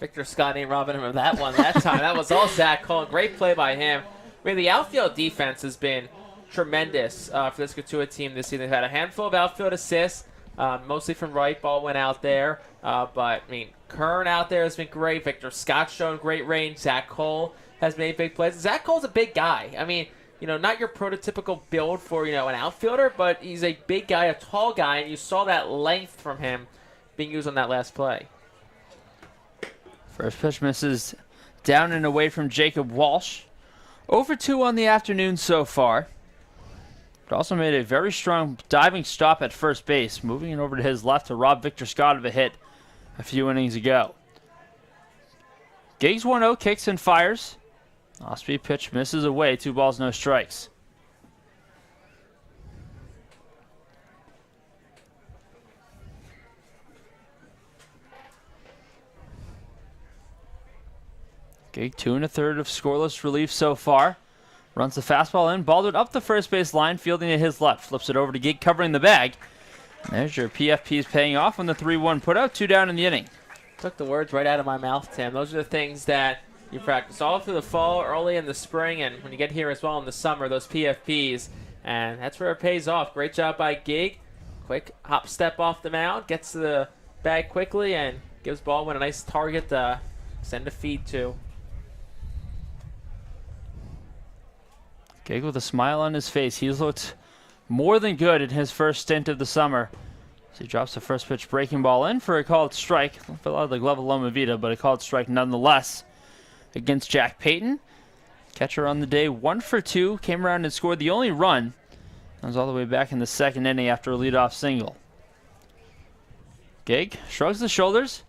Victor Scott ain't robbing him of that one that time. That was all Zach Cole. Great play by him. I mean, the outfield defense has been tremendous for this Cotuit team this season. They've had a handful of outfield assists, mostly from right. Ball went out there. But, I mean, Kern out there has been great. Victor Scott's shown great range. Zach Cole has made big plays. Zach Cole's a big guy. I mean, not your prototypical build for, an outfielder, but he's a big guy, a tall guy, and you saw that length from him being used on that last play. First pitch misses down and away from Jacob Walsh. 0-2 on the afternoon so far. But also made a very strong diving stop at first base, moving it over to his left to rob Victor Scott of a hit a few innings ago. Giggs 1-0, kicks and fires. Off-speed pitch misses away, 2 balls, no strikes. Gig 2 1/3 of scoreless relief so far. Runs the fastball in, balled it up the first base line, fielding to his left. Flips it over to Gig, covering the bag. And there's your PFPs paying off on the 3-1 putout, 2 down in the inning. Took the words right out of my mouth, Tim. Those are the things that you practice all through the fall, early in the spring, and when you get here as well in the summer, those PFPs. And that's where it pays off. Great job by Gig. Quick hop step off the mound, gets to the bag quickly, and gives Baldwin a nice target to send a feed to. Gig with a smile on his face. He's looked more than good in his first stint of the summer. So he drops the first pitch breaking ball in for a called strike. Fell out of the glove of Lomavita, but a called strike nonetheless against Jack Payton. Catcher on the day, 1 for 2. Came around and scored the only run. That was all the way back in the 2nd inning after a leadoff single. Gig shrugs the shoulders.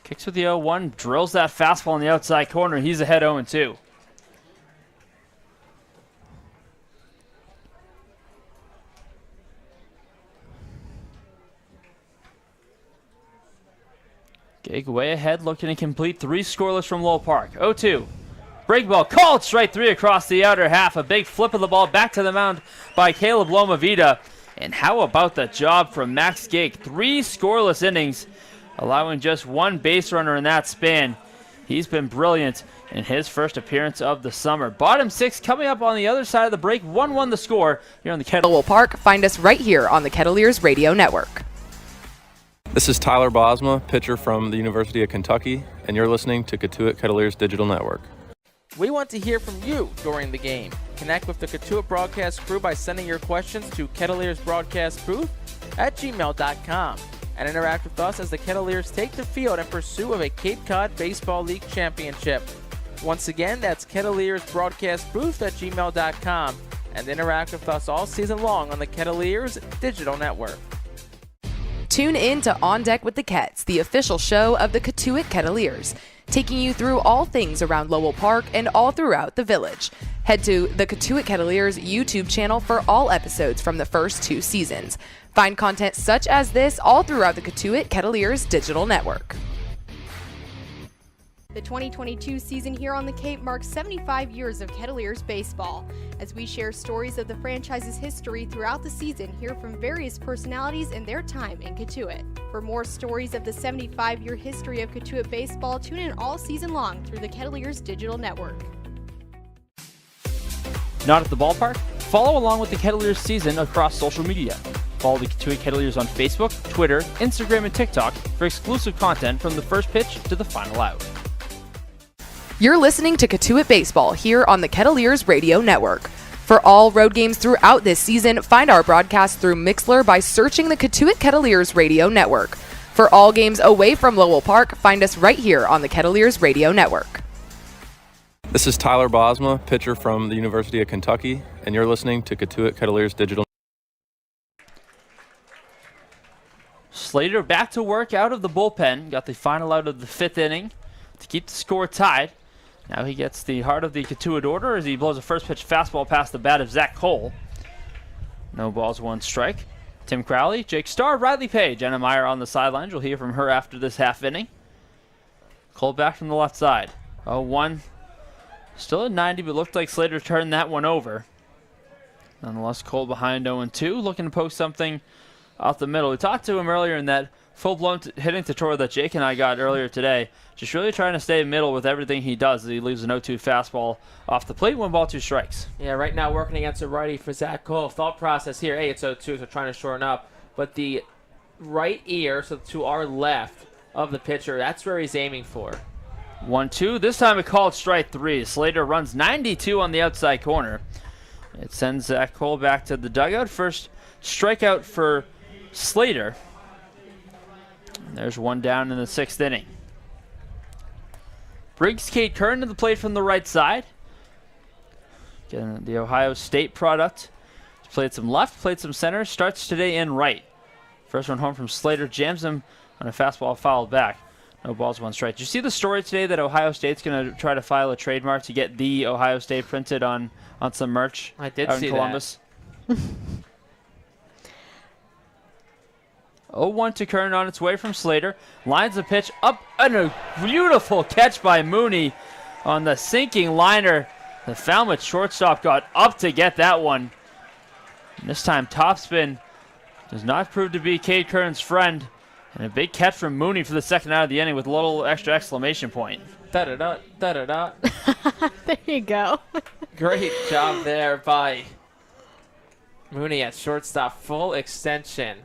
Kicks with the 0-1. Drills that fastball in the outside corner. He's ahead 0-2. Gig way ahead, looking to complete 3 scoreless from Lowell Park. 0-2. Break ball called, strike 3 across the outer half. A big flip of the ball back to the mound by Caleb Lomavita. And how about the job from Max Gig? 3 scoreless innings, allowing just 1 base runner in that span. He's been brilliant in his first appearance of the summer. Bottom 6 coming up on the other side of the break. 1-1 the score here on the Lowell Park. Find us right here on the Kettleers Radio Network. This is Tyler Bosma, pitcher from the University of Kentucky, and you're listening to Cotuit Kettleers Digital Network. We want to hear from you during the game. Connect with the Cotuit broadcast crew by sending your questions to kettleersbroadcastbooth@gmail.com and interact with us as the Kettleers take the field in pursuit of a Cape Cod Baseball League championship. Once again, that's kettleersbroadcastbooth@gmail.com and interact with us all season long on the Kettleers Digital Network. Tune in to On Deck with the Kets, the official show of the Cotuit Kettleers, taking you through all things around Lowell Park and all throughout the Village. Head to the Cotuit Kettleers YouTube channel for all episodes from the first 2 seasons. Find content such as this all throughout the Cotuit Kettleers Digital Network. The 2022 season here on the Cape marks 75 years of Kettleers baseball. As we share stories of the franchise's history throughout the season, hear from various personalities and their time in Cotuit. For more stories of the 75-year history of Cotuit baseball, tune in all season long through the Kettleers Digital Network. Not at the ballpark? Follow along with the Kettleers season across social media. Follow the Cotuit Kettleers on Facebook, Twitter, Instagram, and TikTok for exclusive content from the first pitch to the final out. You're listening to Cotuit Baseball here on the Kettleers Radio Network. For all road games throughout this season, find our broadcast through Mixlr by searching the Cotuit Kettleers Radio Network. For all games away from Lowell Park, find us right here on the Kettleers Radio Network. This is Tyler Bosma, pitcher from the University of Kentucky, and you're listening to Cotuit Kettleers Digital. Slater back to work out of the bullpen. Got the final out of the 5th inning to keep the score tied. Now he gets the heart of the Cotuit order as he blows a first pitch fastball past the bat of Zach Cole. No balls, 1 strike. Tim Crowley, Jake Starr, Riley Page, Anna Meyer on the sidelines. We'll hear from her after this half inning. Cole back from the left side. 0-1. Still at 90, but looked like Slater turned that one over. Nonetheless, Cole behind 0-2, looking to post something off the middle. We talked to him earlier in that full-blown hitting tutorial that Jake and I got earlier today. Just really trying to stay middle with everything he does. He leaves an 0-2 fastball off the plate, 1 ball, 2 strikes. Yeah, right now working against a righty for Zach Cole. Thought process here, hey, it's 0-2, so trying to shorten up. But the right ear, so to our left of the pitcher, that's where he's aiming for. 1-2. This time a called strike 3. Slater runs 92 on the outside corner. It sends Zach Cole back to the dugout. First strikeout for Slater. And there's 1 down in the 6th inning. Briggs Kate Kern to the plate from the right side. Getting the Ohio State product. Played some left, played some center. Starts today in right. First one home from Slater. Jams him on a fastball fouled back. No balls, 1 strike. Did you see the story today that Ohio State's going to try to file a trademark to get the Ohio State printed on some merch? I did out see in Columbus? That. 0-1 to Kern on its way from Slater. Lines the pitch up, and a beautiful catch by Mooney on the sinking liner. The Falmouth shortstop got up to get that one. And this time topspin does not prove to be Cade Kern's friend. And a big catch from Mooney for the 2nd out of the inning with a little extra exclamation point. Da-da-da, da-da-da. There you go. Great job there by Mooney at shortstop. Full extension.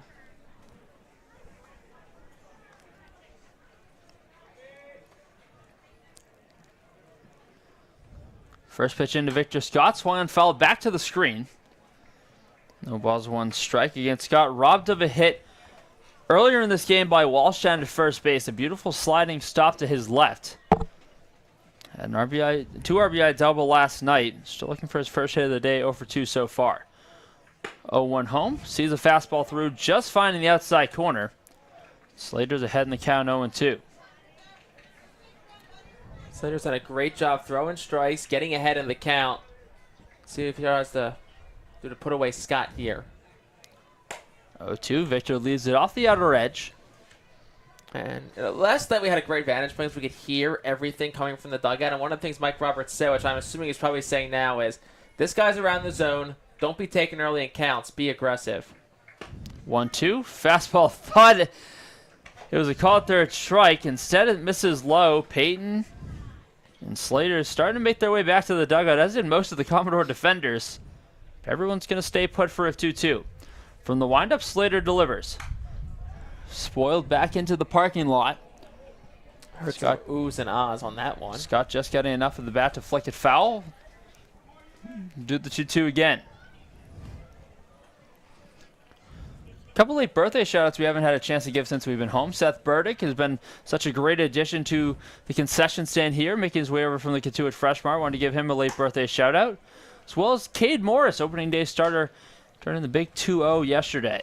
First pitch into Victor Scott. Swung and fouled back to the screen. No balls, 1 strike against Scott. Robbed of a hit earlier in this game by Walsh down to first base. A beautiful sliding stop to his left. Had an RBI, 2 RBI double last night. Still looking for his first hit of the day, 0 for 2 so far. 0-1 home. Sees a fastball through, just finding the outside corner. Slater's ahead in the count, 0-2. Slater's done a great job throwing strikes, getting ahead in the count. See if he has to put away Scott here. 0-2. Victor leaves it off the outer edge. And last night we had a great vantage point. We could hear everything coming from the dugout. And one of the things Mike Roberts said, which I'm assuming he's probably saying now, is this guy's around the zone. Don't be taken early in counts. Be aggressive. 1-2. Fastball thought it was a called 3rd strike. Instead it misses low. Peyton and Slater is starting to make their way back to the dugout, as did most of the Commodore defenders. Everyone's going to stay put for a 2-2. From the windup, Slater delivers. Spoiled back into the parking lot. Heard some oohs and ahs on that one. Scott just getting enough of the bat to flick it foul. Do the 2-2 again. Couple late birthday shout-outs we haven't had a chance to give since we've been home. Seth Burdick has been such a great addition to the concession stand here, making his way over from the Cotuit Fresh Mart. Wanted to give him a late birthday shout-out. As well as Cade Morris, opening day starter, turning the big 2-0 yesterday.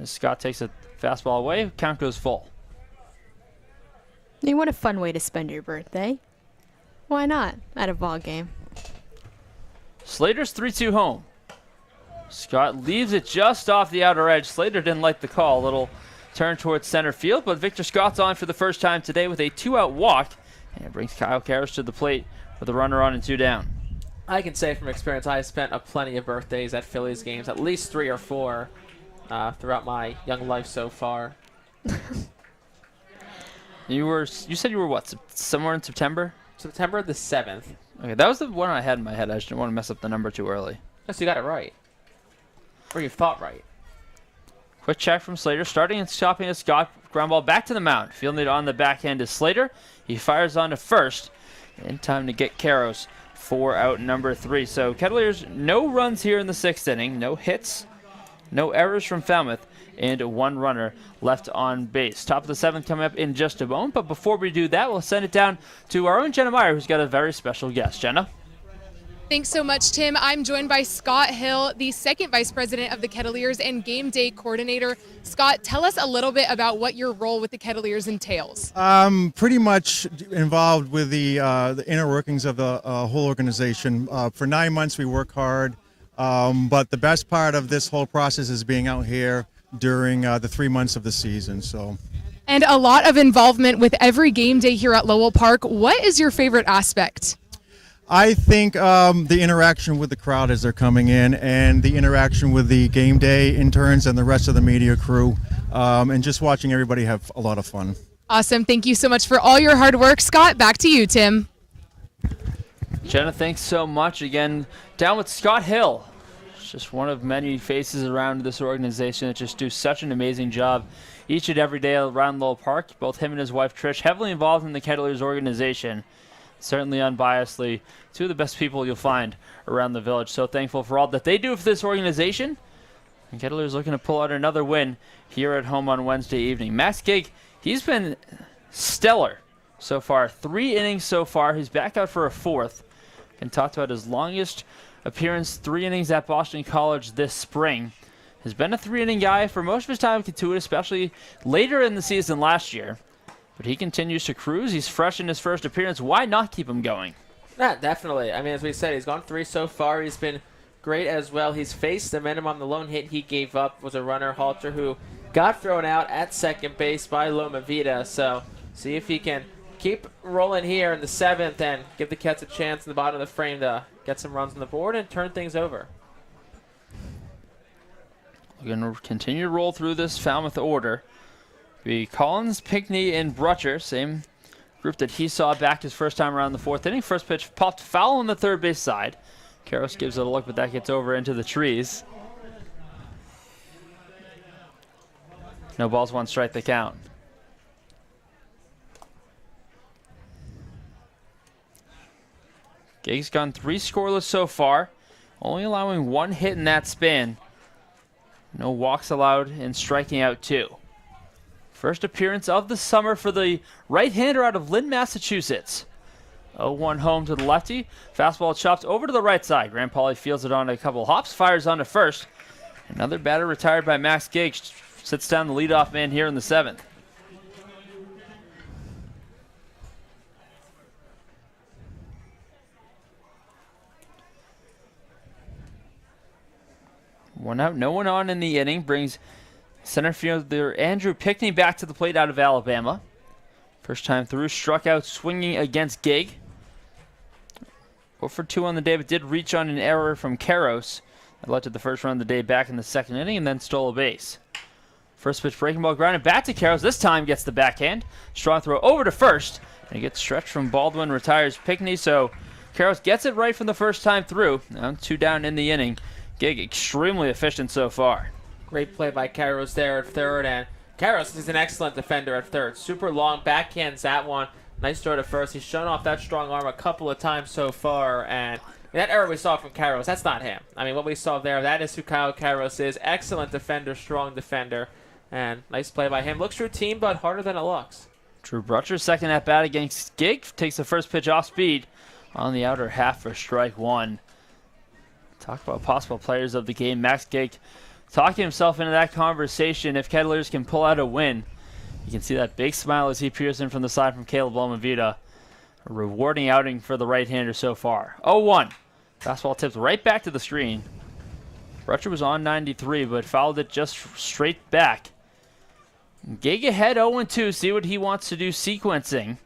As Scott takes a fastball away, count goes full. What a fun way to spend your birthday. Why not? At a ball game. Slater's 3-2 home. Scott leaves it just off the outer edge. Slater didn't like the call. A little turn towards center field, but Victor Scott's on for the first time today with a 2-out walk, and it brings Kyle Karras to the plate with a runner on and 2 down. I can say from experience, I have spent plenty of birthdays at Phillies games, at least 3 or 4 throughout my young life so far. You said you were what? Somewhere in September? September the 7th. Okay, that was the one I had in my head. I just didn't want to mess up the number too early. Yes, you got it right. Or you thought right. Quick check from Slater, starting and stopping a Scott. Ground ball back to the mound. Fielding it on the backhand is Slater. He fires on to first. In time to get Karras for out number 3. So Kettleers, no runs here in the 6th inning. No hits. No errors from Falmouth, and 1 runner left on base. Top of the 7th coming up in just a moment, but before we do that, we'll send it down to our own Jenna Meyer, who's got a very special guest. Jenna? Thanks so much, Tim. I'm joined by Scott Hill, the 2nd Vice President of the Kettleers and Game Day Coordinator. Scott, tell us a little bit about what your role with the Kettleers entails. Pretty much involved with the inner workings of the whole organization. For 9 months, we work hard, but the best part of this whole process is being out here during the 3 months of the season. And a lot of involvement with every game day here at Lowell Park. What is your favorite aspect? I think the interaction with the crowd as they're coming in, and the interaction with the game day interns and the rest of the media crew, and just watching everybody have a lot of fun. Awesome. Thank you so much for all your hard work. Scott, back to you, Tim. Jenna, thanks so much. Again, down with Scott Hill. It's just one of many faces around this organization that just do such an amazing job each and every day around Lowell Park. Both him and his wife, Trish, heavily involved in the Kettleers organization. Certainly unbiasedly, 2 of the best people you'll find around the village. So thankful for all that they do for this organization. And Kettleers looking to pull out another win here at home on Wednesday evening. Max Gig, he's been stellar so far. 3 innings so far. He's back out for a 4th. And talked about his longest appearance, 3 innings at Boston College this spring. Has been a 3-inning guy for most of his time at Cotuit, especially later in the season last year. But he continues to cruise. He's fresh in his first appearance. Why not keep him going? Yeah, definitely. I mean, as we said, he's gone 3 so far. He's been great as well. He's faced the minimum. The lone hit he gave up was a runner, Halter, who got thrown out at second base by Loma Vida. So see if he can keep rolling here in the 7th and give the Cats a chance in the bottom of the frame to get some runs on the board and turn things over. We're going to continue to roll through this Falmouth order. Be Collins, Pinckney, and Brutcher, same group that he saw back his first time around the 4th inning. First pitch popped foul on the third base side. Karros gives it a look, but that gets over into the trees. No balls, 1 strike, the count. Gig's gone 3 scoreless so far, only allowing 1 hit in that span. No walks allowed and striking out 2. First appearance of the summer for the right-hander out of Lynn, Massachusetts. 0-1 home to the lefty. Fastball chopped over to the right side. Grant Pauly fields it on a couple hops, fires on to first. Another batter retired by Max Gig sits down the leadoff man here in the 7th. One out, no one on in the inning. Brings center fielder Andrew Pinckney back to the plate out of Alabama. First time through, struck out swinging against Gig. 0-for-2 on the day, but did reach on an error from Karros. That led to the first run of the day back in the 2nd inning and then stole a base. First pitch breaking ball grounded back to Karros. This time gets the backhand. Strong throw over to first. And it gets stretched from Baldwin, retires Pinckney. So Karros gets it right from the first time through. Now 2 down in the inning. Gig extremely efficient so far. Great play by Karros there at 3rd, and Karros is an excellent defender at 3rd. Super long backhands that one. Nice throw to first. He's shown off that strong arm a couple of times so far, and that error we saw from Karros, that's not him. I mean, what we saw there, that is who Kyle Karros is. Excellent defender, strong defender, and nice play by him. Looks routine, but harder than it looks. Drew Brutcher's second at bat against Gig. Takes the first pitch off speed on the outer half for strike 1. Talk about possible players of the game. Max Gig talking himself into that conversation. If Kettleers can pull out a win, you can see that big smile as he peers in from the side from Caleb Lomavita. A rewarding outing for the right-hander so far. 0-1. Fastball tipped right back to the screen. Brutcher was on 93, but fouled it just straight back. Gig ahead 0-2. See what he wants to do sequencing.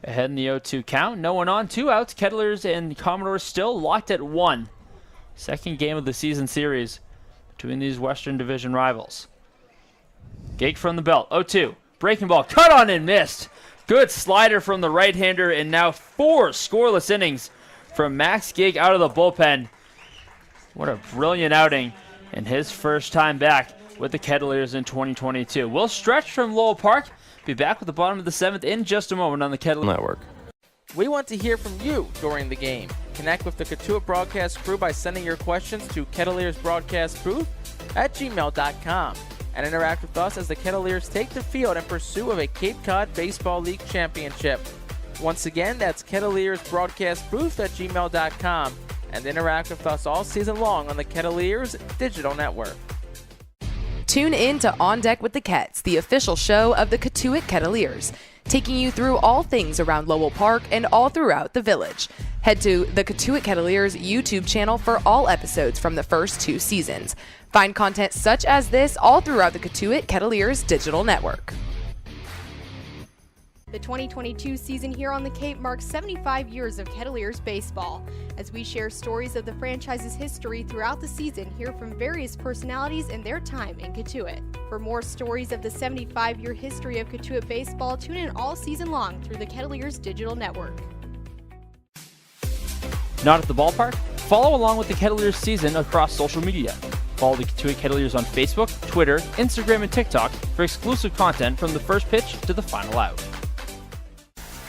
Ahead in the 0-2 count. No one on. 2 outs. Kettleers and Commodores still locked at 1. Second game of the season series between these Western Division rivals. Gig from the belt. 0-2. Breaking ball. Cut on and missed. Good slider from the right-hander, and now 4 scoreless innings from Max Gig out of the bullpen. What a brilliant outing in his first time back with the Kettleers in 2022. We'll stretch from Lowell Park. Be back with the bottom of the 7th in just a moment on the Kettleers Network. We want to hear from you during the game. Connect with the Cotuit broadcast crew by sending your questions to kettleersbroadcastbooth@gmail.com and interact with us as the Kettleers take the field in pursuit of a Cape Cod Baseball League championship. Once again, that's kettleersbroadcastbooth@gmail.com and interact with us all season long on the Kettleers digital network. Tune in to On Deck with the Kets, the official show of the Cotuit Kettleers, taking you through all things around Lowell Park and all throughout the village. Head to the Cotuit Kettleers YouTube channel for all episodes from the first 2 seasons. Find content such as this all throughout the Cotuit Kettleers digital network. The 2022 season here on the Cape marks 75 years of Kettleers baseball. As we share stories of the franchise's history throughout the season, hear from various personalities and their time in Cotuit. For more stories of the 75-year history of Cotuit baseball, tune in all season long through the Kettleers digital network. Not at the ballpark? Follow along with the Kettleers season across social media. Follow the Cotuit Kettleers on Facebook, Twitter, Instagram, and TikTok for exclusive content from the first pitch to the final out.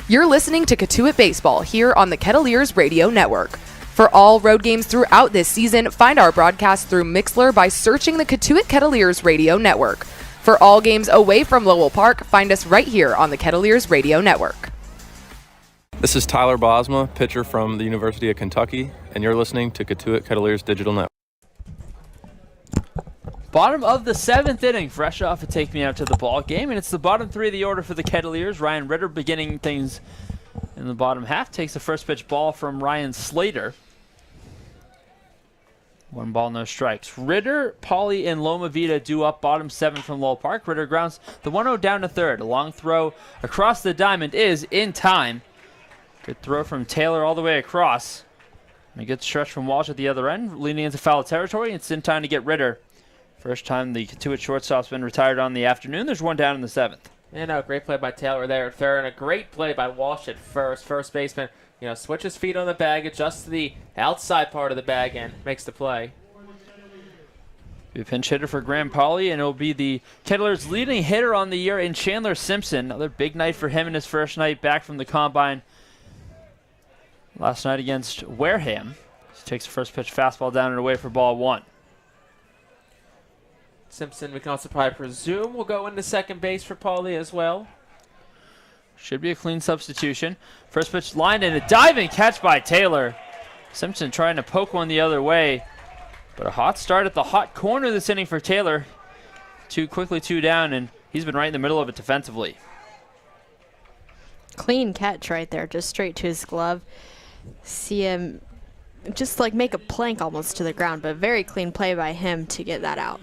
You're listening to Cotuit Baseball here on the Kettleers Radio Network. For all road games throughout this season, find our broadcast through Mixlr by searching the Cotuit Kettleers Radio Network. For all games away from Lowell Park, find us right here on the Kettleers Radio Network. This is Tyler Bosma, pitcher from the University of Kentucky, and you're listening to Cotuit Kettleers Digital Network. Bottom of the 7th inning, fresh off a take me out to the ball game, and it's the bottom 3 of the order for the Kettleers. Ryan Ritter beginning things in the bottom half, takes the first pitch ball from Ryan Slater. 1 ball, no strikes. Ritter, Pauly, and Loma Vida do up bottom 7 from Lowell Park. Ritter grounds the 1-0 down to third. A long throw across the diamond is in time. Good throw from Taylor all the way across. And a good stretch from Walsh at the other end, leaning into foul territory. It's in time to get Ritter. First time the Cotuit shortstop's been retired on the afternoon. There's 1 down in the 7th. Yeah, no, great play by Taylor there at third, and a great play by Walsh at first. First baseman, switches feet on the bag, adjusts to the outside part of the bag, and makes the play. Be a pinch hitter for Graham Pauly, and it'll be the Kettleers' leading hitter on the year in Chandler Simpson. Another big night for him in his first night back from the combine last night against Wareham. He takes the first pitch fastball down and away for ball 1. Simpson, we can also probably presume, will go into second base for Pauly as well. Should be a clean substitution. First pitch lined and a diving catch by Taylor. Simpson trying to poke one the other way, but a hot start at the hot corner this inning for Taylor. 2 down, and he's been right in the middle of it defensively. Clean catch right there, just straight to his glove. See him just like make a plank almost to the ground, but very clean play by him to get that out.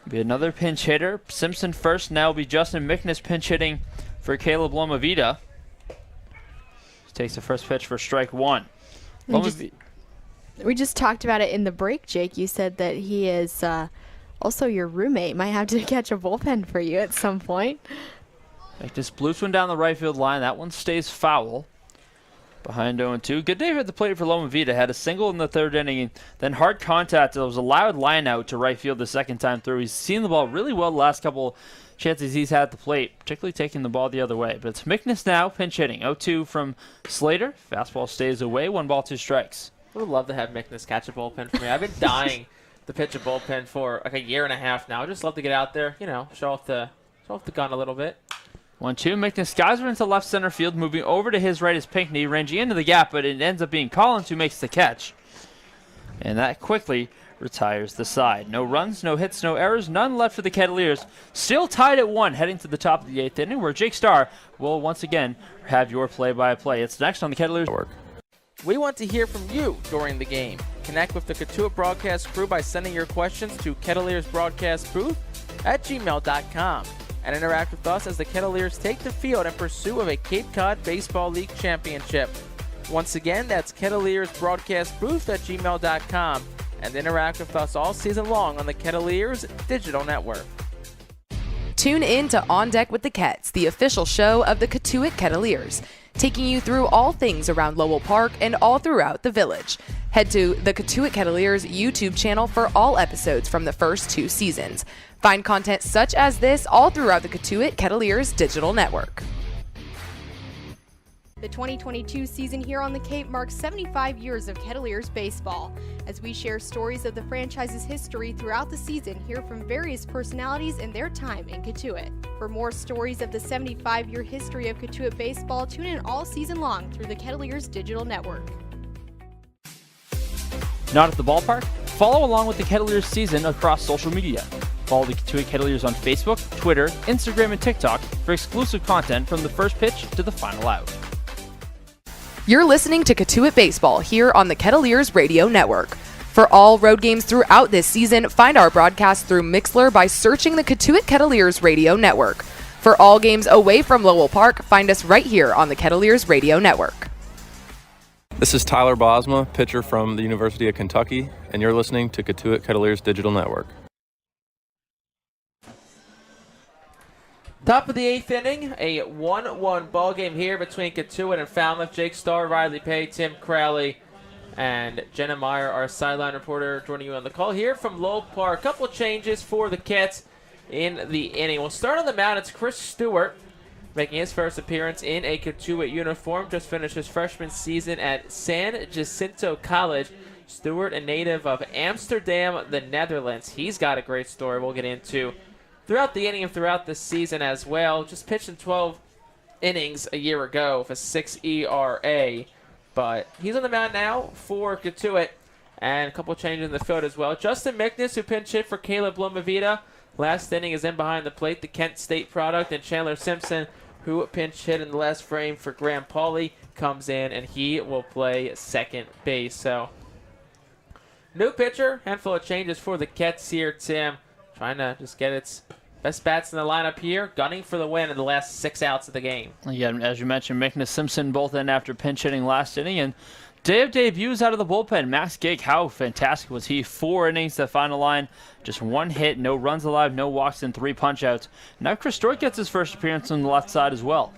Be another pinch hitter. Simpson first. Now will be Justin Mickness pinch hitting for Caleb Lomavita. He takes the first pitch for strike 1. We just talked about it in the break, Jake. You said that he is also your roommate. Might have to catch a bullpen for you at some point. Mickness bloops one down the right field line. That one stays foul. Behind 0-2. Good day at the plate for Lomavita. Had a single in the 3rd inning, and then hard contact. There was a loud line out to right field the second time through. He's seen the ball really well the last couple chances he's had at the plate, particularly taking the ball the other way. But it's Mickness now, pinch hitting. 0-2 from Slater. Fastball stays away. 1 ball, 2 strikes. I would love to have Mickness catch a bullpen for me. I've been dying to pitch a bullpen for like a year and a half now. I just love to get out there, show off the gun a little bit. 1-2. Mickness geyser into left center field. Moving over to his right is Pinckney, ranging into the gap, but it ends up being Collins who makes the catch. And that quickly retires the side. No runs, no hits, no errors, none left for the Kettleers. Still tied at 1 heading to the top of the 8th inning, where Jake Starr will once again have your play-by-play. It's next on the Kettleers Network. We want to hear from you during the game. Connect with the Cotuit broadcast crew by sending your questions to kettleersbroadcastbooth@gmail.com and interact with us as the Kettleers take the field in pursuit of a Cape Cod Baseball League championship. Once again, that's kettleersbroadcastbooth@gmail.com and interact with us all season long on the Kettleers digital network. Tune in to On Deck with the Kets, the official show of the Cotuit Kettleers, taking you through all things around Lowell Park and all throughout the village. Head to the Cotuit Kettleers YouTube channel for all episodes from the first 2 seasons. Find content such as this all throughout the Cotuit Kettleers digital network. The 2022 season here on the Cape marks 75 years of Kettleers baseball. As we share stories of the franchise's history throughout the season, hear from various personalities and their time in Cotuit. For more stories of the 75-year history of Cotuit baseball, tune in all season long through the Kettleers digital network. Not at the ballpark? Follow along with the Kettleers season across social media. Follow the Cotuit Kettleers on Facebook, Twitter, Instagram, and TikTok for exclusive content from the first pitch to the final out. You're listening to Cotuit Baseball here on the Kettleers Radio Network. For all road games throughout this season, find our broadcast through Mixlr by searching the Cotuit Kettleers Radio Network. For all games away from Lowell Park, find us right here on the Kettleers Radio Network. This is Tyler Bosma, pitcher from the University of Kentucky, and you're listening to Cotuit Kettleers Digital Network. Top of the 8th inning, a 1-1 ball game here between Cotuit and Falmouth. Jake Starr, Riley Pay, Tim Crowley, and Jenna Meyer, our sideline reporter, joining you on the call here from Lowell Park. A couple changes for the Cats in the inning. We'll start on the mound. It's Chris Stewart making his first appearance in a Cotuit uniform. Just finished his freshman season at San Jacinto College. Stewart, a native of Amsterdam, the Netherlands. He's got a great story we'll get into throughout the inning and throughout the season as well. Just pitched in 12 innings a year ago with a 6 ERA. But he's on the mound now for Cotuit, and a couple changes in the field as well. Justin Mickness, who pinch hit for Caleb Lomavita last inning, is in behind the plate. The Kent State product, and Chandler Simpson, who pinch hit in the last frame for Graham Pauly, comes in, and he will play second base. So, new pitcher, handful of changes for the Cats here, Tim. Trying to just get its best bats in the lineup here, gunning for the win in the last 6 outs of the game. Yeah, as you mentioned, Mickness, Simpson both in after pinch hitting last inning, and day of debuts out of the bullpen. Max Gake, how fantastic was he? 4 innings to final line, just 1 hit, no runs allowed, no walks, and 3 punch-outs. Now Chris Stewart gets his first appearance on the left side as well.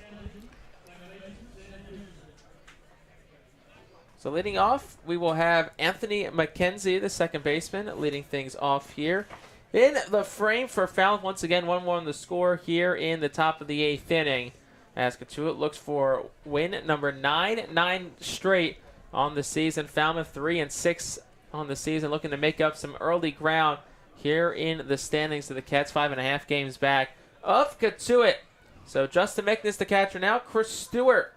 So leading off, we will have Anthony McKenzie, the second baseman, leading things off here. In the frame for Falmouth, once again, 1-1 the score here in the top of the 8th inning. As Cotuit looks for win number 9 straight on the season. Falmouth 3-6 on the season, looking to make up some early ground here in the standings of the Cats, 5.5 games back of Cotuit. So Justin Mickness, the catcher now. Chris Stewart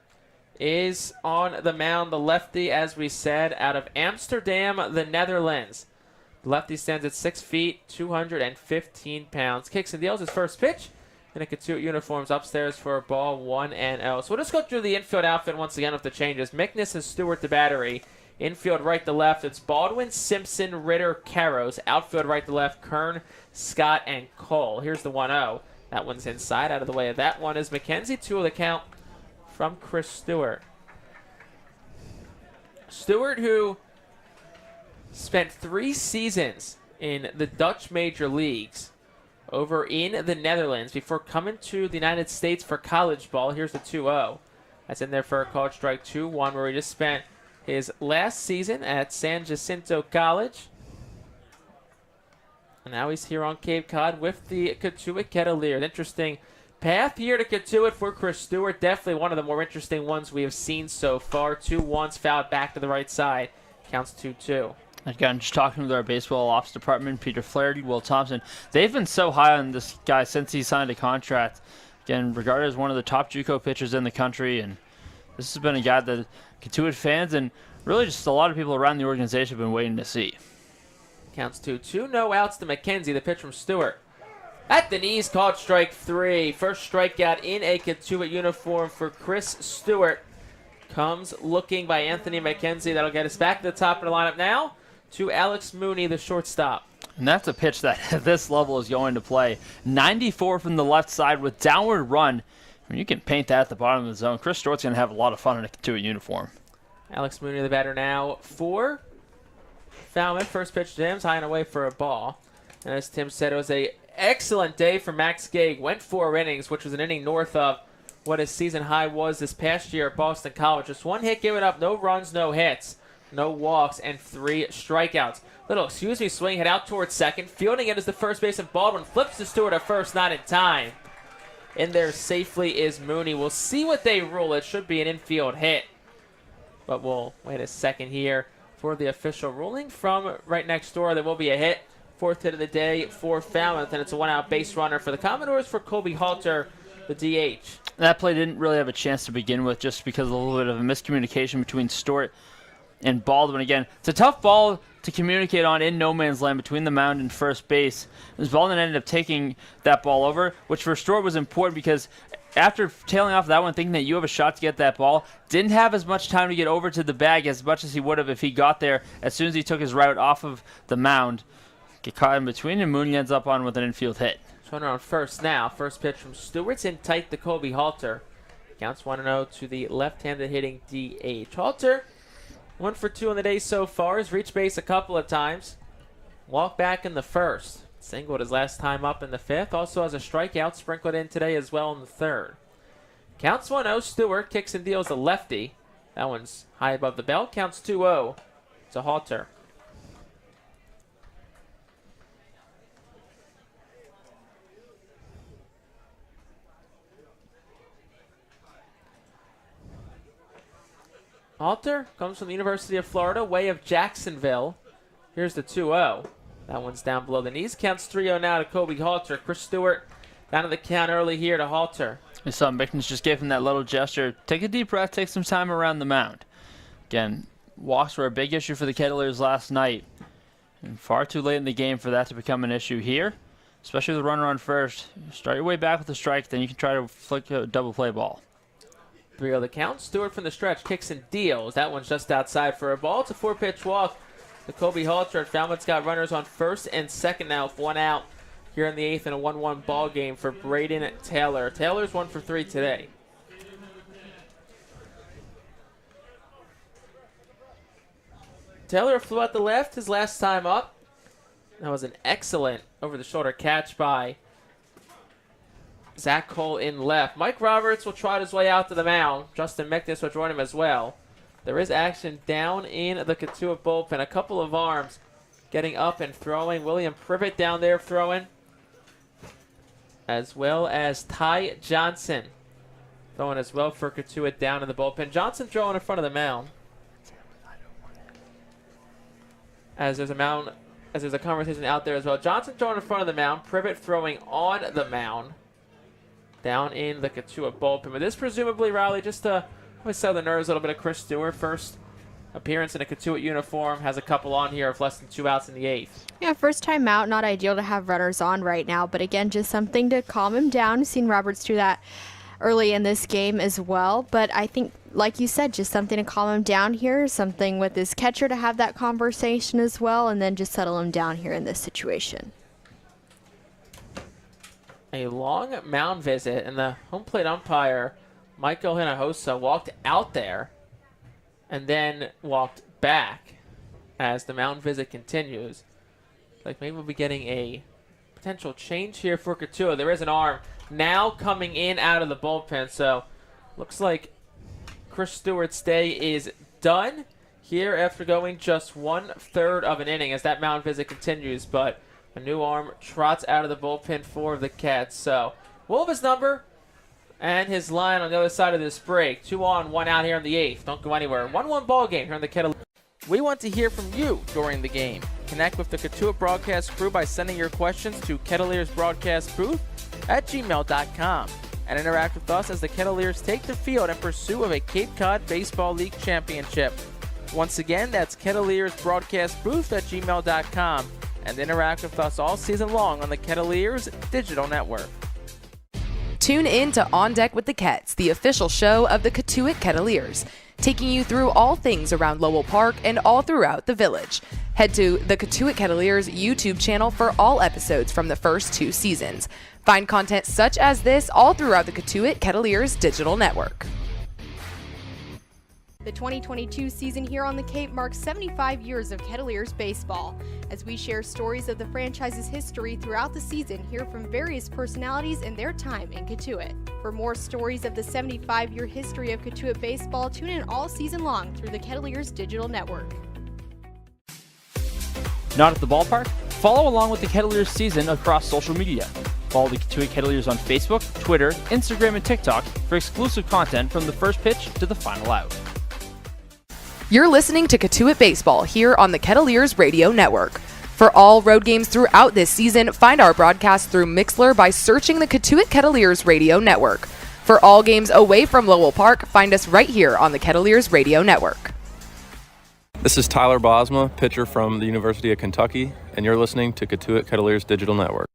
is on the mound, the lefty, as we said, out of Amsterdam, the Netherlands. Lefty stands at 6 feet, 215 pounds. Kicks and deals his first pitch in a Cotuit uniforms upstairs for a ball 1-0. So we'll just go through the infield outfit once again with the changes. Mickness and Stewart the battery. Infield right to left, it's Baldwin, Simpson, Ritter, Caros. Outfield right to left, Kern, Scott, and Cole. Here's the 1-0. That one's inside. Out of the way of that one is McKenzie. 2 of the count from Chris Stewart. Stewart, who spent 3 seasons in the Dutch major leagues over in the Netherlands before coming to the United States for college ball. Here's the 2-0. That's in there for a called strike 2-1, where he just spent his last season at San Jacinto College. And now he's here on Cape Cod with the Cotuit Kettleers. Interesting path here to Cotuit for Chris Stewart. Definitely one of the more interesting ones we have seen so far. 2-1s fouled back to the right side. Counts 2-2. Again, just talking with our baseball ops department, Peter Flaherty, Will Thompson, they've been so high on this guy since he signed a contract. Again, regarded as one of the top JUCO pitchers in the country, and this has been a guy that Cotuit fans and really just a lot of people around the organization have been waiting to see. Counts 2-2. No outs to McKenzie, the pitch from Stewart. At the knees, called strike 3. First strikeout in a Cotuit uniform for Chris Stewart. Comes looking by Anthony McKenzie. That'll get us back to the top of the lineup now to Alex Mooney, the shortstop. And that's a pitch that at this level is going to play. 94 from the left side with downward run. I mean, you can paint that at the bottom of the zone. Chris Stewart's going to have a lot of fun in a Cotuit uniform. Alex Mooney, the batter now for Falmouth. First pitch to him is high and away for a ball. And as Tim said, it was an excellent day for Max Gage. Went 4 innings, which was an inning north of what his season high was this past year at Boston College. Just 1 hit given up, no runs, no hits, no walks, and 3 strikeouts. Little swing, head out towards second. Fielding it as the first baseman Baldwin flips to Stewart at first, not in time. In there safely is Mooney. We'll see what they rule. It should be an infield hit. But we'll wait a second here for the official ruling from right next door. There will be a hit. Fourth hit of the day for Falmouth, and it's a one-out base runner for the Commodores for Colby Halter, the DH. That play didn't really have a chance to begin with just because of a little bit of a miscommunication between Stewart and Baldwin. Again, it's a tough ball to communicate on in no man's land between the mound and first base. As Baldwin ended up taking that ball over, which for Stewart was important because after tailing off that one, thinking that you have a shot to get that ball, didn't have as much time to get over to the bag as much as he would have if he got there as soon as he took his route off of the mound. Get caught in between, and Mooney ends up on with an infield hit. Runner on first now. First pitch from Stewart's in tight to Colby Halter. Counts 1-0 to the left-handed hitting DH. Halter, 1 for 2 on the day so far. Has reached base a couple of times. Walked back in the first. Singled his last time up in the fifth. Also has a strikeout sprinkled in today as well in the third. Counts 1-0. Stewart kicks and deals a lefty. That one's high above the belt. Counts 2-0 to Halter. Halter comes from the University of Florida, way of Jacksonville. Here's the 2-0. That one's down below the knees. Counts 3-0 now to Colby Halter. Chris Stewart down to the count early here to Halter. We saw Mickens just gave him that little gesture. Take a deep breath, take some time around the mound. Again, walks were a big issue for the Kettleers last night. And far too late in the game for that to become an issue here, especially with the runner on first. Start your way back with a strike, then you can try to flick a double play ball. 3-0 the count. Stewart from the stretch kicks and deals. That one's just outside for a ball. It's a 4-pitch walk to Colby Halter. Falmouth's got runners on first and second now with 1 out here in the 8th in a 1-1 ball game for Braden Taylor. Taylor's 1 for 3 today. Taylor flew out the left his last time up. That was an excellent over-the-shoulder catch by Zach Cole in left. Mike Roberts will trot his way out to the mound. Justin Mickens will join him as well. There is action down in the Cotuit bullpen. A couple of arms getting up and throwing. William Privet down there throwing, as well as Ty Johnson throwing as well for Cotuit down in the bullpen. Johnson throwing in front of the mound. As there's a conversation out there as well. Johnson throwing in front of the mound. Privet throwing on the mound down in the Cotuit bullpen. But this presumably, Riley, just to settle the nerves a little bit of Chris Stewart. First appearance in a Cotuit uniform. Has a couple on here of less than 2 outs in the 8th. Yeah, first time out. Not ideal to have runners on right now. But again, just something to calm him down. We've seen Roberts do that early in this game as well. But I think, like you said, just something to calm him down here. Something with his catcher to have that conversation as well. And then just settle him down here in this situation. A long mound visit, and the home plate umpire, Michael Hinojosa, walked out there and then walked back as the mound visit continues. Like maybe we'll be getting a potential change here for Cotuit. There is an arm now coming in out of the bullpen, so looks like Chris Stewart's day is done here after going just 1/3 of an inning as that mound visit continues, but a new arm trots out of the bullpen for the Cats. So we'll have his number and his line on the other side of this break. 2 on, 1 out here in the 8th. Don't go anywhere. 1-1 ball game here in the Kettleers. We want to hear from you during the game. Connect with the Cotuit broadcast crew by sending your questions to kettleersbroadcastbooth@gmail.com and interact with us as the Kettleers take the field in pursuit of a Cape Cod Baseball League championship. Once again, that's kettleersbroadcastbooth@gmail.com. and interact with us all season long on the Kettleers digital network. Tune in to On Deck with the Kets, the official show of the Cotuit Kettleers, taking you through all things around Lowell Park and all throughout the village. Head to the Cotuit Kettleers YouTube channel for all episodes from the first 2 seasons. Find content such as this all throughout the Cotuit Kettleers digital network. The 2022 season here on the Cape marks 75 years of Kettleers baseball. As we share stories of the franchise's history throughout the season, hear from various personalities and their time in Cotuit. For more stories of the 75-year history of Cotuit baseball, tune in all season long through the Kettleers digital network. Not at the ballpark? Follow along with the Kettleers season across social media. Follow the Cotuit Kettleers on Facebook, Twitter, Instagram, and TikTok for exclusive content from the first pitch to the final out. You're listening to Cotuit Baseball here on the Kettleers Radio Network. For all road games throughout this season, find our broadcast through Mixlr by searching the Cotuit Kettleers Radio Network. For all games away from Lowell Park, find us right here on the Kettleers Radio Network. This is Tyler Bosma, pitcher from the University of Kentucky, and you're listening to Cotuit Kettleers Digital Network.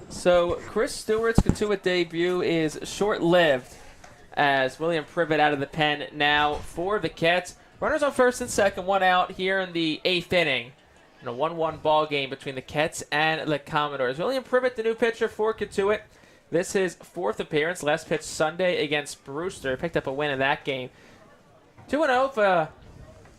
So Chris Stewart's Cotuit debut is short-lived as William Privet out of the pen now for the Kets. Runners on first and second, one out here in the 8th inning. In a 1-1 ball game between the Kets and the Commodores. William Privet, the new pitcher for Cotuit. This is his 4th appearance. Last pitch Sunday against Brewster. Picked up a win in that game. 2-0 for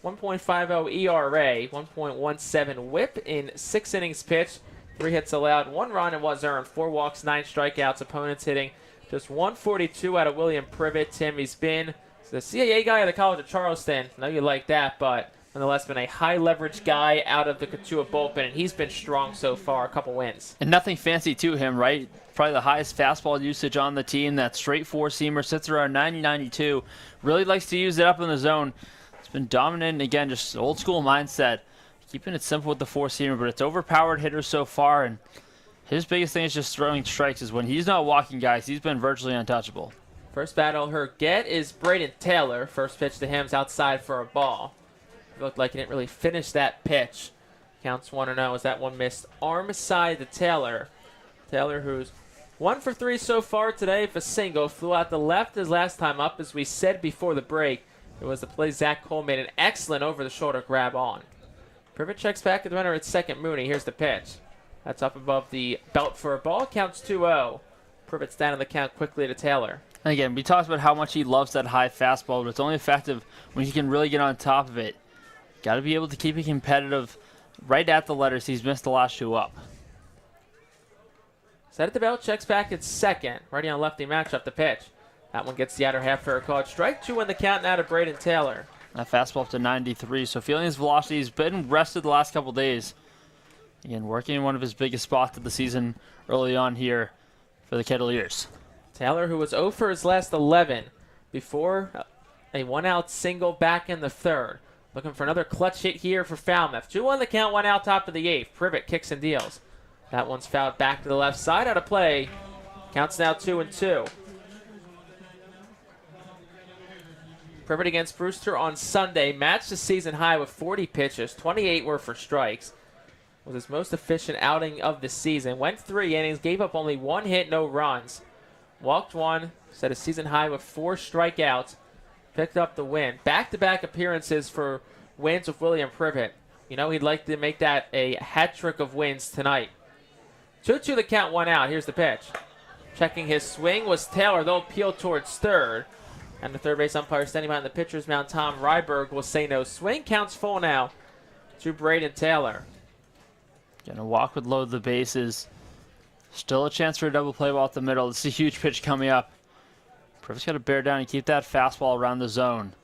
1.50 ERA, 1.17 whip in 6 innings pitched. 3 hits allowed, 1 run and was earned. 4 walks, 9 strikeouts. Opponents hitting just 142 out of William Privet. Tim, he's been the CAA guy of the College of Charleston. I know you like that, but nonetheless been a high-leverage guy out of the Cotuit bullpen, and he's been strong so far, a couple wins. And nothing fancy to him, right? Probably the highest fastball usage on the team. That straight four-seamer sits around 90-92. Really likes to use it up in the zone. It's been dominant, again, just old-school mindset. Keeping it simple with the four-seamer, but it's overpowered hitters so far, and his biggest thing is just throwing strikes. Is when he's not walking guys, he's been virtually untouchable. First battle her get is Braden Taylor. First pitch to him is outside for a ball. It looked like he didn't really finish that pitch. Counts 1-0 as that one missed arm side to Taylor. Taylor, who's 1 for 3 so far today for single, flew out the left his last time up. As we said before the break, it was the play Zach Cole made an excellent over-the-shoulder grab on. Privet checks back at the runner at second. Mooney. Here's the pitch. That's up above the belt for a ball. Counts 2-0. Privet's down on the count quickly to Taylor. And again, we talked about how much he loves that high fastball, but it's only effective when he can really get on top of it. Got to be able to keep it competitive right at the letters. He's missed the last 2 up. Set at the belt, checks back at second. Righty on lefty matchup, the pitch. That one gets the outer half for a called strike. 2 in the count now to Braden Taylor. That fastball up to 93, so feeling his velocity. He's been rested the last couple days. Again, working in one of his biggest spots of the season early on here for the Kettleers. Taylor, who was 0 for his last 11 before a 1-out single back in the 3rd. Looking for another clutch hit here for Falmouth. 2 on the count, 1 out top of the 8th. Privet kicks and deals. That one's fouled back to the left side, out of play. Counts now 2-2. Privet against Brewster on Sunday matched the season high with 40 pitches. 28 were for strikes. Was his most efficient outing of the season. Went 3 innings, gave up only 1 hit, no runs. Walked 1, set a season high with 4 strikeouts. Picked up the win. Back-to-back appearances for wins with William Privet. You know he'd like to make that a hat trick of wins tonight. 2-2 the count, 1 out. Here's the pitch. Checking his swing was Taylor. They'll peel towards third. And the third base umpire standing behind the pitcher's mound, Tom Ryberg, will say no swing. Counts full now to Braden Taylor. Gonna walk with load the bases. Still a chance for a double play ball at the middle. This is a huge pitch coming up. Privet's got to bear down and keep that fastball around the zone.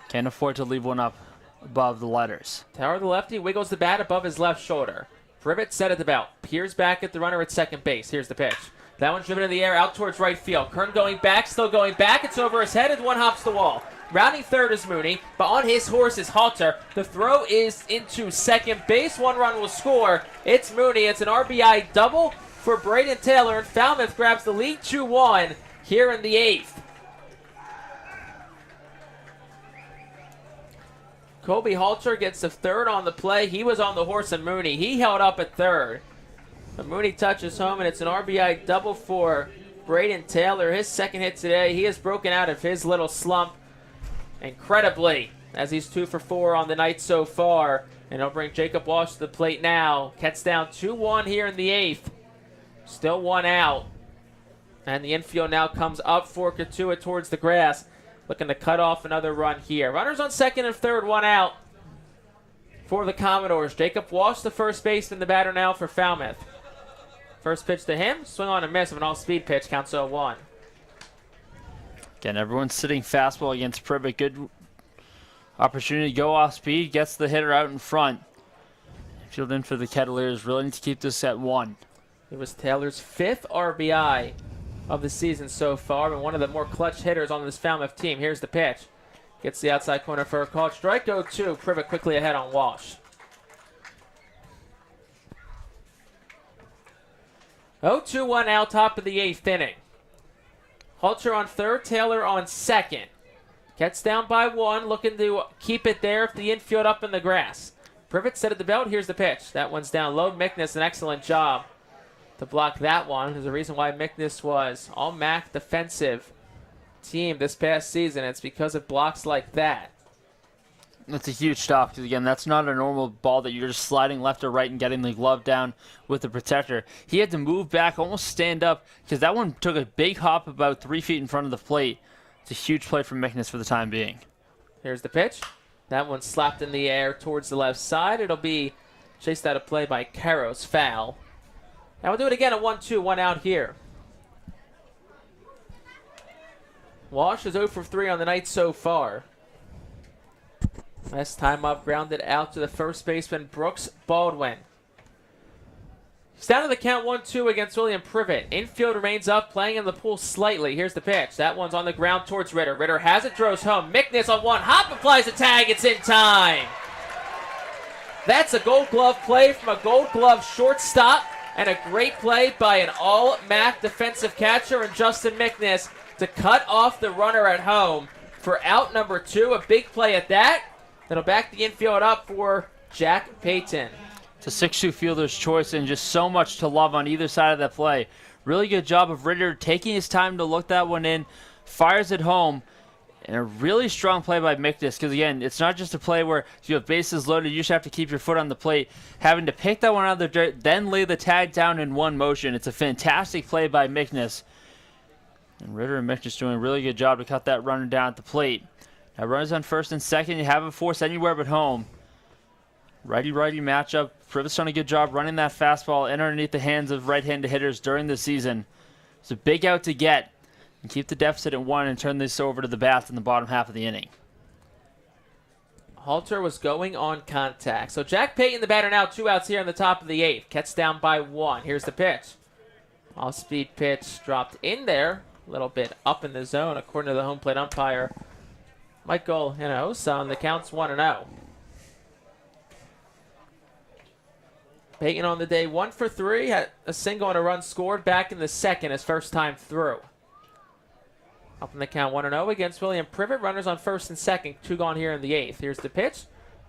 Can't afford to leave one up above the letters. Taylor, the lefty, wiggles the bat above his left shoulder. Privet set at the belt. Peers back at the runner at second base. Here's the pitch. That one's driven in the air out towards right field. Kern going back, still going back. It's over his head and one hops the wall. Rounding third is Mooney, but on his horse is Halter. The throw is into second base. 1 run will score. It's Mooney. It's an RBI double for Braden Taylor, and Falmouth grabs the lead 2-1 here in the 8th. Kobe Halter gets the third on the play. He was on the horse of Mooney. He held up at third. But Mooney touches home, and it's an RBI double for Braden Taylor. His second hit today. He has broken out of his little slump incredibly, as he's 2 for 4 on the night so far. And he'll bring Jacob Walsh to the plate now. Cats down 2-1 here in the 8th. Still 1 out. And the infield now comes up for Cotuit towards the grass. Looking to cut off another run here. Runners on second and third, 1 out for the Commodores. Jacob Walsh, the first baseman, the batter now for Falmouth. First pitch to him, swing on and miss of an all-speed pitch, counts 0-1. Again, everyone's sitting fastball against Privet. Good opportunity to go off speed, gets the hitter out in front. Field in for the Kettleers. Really need to keep this at 1. It was Taylor's 5th RBI of the season so far, and one of the more clutch hitters on this Falmouth team. Here's the pitch. Gets the outside corner for a call. Strike 0-2. Privet quickly ahead on Walsh. 0-2-1 out, top of the 8th inning. Halter on third, Taylor on second. Gets down by 1, looking to keep it there if the infield up in the grass. Privet set at the belt. Here's the pitch. That one's down low. Mickness, an excellent job to block that one. There's a reason why Mickness was all MAC defensive team this past season. It's because of blocks like that. That's a huge stop because, again, that's not a normal ball that you're just sliding left or right and getting the glove down with the protector. He had to move back, almost stand up, because that one took a big hop about 3 feet in front of the plate. It's a huge play from Mickness for the time being. Here's the pitch. That one slapped in the air towards the left side. It'll be chased out of play by Caros, foul. Now we'll do it again, a 1-2, 1 out here. Walsh is 0 for 3 on the night so far. Last time up, grounded out to the first baseman, Brooks Baldwin. He's down to the count 1-2 against William Privet. Infield remains up, playing in the pool slightly. Here's the pitch. That one's on the ground towards Ritter. Ritter has it, throws home. Mickness on one hop, applies a tag. It's in time. That's a Gold Glove play from a Gold Glove shortstop, and a great play by an all-MAC defensive catcher and Justin Mickness to cut off the runner at home for out number 2. A big play at that. That'll back the infield up for Jack Payton. It's a 6-2 fielder's choice and just so much to love on either side of that play. Really good job of Ritter taking his time to look that one in, fires it home, and a really strong play by Mickness because, again, it's not just a play where you have bases loaded, you just have to keep your foot on the plate. Having to pick that one out of the dirt, then lay the tag down in one motion. It's a fantastic play by Mickness. And Ritter and Mickness doing a really good job to cut that runner down at the plate. Now runners on first and second, you haven't forced anywhere but home. Righty-righty matchup. Privet's done a good job running that fastball in underneath the hands of right-handed hitters during the season. It's a big out to get and keep the deficit at 1 and turn this over to the bats in the bottom half of the inning. Halter was going on contact. So Jack Payton, the batter, now 2 outs here in the top of the 8th. Gets down by 1. Here's the pitch. Off-speed pitch dropped in there. A little bit up in the zone, according to the home plate umpire, Michael Hinojosa, and the count's 1-0. Payton on the day 1 for 3, had a single and a run scored back in the second, his first time through. Up in the count 1-0 against William Privet. Runners on first and second, 2 gone here in the 8th. Here's the pitch.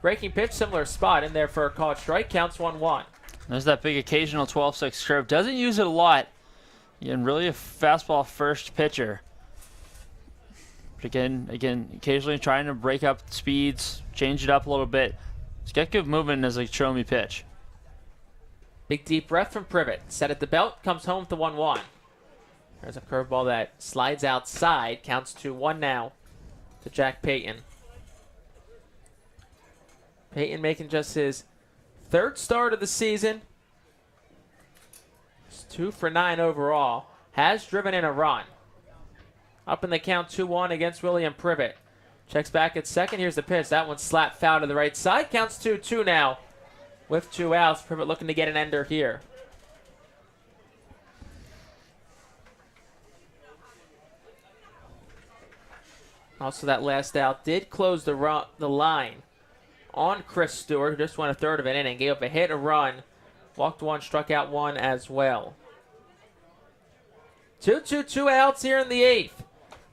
Breaking pitch, similar spot in there for a called strike. Counts 1-1. There's that big occasional 12-6 curve. Doesn't use it a lot. And really a fastball first pitcher. But again, occasionally trying to break up speeds, change it up a little bit. It's got good movement as a show-me pitch. Big deep breath from Privet. Set at the belt, comes home to 1-1. There's a curveball that slides outside. Counts 2-1 now to Jack Payton. Payton making just his 3rd start of the season. It's 2 for 9 overall. Has driven in a run. Up in the count 2-1 against William Privet. Checks back at second. Here's the pitch. That one slapped foul to the right side. Counts 2-2 now with 2 outs. Privet looking to get an ender here. Also, that last out did close the line on Chris Stewart, who just went a third of an inning. Gave up a hit, a run, walked 1, struck out 1 as well. 2 outs here in the 8th.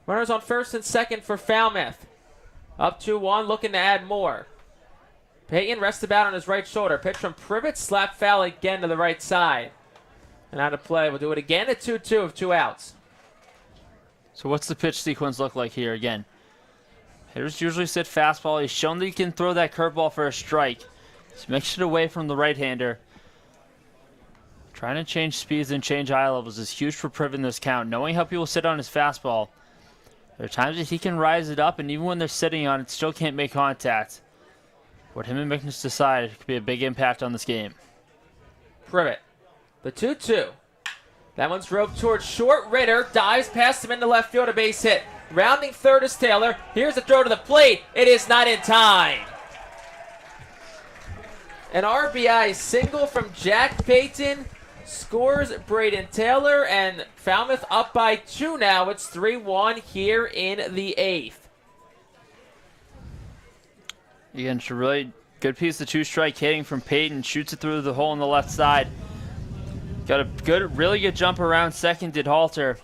Runners on first and second for Falmouth. Up 2-1, looking to add more. Payton rests the bat on his right shoulder. Pitch from Privet, slap foul again to the right side. And out of play. We'll do it again at 2-2 of 2 outs. So what's the pitch sequence look like here again? Hitters usually sit fastball. He's shown that he can throw that curveball for a strike. He's mixed it away from the right-hander. Trying to change speeds and change eye levels is huge for Privet in this count. Knowing how people sit on his fastball, there are times that he can rise it up, and even when they're sitting on it, still can't make contact. What him and Mickness decide could be a big impact on this game. Privet, the 2-2. That one's roped towards short. Ritter dives past him into left field, a base hit. Rounding third is Taylor. Here's a throw to the plate. It is not in time. An RBI single from Jack Payton scores Braden Taylor, and Falmouth up by 2 now. It's 3-1 here in the 8th. Again, it's a really good piece of two-strike hitting from Peyton. Shoots it through the hole on the left side. Got a really good jump around second, did Halter.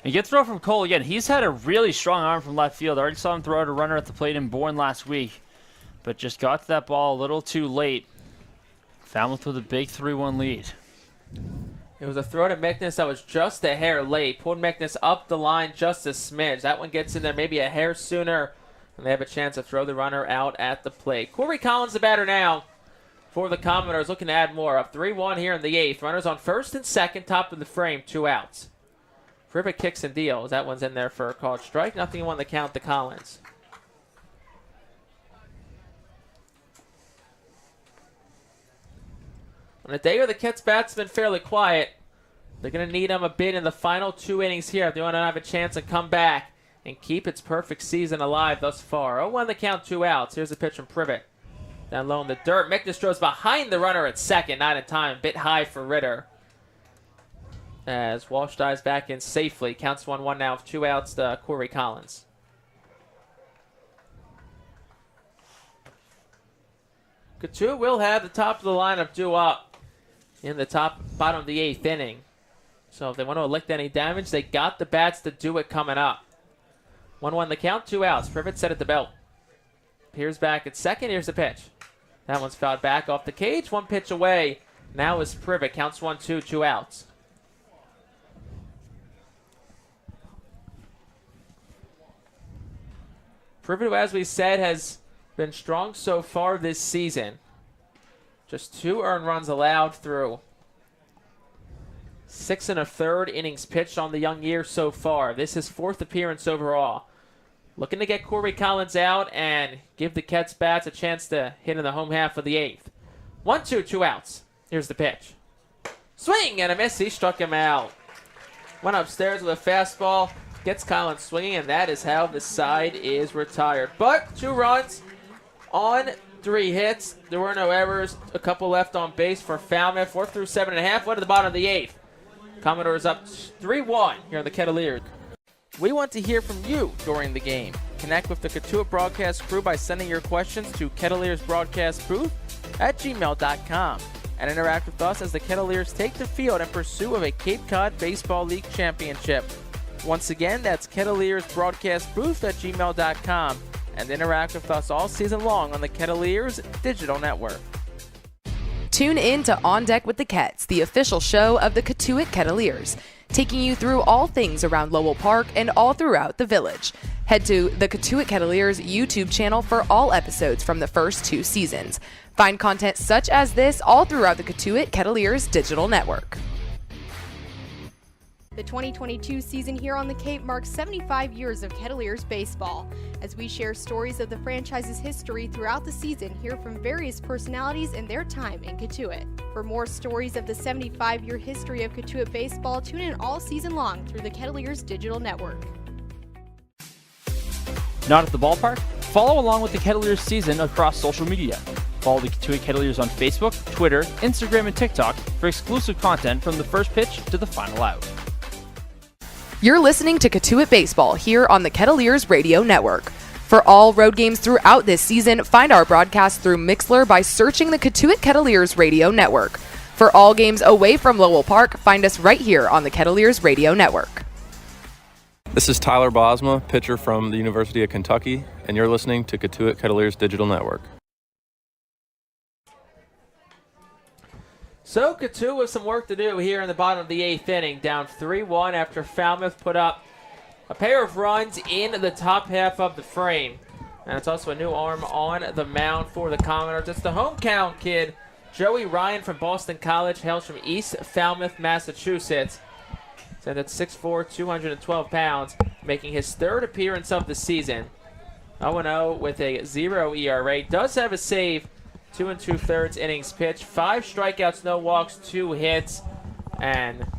And good throw from Cole again. He's had a really strong arm from left field. I already saw him throw out a runner at the plate in Bourne last week, but just got to that ball a little too late. Falmouth with a big 3-1 lead. It was a throw to Mickness that was just a hair late. Pulled Mickness up the line just a smidge. That one gets in there maybe a hair sooner, and they have a chance to throw the runner out at the plate. Corey Collins the batter now for the Commodores, looking to add more. Up 3-1 here in the 8th. Runners on first and second, top of the frame, 2 outs. Privet kicks and deals. That one's in there for a called strike. Nothing on the count to Collins. On a day where the Cats' bats have been fairly quiet, they're going to need them a bit in the final 2 innings here if they want to have a chance to come back and keep its perfect season alive thus far. 0-1 the count, 2 outs. Here's the pitch from Privet. Down low in the dirt. Mickness throws behind the runner at second. Not in time. A bit high for Ritter. As Walsh dives back in safely. Counts 1-1 now with 2 outs to Corey Collins. Cotuit will have the top of the lineup due up in the bottom of the 8th inning. So if they want to elect any damage, they got the bats to do it coming up. 1-1 the count, 2 outs. Privet set at the belt. Peers back at second. Here's the pitch. That one's fouled back off the cage. 1 pitch away. Now is Privet. Counts 1-2, 2 outs. Privet, who, as we said, has been strong so far this season. Just 2 earned runs allowed through 6 1/3 innings pitched on the young year so far. This is 4th appearance overall. Looking to get Corey Collins out and give the Cats bats a chance to hit in the home half of the 8th. 1-2, 2 outs. Here's the pitch. Swing and a miss. He struck him out. Went upstairs with a fastball. Gets Collins swinging, and that is how the side is retired. But 2 runs on 3 hits. There were no errors. A couple left on base for Falmouth. 4 through 7.5. Went to the bottom of the 8th. Commodores up 3-1 here on the Kettleers. We want to hear from you during the game. Connect with the Cotuit broadcast crew by sending your questions to kettleersbroadcastbooth@gmail.com and interact with us as the Kettleers take the field in pursuit of a Cape Cod Baseball League championship. Once again, that's kettleersbroadcastbooth@gmail.com and interact with us all season long on the Kettleers digital network. Tune in to On Deck with the Cats, the official show of the Cotuit Kettleers, taking you through all things around Lowell Park and all throughout the village. Head to the Cotuit Kettleers YouTube channel for all episodes from the first 2 seasons. Find content such as this all throughout the Cotuit Kettleers digital network. The 2022 season here on the Cape marks 75 years of Kettleers baseball. As we share stories of the franchise's history throughout the season, hear from various personalities and their time in Cotuit. For more stories of the 75-year history of Cotuit baseball, tune in all season long through the Kettleers digital network. Not at the ballpark? Follow along with the Kettleers season across social media. Follow the Cotuit Kettleers on Facebook, Twitter, Instagram, and TikTok for exclusive content from the first pitch to the final out. You're listening to Cotuit Baseball here on the Kettleers Radio Network. For all road games throughout this season, find our broadcast through Mixlr by searching the Cotuit Kettleers Radio Network. For all games away from Lowell Park, find us right here on the Kettleers Radio Network. This is Tyler Bosma, pitcher from the University of Kentucky, and you're listening to Cotuit Kettleers Digital Network. So Cotuit with some work to do here in the bottom of the 8th inning, down 3-1 after Falmouth put up a pair of runs in the top half of the frame. And it's also a new arm on the mound for the Commodores. It's the hometown kid, Joey Ryan from Boston College, hails from East Falmouth, Massachusetts. Stands at 6'4", 212 pounds, making his 3rd appearance of the season. 0-0 with a 0 ERA. Does have a save. 2 2/3 innings pitched, 5 strikeouts, no walks, 2 hits, and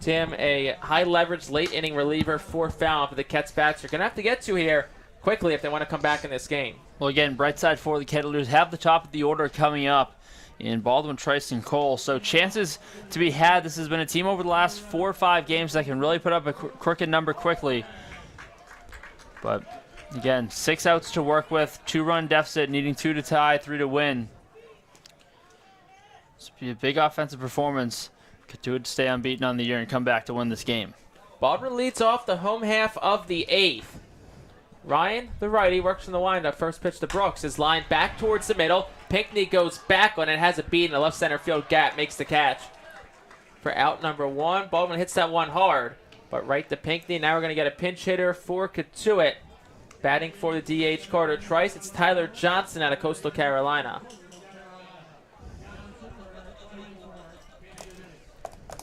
Tim, a high leverage late inning reliever for Falmouth. The Cats bats are going to have to get to here quickly if they want to come back in this game. Well, again, bright side for the Kettleers have the top of the order coming up in Baldwin, Trice, and Cole. So chances to be had. This has been a team over the last 4 or 5 games that can really put up a crooked number quickly. But again, 6 outs to work with, 2-run deficit, needing 2 to tie, 3 to win. This will be a big offensive performance. Cotuit to stay unbeaten on the year and come back to win this game. Baldwin leads off the home half of the 8th. Ryan, the righty, works from the windup. First pitch to Brooks is lined back towards the middle. Pinckney goes back on it, has a beat in the left center field gap, makes the catch. For out number 1, Baldwin hits that one hard, but right to Pinckney. Now we're going to get a pinch hitter for Cotuit. Batting for the DH Carter Trice, it's Tyler Johnson out of Coastal Carolina.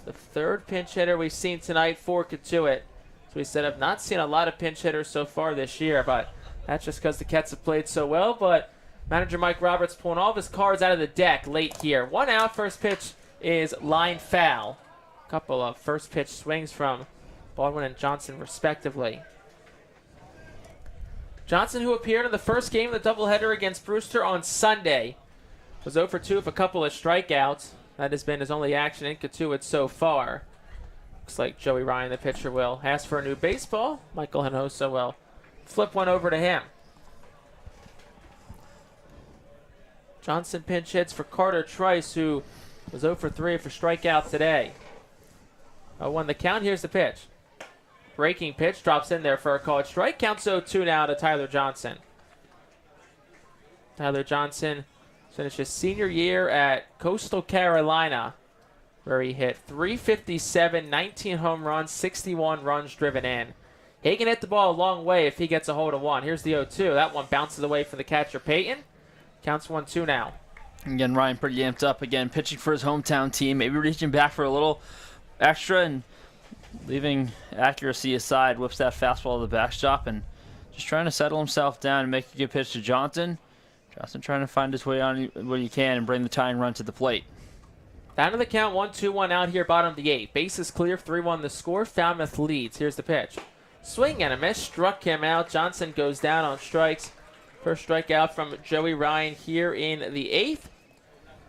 The 3rd pinch hitter we've seen tonight for Cotuit. So we said I've not seen a lot of pinch hitters so far this year, but that's just because the Cats have played so well. But manager Mike Roberts pulling all of his cards out of the deck late here. 1 out, first pitch is line foul. A couple of first pitch swings from Baldwin and Johnson respectively. Johnson, who appeared in the first game of the doubleheader against Brewster on Sunday, was 0 for 2 with a couple of strikeouts. That has been his only action in Cotuit so far. Looks like Joey Ryan, the pitcher, will ask for a new baseball. Michael Hinosa will flip one over to him. Johnson pinch hits for Carter Trice, who was 0 for 3 for strikeout today. 0-1 the count. Here's the pitch. Breaking pitch drops in there for a called strike. Counts 0-2 now to Tyler Johnson. Tyler Johnson finished his senior year at Coastal Carolina, where he hit .357, 19 home runs, 61 runs driven in. He can hit the ball a long way if he gets a hold of one. Here's the 0-2. That one bounces away from the catcher, Peyton. Counts 1-2 now. Again, Ryan pretty amped up again, pitching for his hometown team. Maybe reaching back for a little extra and leaving accuracy aside. Whips that fastball to the backstop and just trying to settle himself down and make a good pitch to Johnson. Johnson trying to find his way on when he can and bring the tying run to the plate. Down to the count, 1-2-1 out here, bottom of the 8th. Base is clear, 3-1 the score. Falmouth leads. Here's the pitch. Swing and a miss, struck him out. Johnson goes down on strikes. First strikeout from Joey Ryan here in the 8th.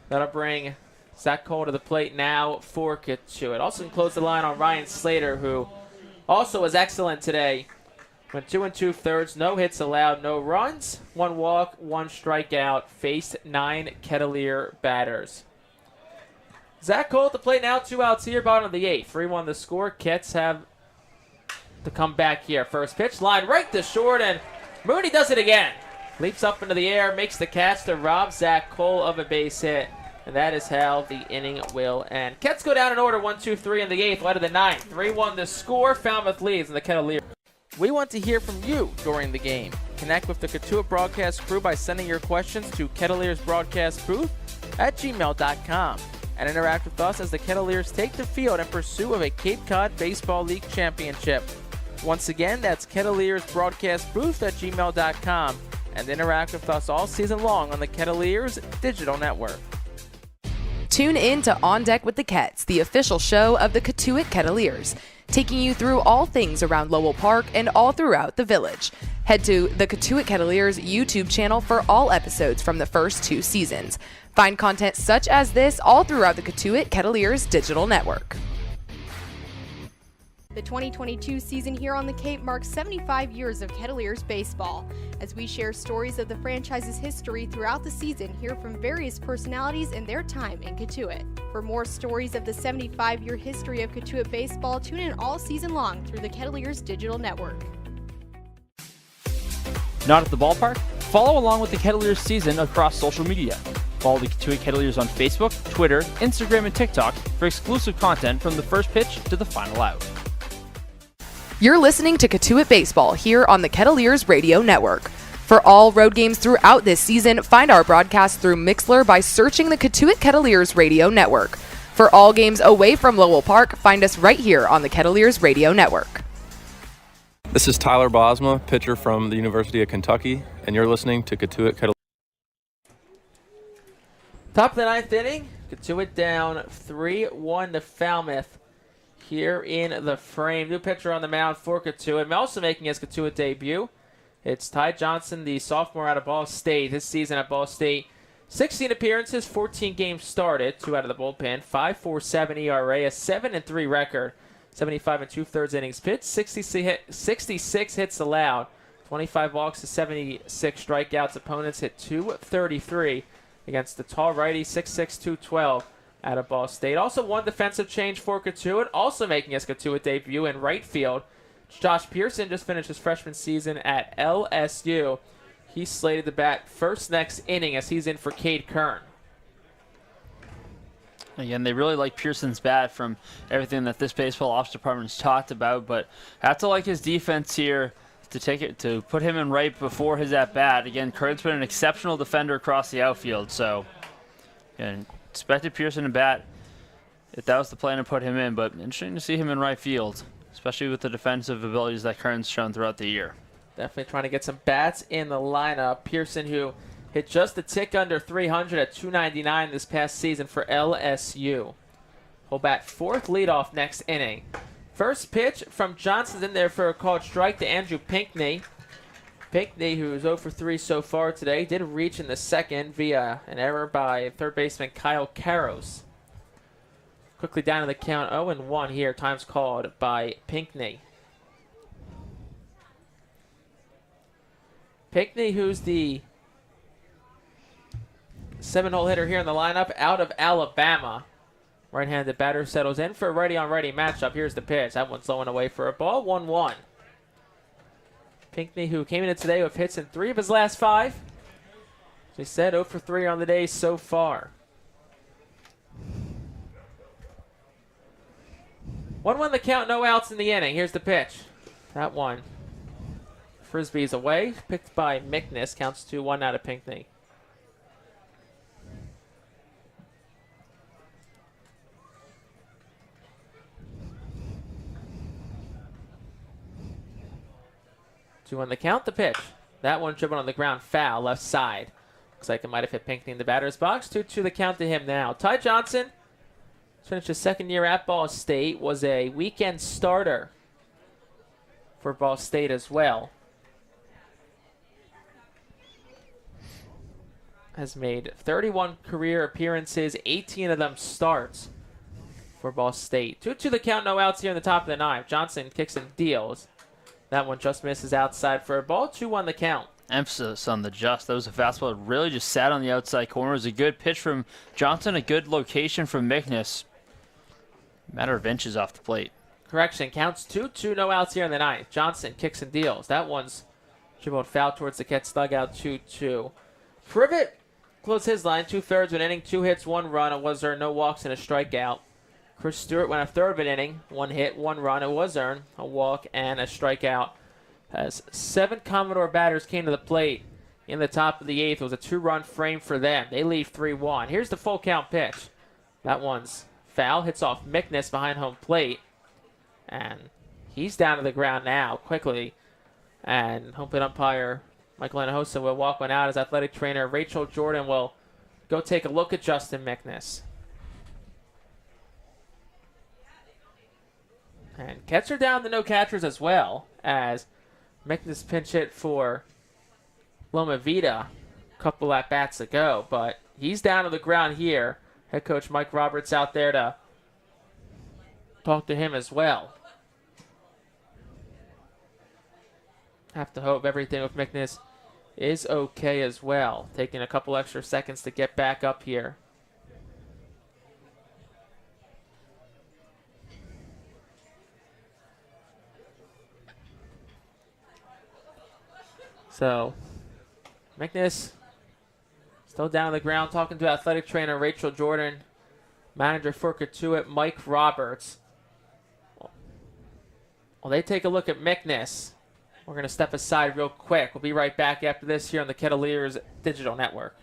That'll bring Zach Cole to the plate now for Cotuit. Also can close the line on Ryan Slater, who also was excellent today. Went 2 2/3, no hits allowed, no runs, 1 walk, 1 strikeout. Faced 9 Kettleer batters. Zach Cole at the plate now, 2 outs here, bottom of the 8th. 3-1 the score. Kets have to come back here. First pitch, line right to short, and Mooney does it again. Leaps up into the air, makes the catch to rob Zach Cole of a base hit. And that is how the inning will end. Kets go down in order, 1-2-3 in the 8th, light of the 9th. 3-1 the score. Falmouth leads in the Kettleers. We want to hear from you during the game. Connect with the Cotuit broadcast crew by sending your questions to kettleersbroadcastbooth@gmail.com and interact with us as the Kettleers take the field in pursuit of a Cape Cod Baseball League championship. Once again, that's kettleersbroadcastbooth@gmail.com and interact with us all season long on the Kettleers digital network. Tune in to On Deck with the Cats, the official show of the Cotuit Kettleers, taking you through all things around Lowell Park and all throughout the village. Head to the Cotuit Kettleers YouTube channel for all episodes from the first 2 seasons. Find content such as this all throughout the Cotuit Kettleers digital network. The 2022 season here on the Cape marks 75 years of Kettleers baseball. As we share stories of the franchise's history throughout the season, hear from various personalities and their time in Cotuit. For more stories of the 75-year history of Cotuit baseball, tune in all season long through the Kettleers digital network. Not at the ballpark? Follow along with the Kettleers season across social media. Follow the Cotuit Kettleers on Facebook, Twitter, Instagram, and TikTok for exclusive content from the first pitch to the final out. You're listening to Cotuit Baseball here on the Kettleers Radio Network. For all road games throughout this season, find our broadcast through Mixlr by searching the Cotuit Kettleers Radio Network. For all games away from Lowell Park, find us right here on the Kettleers Radio Network. This is Tyler Bosma, pitcher from the University of Kentucky, and you're listening to Cotuit Kettleers. Top of the 9th inning, Cotuit down 3-1 to Falmouth. Here in the frame, new pitcher on the mound for Cotuit. Also making his Cotuit debut, it's Ty Johnson, the sophomore out of Ball State. This season at Ball State, 16 appearances, 14 games started, 2 out of the bullpen, 5.47 ERA, a 7-3 record, 75 2/3 innings pitched, 66 hits allowed, 25 walks to 76 strikeouts. Opponents hit .233 against the tall righty, 6'6", 212 out of Ball State. Also one defensive change for Cotuit, also making his Cotuit debut in right field. Josh Pearson just finished his freshman season at LSU. He's slated to bat first next inning as he's in for Cade Kern. Again, they really like Pearson's bat from everything that this baseball ops department's talked about, but I have to like his defense here to put him in right before his at-bat. Again, Kern's been an exceptional defender across the outfield, so again, expected Pearson to bat if that was the plan to put him in, but interesting to see him in right field, especially with the defensive abilities that Kern's shown throughout the year. Definitely trying to get some bats in the lineup. Pearson, who hit just a tick under 300 at 299 this past season for LSU. He'll bat fourth leadoff next inning. First pitch from Johnson's in there for a called strike to Andrew Pinckney. Pinckney, who's 0 for 3 so far today, did reach in the second via an error by third baseman Kyle Karros. Quickly down to the count, 0-1 here. Time's called by Pinckney. Pinckney, who's the 7-hole hitter here in the lineup, out of Alabama. Right-handed batter settles in for a righty-on-righty matchup. Here's the pitch. That one's low and away for a ball. 1-1. Pinckney, who came in today with hits in 3 of his last 5. As we said, 0 for 3 on the day so far. 1-1 the count, no outs in the inning. Here's the pitch. That one. Frisbee's away, picked by Mickness. Counts 2-1 out of Pinckney. Two on the count, the pitch. That one dribbled on the ground, foul, left side. Looks like it might have hit Pinckney in the batter's box. 2-2 the count to him now. Ty Johnson, finished his second year at Ball State, was a weekend starter for Ball State as well. Has made 31 career appearances, 18 of them starts for Ball State. 2-2 the count, no outs here in the top of the ninth. Johnson kicks and deals. That one just misses outside for a ball. 2-1 the count. Emphasis on the just. That was a fastball that really just sat on the outside corner. It was a good pitch from Johnson, a good location from Mickness. Matter of inches off the plate. Correction, counts 2-2, no outs here in the ninth. Johnson kicks and deals. That one's dribbled foul towards the Cats dugout. 2-2. Privet closed his line. 2/3 of an inning, 2 hits, 1 run. It was earned, no walks, and a strikeout. Chris Stewart went a third of an inning, 1 hit, 1 run. It was earned, a walk, and a strikeout. As 7 Commodore batters came to the plate in the top of the 8th. It was a 2-run frame for them. They lead 3-1. Here's the full count pitch. That one's foul. Hits off Mickness behind home plate. And he's down to the ground now quickly. And home plate umpire Michael Anahosa will walk one out. As athletic trainer Rachel Jordan will go take a look at Justin Mickness. And catcher down to no catchers as well, as Mickness pinch hit for Loma Vida a couple at-bats ago. But he's down to the ground here. Head coach Mike Roberts out there to talk to him as well. Have to hope everything with Mickness is okay as well. Taking a couple extra seconds to get back up here. So, Mickness still down on the ground, talking to athletic trainer Rachel Jordan, manager for Cotuit Mike Roberts. Well, they take a look at Mickness. We're going to step aside real quick. We'll be right back after this here on the Kettleers Digital Network.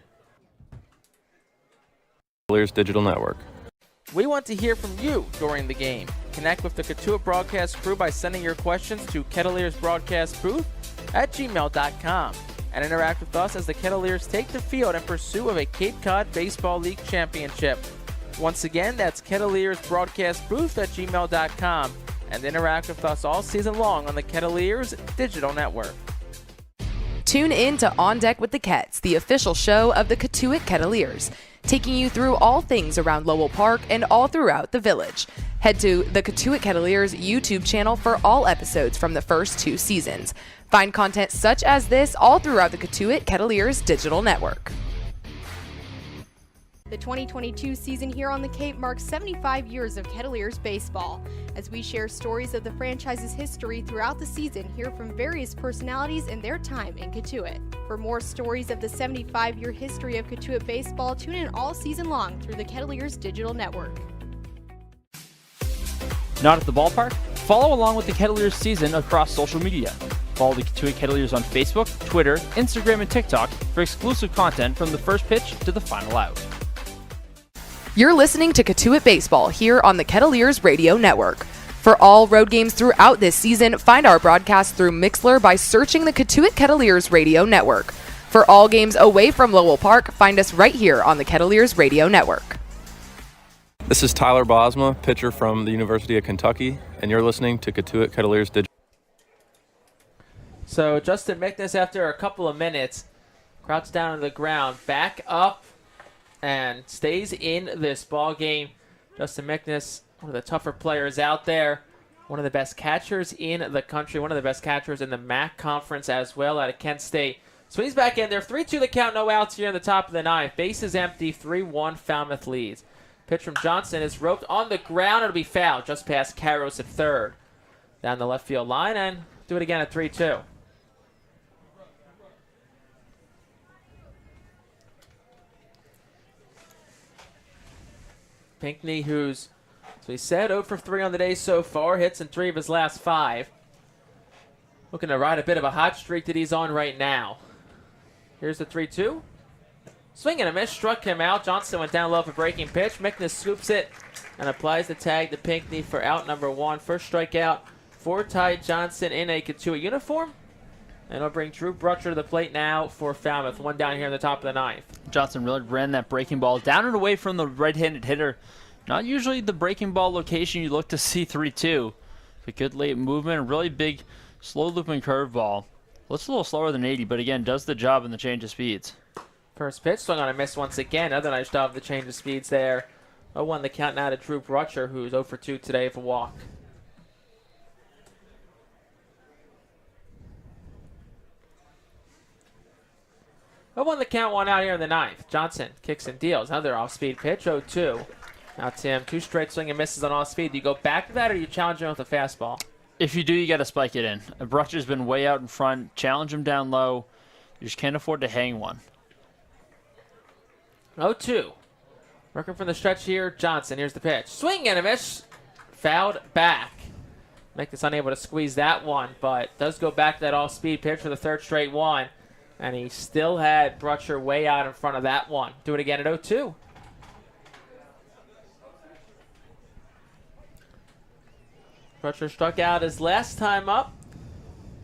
Kettleers Digital Network. We want to hear from you during the game. Connect with the Cotuit broadcast crew by sending your questions to kettleersbroadcastbooth@gmail.com and interact with us as the Kettleers take the field in pursuit of a Cape Cod Baseball League championship. Once again, that's kettleersbroadcastbooth@gmail.com and interact with us all season long on the Kettleers Digital Network. Tune in to On Deck with the Kets, the official show of the Cotuit Kettleers, taking you through all things around Lowell Park and all throughout the village. Head to the Cotuit Kettleers YouTube channel for all episodes from the first 2 seasons. Find content such as this all throughout the Cotuit Kettleers digital network. The 2022 season here on the Cape marks 75 years of Kettleers baseball. As we share stories of the franchise's history throughout the season, hear from various personalities and their time in Cotuit. For more stories of the 75-year history of Cotuit baseball, tune in all season long through the Kettleers digital network. Not at the ballpark? Follow along with the Kettleers season across social media. Follow the Cotuit Kettleers on Facebook, Twitter, Instagram, and TikTok for exclusive content from the first pitch to the final out. You're listening to Cotuit Baseball here on the Kettleers Radio Network. For all road games throughout this season, find our broadcast through Mixlr by searching the Cotuit Kettleers Radio Network. For all games away from Lowell Park, find us right here on the Kettleers Radio Network. This is Tyler Bosma, pitcher from the University of Kentucky, and you're listening to Cotuit Kettleers Digital. So Justin Mickness, after a couple of minutes, crouched down on the ground, back up, and stays in this ball game. Justin Mickness, one of the tougher players out there, one of the best catchers in the country, one of the best catchers in the MAC conference as well out of Kent State. Swings back in there, 3-2 the count, no outs here in the top of the ninth. Base is empty, 3-1 Falmouth leads. Pitch from Johnson is roped on the ground. It'll be fouled just past Carros at third. Down the left field line, and do it again at 3-2. Pinckney, who's, as we said, 0 for 3 on the day so far, hits in 3 of his last 5. Looking to ride a bit of a hot streak that he's on right now. Here's the 3-2. Swing and a miss, struck him out. Johnson went down low for breaking pitch. Mickness scoops it and applies the tag to Pinckney for out number 1. First strikeout for Ty Johnson in a Cotuit uniform. And it'll bring Drew Brutcher to the plate now for Falmouth. One down here in the top of the ninth. Johnson really ran that breaking ball down and away from the right-handed hitter. Not usually the breaking ball location you look to see 3-2. But good late movement, a really big slow looping curveball. Looks a little slower than 80, but again, does the job in the change of speeds. First pitch, swung on a miss once again. Another nice job of the change of speeds there. 0-1 the count now to Drew Brutcher, who's 0 for 2 today with a walk. Won the count, 1 out here in the ninth. Johnson kicks and deals. Another off-speed pitch, 0-2. Now Tim, 2 straight swing and misses on off-speed. Do you go back to that, or do you challenge him with a fastball? If you do, you got to spike it in. Brutcher's been way out in front. Challenge him down low. You just can't afford to hang one. 0-2. Working from the stretch here, Johnson. Here's the pitch. Swing and a miss. Fouled back. Mickness unable to squeeze that one, but does go back to that off-speed pitch for the third straight one. And he still had Brutcher way out in front of that one. Do it again at 0-2. Brutcher struck out his last time up.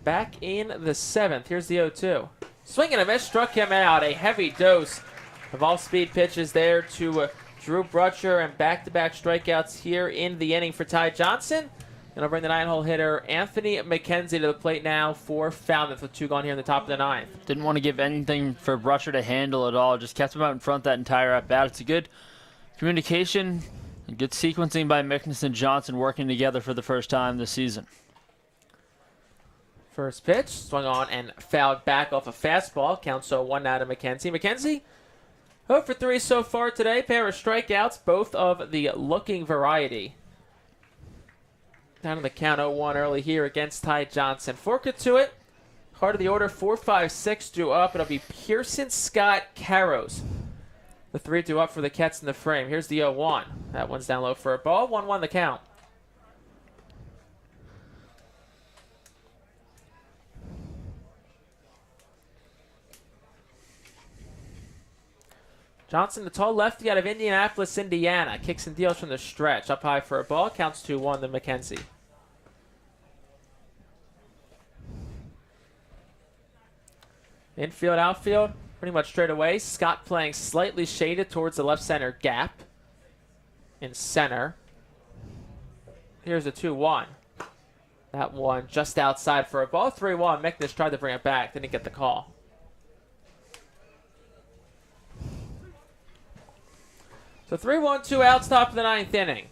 Back in the 7th. Here's the 0-2. Swing and a miss. Struck him out. A heavy dose of all-speed pitches there to Drew Brutcher. And back-to-back strikeouts here in the inning for Ty Johnson. And I'll bring the 9-hole hitter Anthony McKenzie to the plate now for Falmouth with 2 gone here in the top of the 9th. Didn't want to give anything for Brutcher to handle at all. Just kept him out in front that entire at-bat. It's a good communication and good sequencing by Mickness and Johnson working together for the first time this season. First pitch, swung on and fouled back off a fastball. Counts 0-1 now to McKenzie. McKenzie, 0 for 3 so far today. Pair of strikeouts, both of the looking variety. Down in the count 0-1 early here against Ty Johnson. For Cotuit, heart of the order, 4-5-6 due up. It'll be Pearson, Scott, Carros. The 3 due up for the Kets in the frame. Here's the 0-1. That one's down low for a ball. 1-1 the count. Johnson, the tall lefty out of Indianapolis, Indiana. Kicks and deals from the stretch. Up high for a ball. Counts 2-1 to McKenzie. Infield, outfield, pretty much straight away. Scott playing slightly shaded towards the left center gap. In center. Here's a 2-1. That one just outside for a ball. 3-1. Mickness tried to bring it back. Didn't get the call. So 3-1, 2 outs, top of the 9th inning.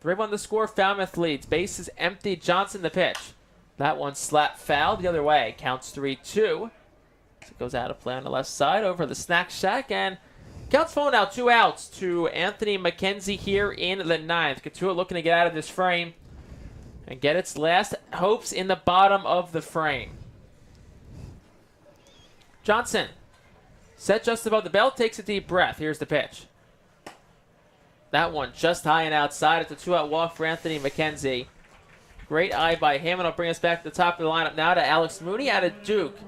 3-1 the score, Falmouth leads. Base is empty, Johnson the pitch. That one slapped foul the other way. Counts 3-2. So it goes out of play on the left side over the snack shack, and counts full now, 2 outs to Anthony McKenzie here in the 9th. Cotuit looking to get out of this frame and get its last hopes in the bottom of the frame. Johnson, set just above the belt, takes a deep breath. Here's the pitch. That one just high and outside. It's a 2-out walk for Anthony McKenzie. Great eye by him, and it'll bring us back to the top of the lineup now to Alex Mooney out of Duke.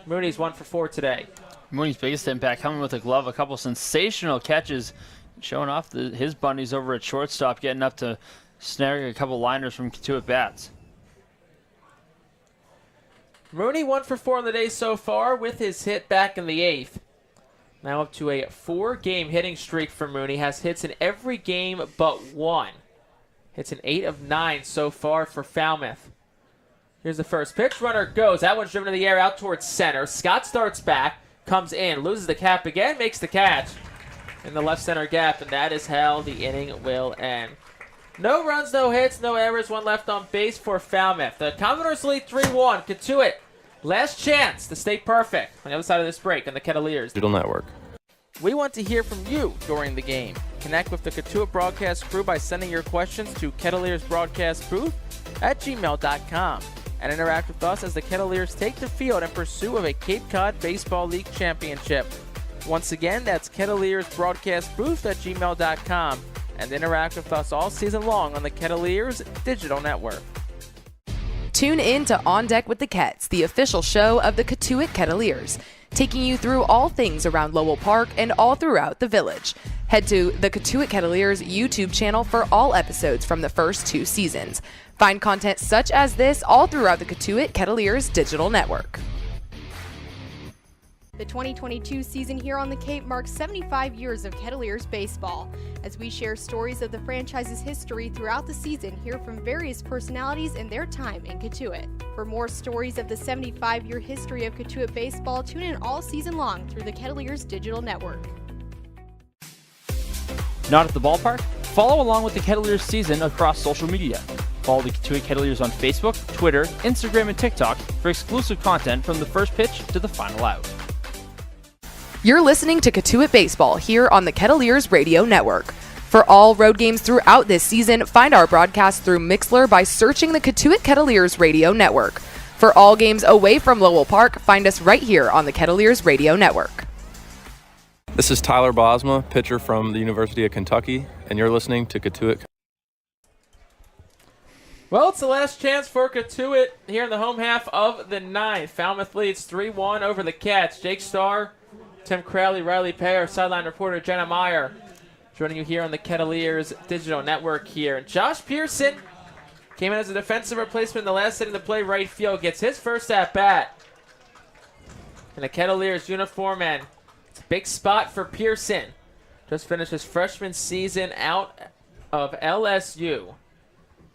Mooney's 1 for 4 today. Mooney's biggest impact coming with a glove, a couple sensational catches, showing off his bunnies over at shortstop, getting up to snaring a couple liners from Cotuit bats. Mooney 1 for 4 on the day so far with his hit back in the 8th. Now up to a 4-game hitting streak for Mooney. Has hits in every game but 1. Hits in 8 of 9 so far for Falmouth. Here's the first pitch. Runner goes. That one's driven to the air out towards center. Scott starts back, comes in, loses the cap again, makes the catch in the left center gap, and that is how the inning will end. No runs, no hits, no errors, 1 left on base for Falmouth. The Commodores lead 3-1. Cotuit, last chance to stay perfect on the other side of this break on the Kettleers Digital Network. We want to hear from you during the game. Connect with the Cotuit broadcast crew by sending your questions to kettliersbroadcastbooth@gmail.com and interact with us as the Kettleers take the field in pursuit of a Cape Cod Baseball League championship. Once again, that's kettliersbroadcastbooth@gmail.com and interact with us all season long on the Kettleers Digital Network. Tune in to On Deck with the Kets, the official show of the Cotuit Kettleers, taking you through all things around Lowell Park and all throughout the village. Head to the Cotuit Kettleers YouTube channel for all episodes from the first 2 seasons. Find content such as this all throughout the Cotuit Kettleers Digital Network. The 2022 season here on the Cape marks 75 years of Kettleers baseball. As we share stories of the franchise's history throughout the season, hear from various personalities and their time in Cotuit. For more stories of the 75-year history of Cotuit baseball, tune in all season long through the Kettleers Digital Network. Not at the ballpark? Follow along with the Kettleers season across social media. Follow the Cotuit Kettleers on Facebook, Twitter, Instagram, and TikTok for exclusive content from the first pitch to the final out. You're listening to Cotuit Baseball here on the Kettleers Radio Network. For all road games throughout this season, find our broadcast through Mixlr by searching the Cotuit Kettleers Radio Network. For all games away from Lowell Park, find us right here on the Kettleers Radio Network. This is Tyler Bosma, pitcher from the University of Kentucky, and you're listening to Cotuit. Well, it's the last chance for Cotuit here in the home half of the 9th. Falmouth leads 3-1 over the Cats. Jake Starr, Tim Crowley, Riley Payer, sideline reporter Jenna Meyer joining you here on the Kettleers Digital Network here. And Josh Pearson came in as a defensive replacement in the last inning to play right field. Gets his first at-bat in the Kettleers uniform, and it's a big spot for Pearson. Just finished his freshman season out of LSU.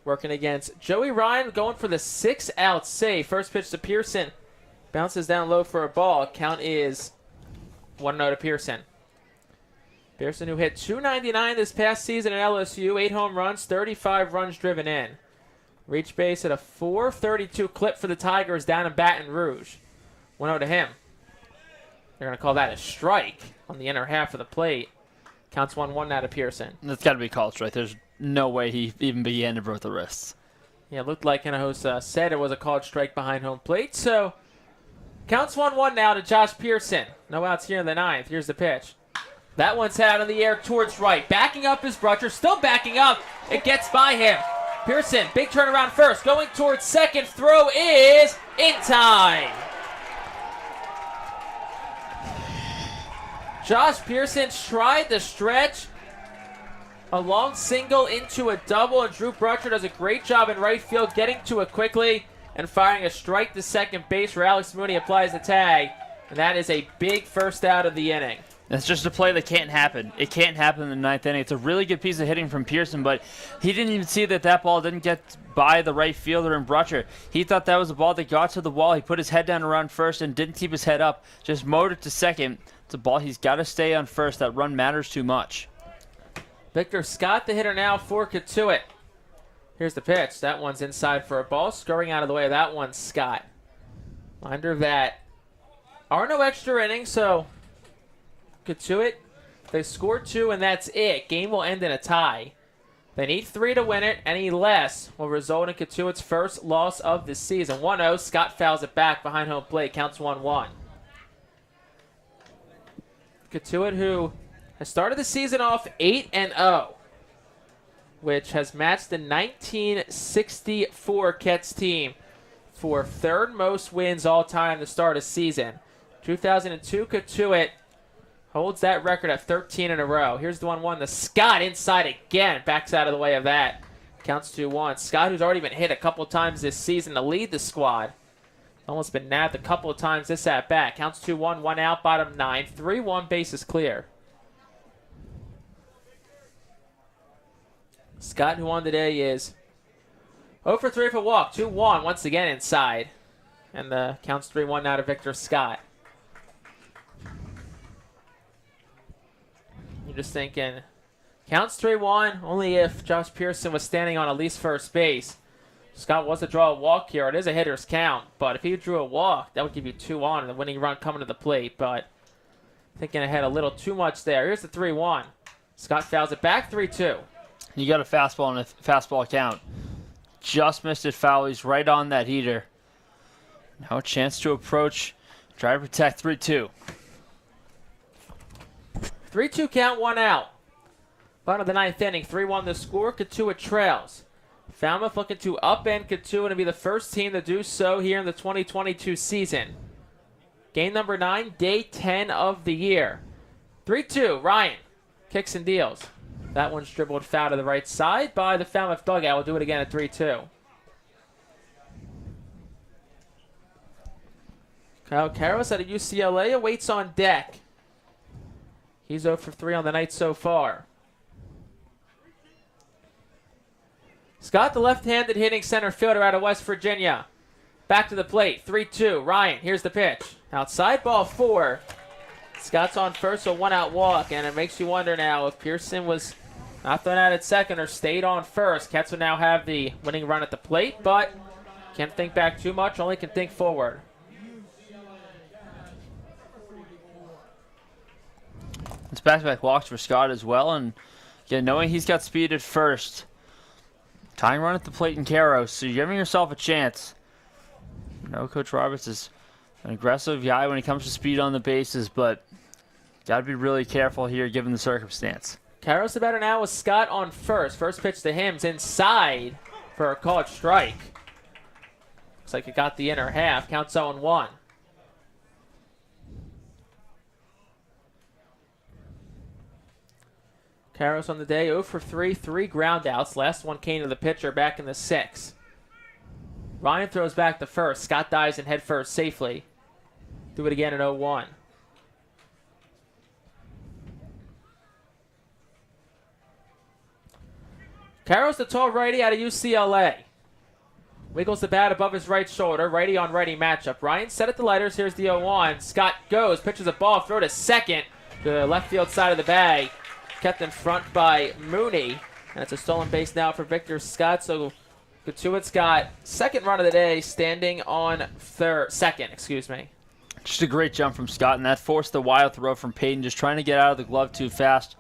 Working against Joey Ryan, going for the 6-out save. First pitch to Pearson. Bounces down low for a ball. Count is 1-0 to Pearson. Pearson, who hit .299 this past season at LSU, 8 home runs, 35 runs driven in. Reached base at a .432 clip for the Tigers down in Baton Rouge. 1-0 to him. They're going to call that a strike on the inner half of the plate. Counts 1-1 now to Pearson. That's got to be called strike. There's no way he even began to broke the wrists. Yeah, it looked like Hinojosa said it was a called strike behind home plate, so counts 1-1 now to Josh Pearson. No outs here in the 9th. Here's the pitch. That one's out in the air towards right. Backing up is Brutcher. Still backing up. It gets by him. Pearson, big turnaround first. Going towards second. Throw is in time. Josh Pearson tried the stretch. A long single into a double, and Drew Brutcher does a great job in right field getting to it quickly and firing a strike to second base where Alex Mooney applies the tag. And that is a big first out of the inning. That's just a play that can't happen. It can't happen in the 9th inning. It's a really good piece of hitting from Pearson, but he didn't even see that ball didn't get by the right fielder in Brutcher. He thought that was a ball that got to the wall. He put his head down around first and didn't keep his head up. Just motored to second. It's a ball he's got to stay on first. That run matters too much. Victor Scott, the hitter now for Cotuit. Here's the pitch. That one's inside for a ball. Scurrying out of the way of that one, Scott. Reminder that are no extra innings, so Cotuit, they score 2 and that's it. Game will end in a tie. They need 3 to win it. Any less will result in Cotuit's first loss of the season. 1-0. Scott fouls it back behind home plate. Counts 1-1. Cotuit, who has started the season off 8-0, which has matched the 1964 Kets team for 3rd most wins all time to start a season. 2002 Cotuit holds that record at 13 in a row. Here's the 1-1. The Scott inside again. Backs out of the way of that. Counts 2-1. Scott, who's already been hit a couple times this season to lead the squad. Almost been nabbed a couple of times this at bat. Counts 2-1. 1 out. Bottom 9. 3-1. Bases clear. Scott, who on today is 0 for 3 for walk. 2-1 once again inside. And the counts 3-1 now to Victor Scott. You're just thinking, counts 3-1 only if Josh Pearson was standing on at least first base. Scott was to draw a walk here. It is a hitter's count, but if he drew a walk, that would give you 2 on and the winning run coming to the plate. But thinking ahead a little too much there. Here's the 3-1. Scott fouls it back. 3-2. You got a fastball and a fastball count. Just missed it foul. He's right on that heater. Now a chance to approach. Try to protect. 3-2. 3-2 count, 1 out. Bottom of the 9th inning. 3-1 the score. Cotuit trails. Falmouth looking to upend Cotuit and be the first team to do so here in the 2022 season. Game number 9, day 10 of the year. 3-2. Ryan kicks and deals. That one's dribbled foul to the right side by the Falmouth dugout. We'll do it again at 3-2. Kyle Karros out of UCLA awaits on deck. He's 0 for 3 on the night so far. Scott, the left-handed hitting center fielder out of West Virginia. Back to the plate. 3-2. Ryan, here's the pitch. Outside, ball 4. Scott's on first, so 1 out walk, and it makes you wonder now if Pearson was not thrown out at second or stayed on first. Kets will now have the winning run at the plate, but can't think back too much, only can think forward. It's back-to-back walks for Scott as well, and again, knowing he's got speed at first, tying run at the plate in Karros, so you're giving yourself a chance. Coach Roberts is an aggressive guy when it comes to speed on the bases, but got to be really careful here given the circumstance. Karros the batter now with Scott on first. First pitch to him's inside for a called strike. Looks like it got the inner half. Counts 0-1. Karros on the day, 0 for 3, 3 ground outs. Last one came to the pitcher back in the 6th. Ryan throws back to first. Scott dives in head first safely. Do it again at 0-1. Karros, the tall righty out of UCLA. Wiggles the bat above his right shoulder. Righty on righty matchup. Ryan set at the lighters. Here's the 0-1. Scott goes, pitches a ball, throw to second. To the left field side of the bag. Kept in front by Mooney. And it's a stolen base now for Victor Scott. So Cotuit's got second run of the day, standing on second. Just a great jump from Scott, and that forced the wild throw from Payton, just trying to get out of the glove too fast.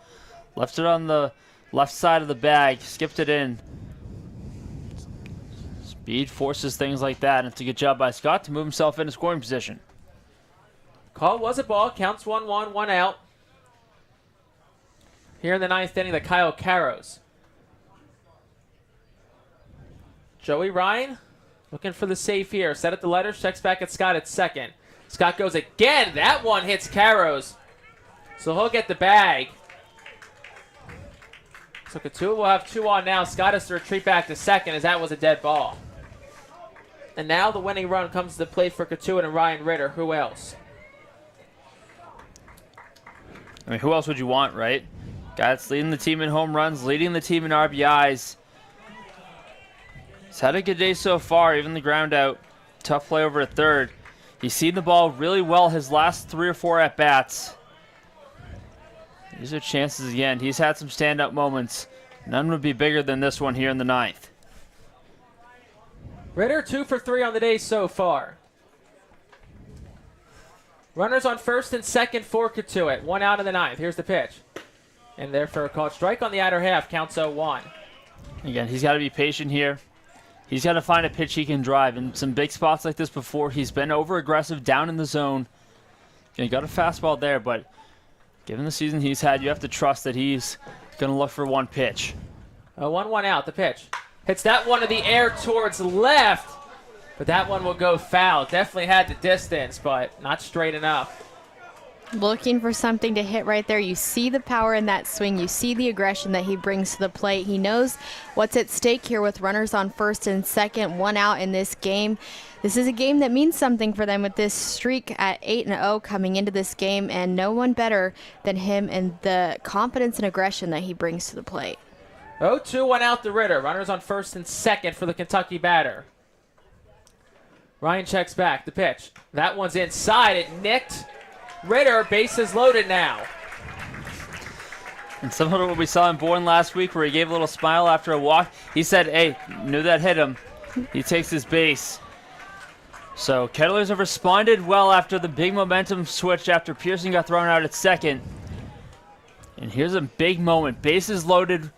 Left it on the left side of the bag, skipped it in. Speed forces things like that, and it's a good job by Scott to move himself into scoring position. Call was a ball. Counts 1-1, 1 out. Here in the 9th inning, the Kyle Karros. Joey Ryan looking for the save here. Set at the letters, checks back at Scott at second. Scott goes again. That one hits Karros. So he'll get the bag. So Cotuit will have 2 on now. Scott has to retreat back to second as that was a dead ball. And now the winning run comes to the plate for Cotuit and Ryan Ritter. Who else? I mean, who else would you want, right? Guy that's leading the team in home runs, leading the team in RBIs. He's had a good day so far, even the ground out. Tough play over at third. He's seen the ball really well his last 3 or 4 at-bats. These are chances again. He's had some stand-up moments. None would be bigger than this one here in the ninth. Ritter 2 for 3 on the day so far. Runners on first and second for Cotuit. 1 out in the ninth. Here's the pitch. And there for a called strike on the outer half. Counts 0-1. Again, he's got to be patient here. He's got to find a pitch he can drive. In some big spots like this before, he's been over-aggressive down in the zone. He got a fastball there, but given the season he's had, you have to trust that he's going to look for one pitch. 1-1 out, the pitch. Hits that one to the air towards left, but that one will go foul. Definitely had the distance, but not straight enough. Looking for something to hit right there. You see the power in that swing. You see the aggression that he brings to the plate. He knows what's at stake here with runners on first and second, 1 out in this game. This is a game that means something for them with this streak at 8-0 coming into this game, and no one better than him and the confidence and aggression that he brings to the plate. 0-2, 1 out to Ritter. Runners on first and second for the Kentucky batter. Ryan checks back. The pitch. That one's inside. It nicked. Ritter, bases loaded now. And similar to what we saw in Bourne last week where he gave a little smile after a walk, he said, hey, knew that hit him. He takes his base. So Kettleers have responded well after the big momentum switch after Pearson got thrown out at second. And here's a big moment. Bases loaded.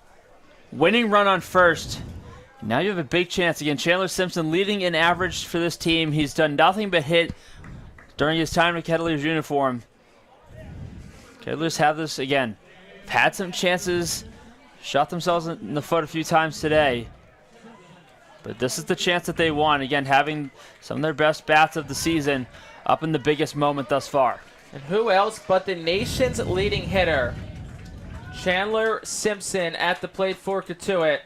Winning run on first. Now you have a big chance. Again, Chandler Simpson leading in average for this team. He's done nothing but hit during his time in Kettleers uniform. Kettleers have this again. Had some chances. Shot themselves in the foot a few times today. But this is the chance that they want. Again, having some of their best bats of the season up in the biggest moment thus far. And who else but the nation's leading hitter, Chandler Simpson, at the plate for Cotuit.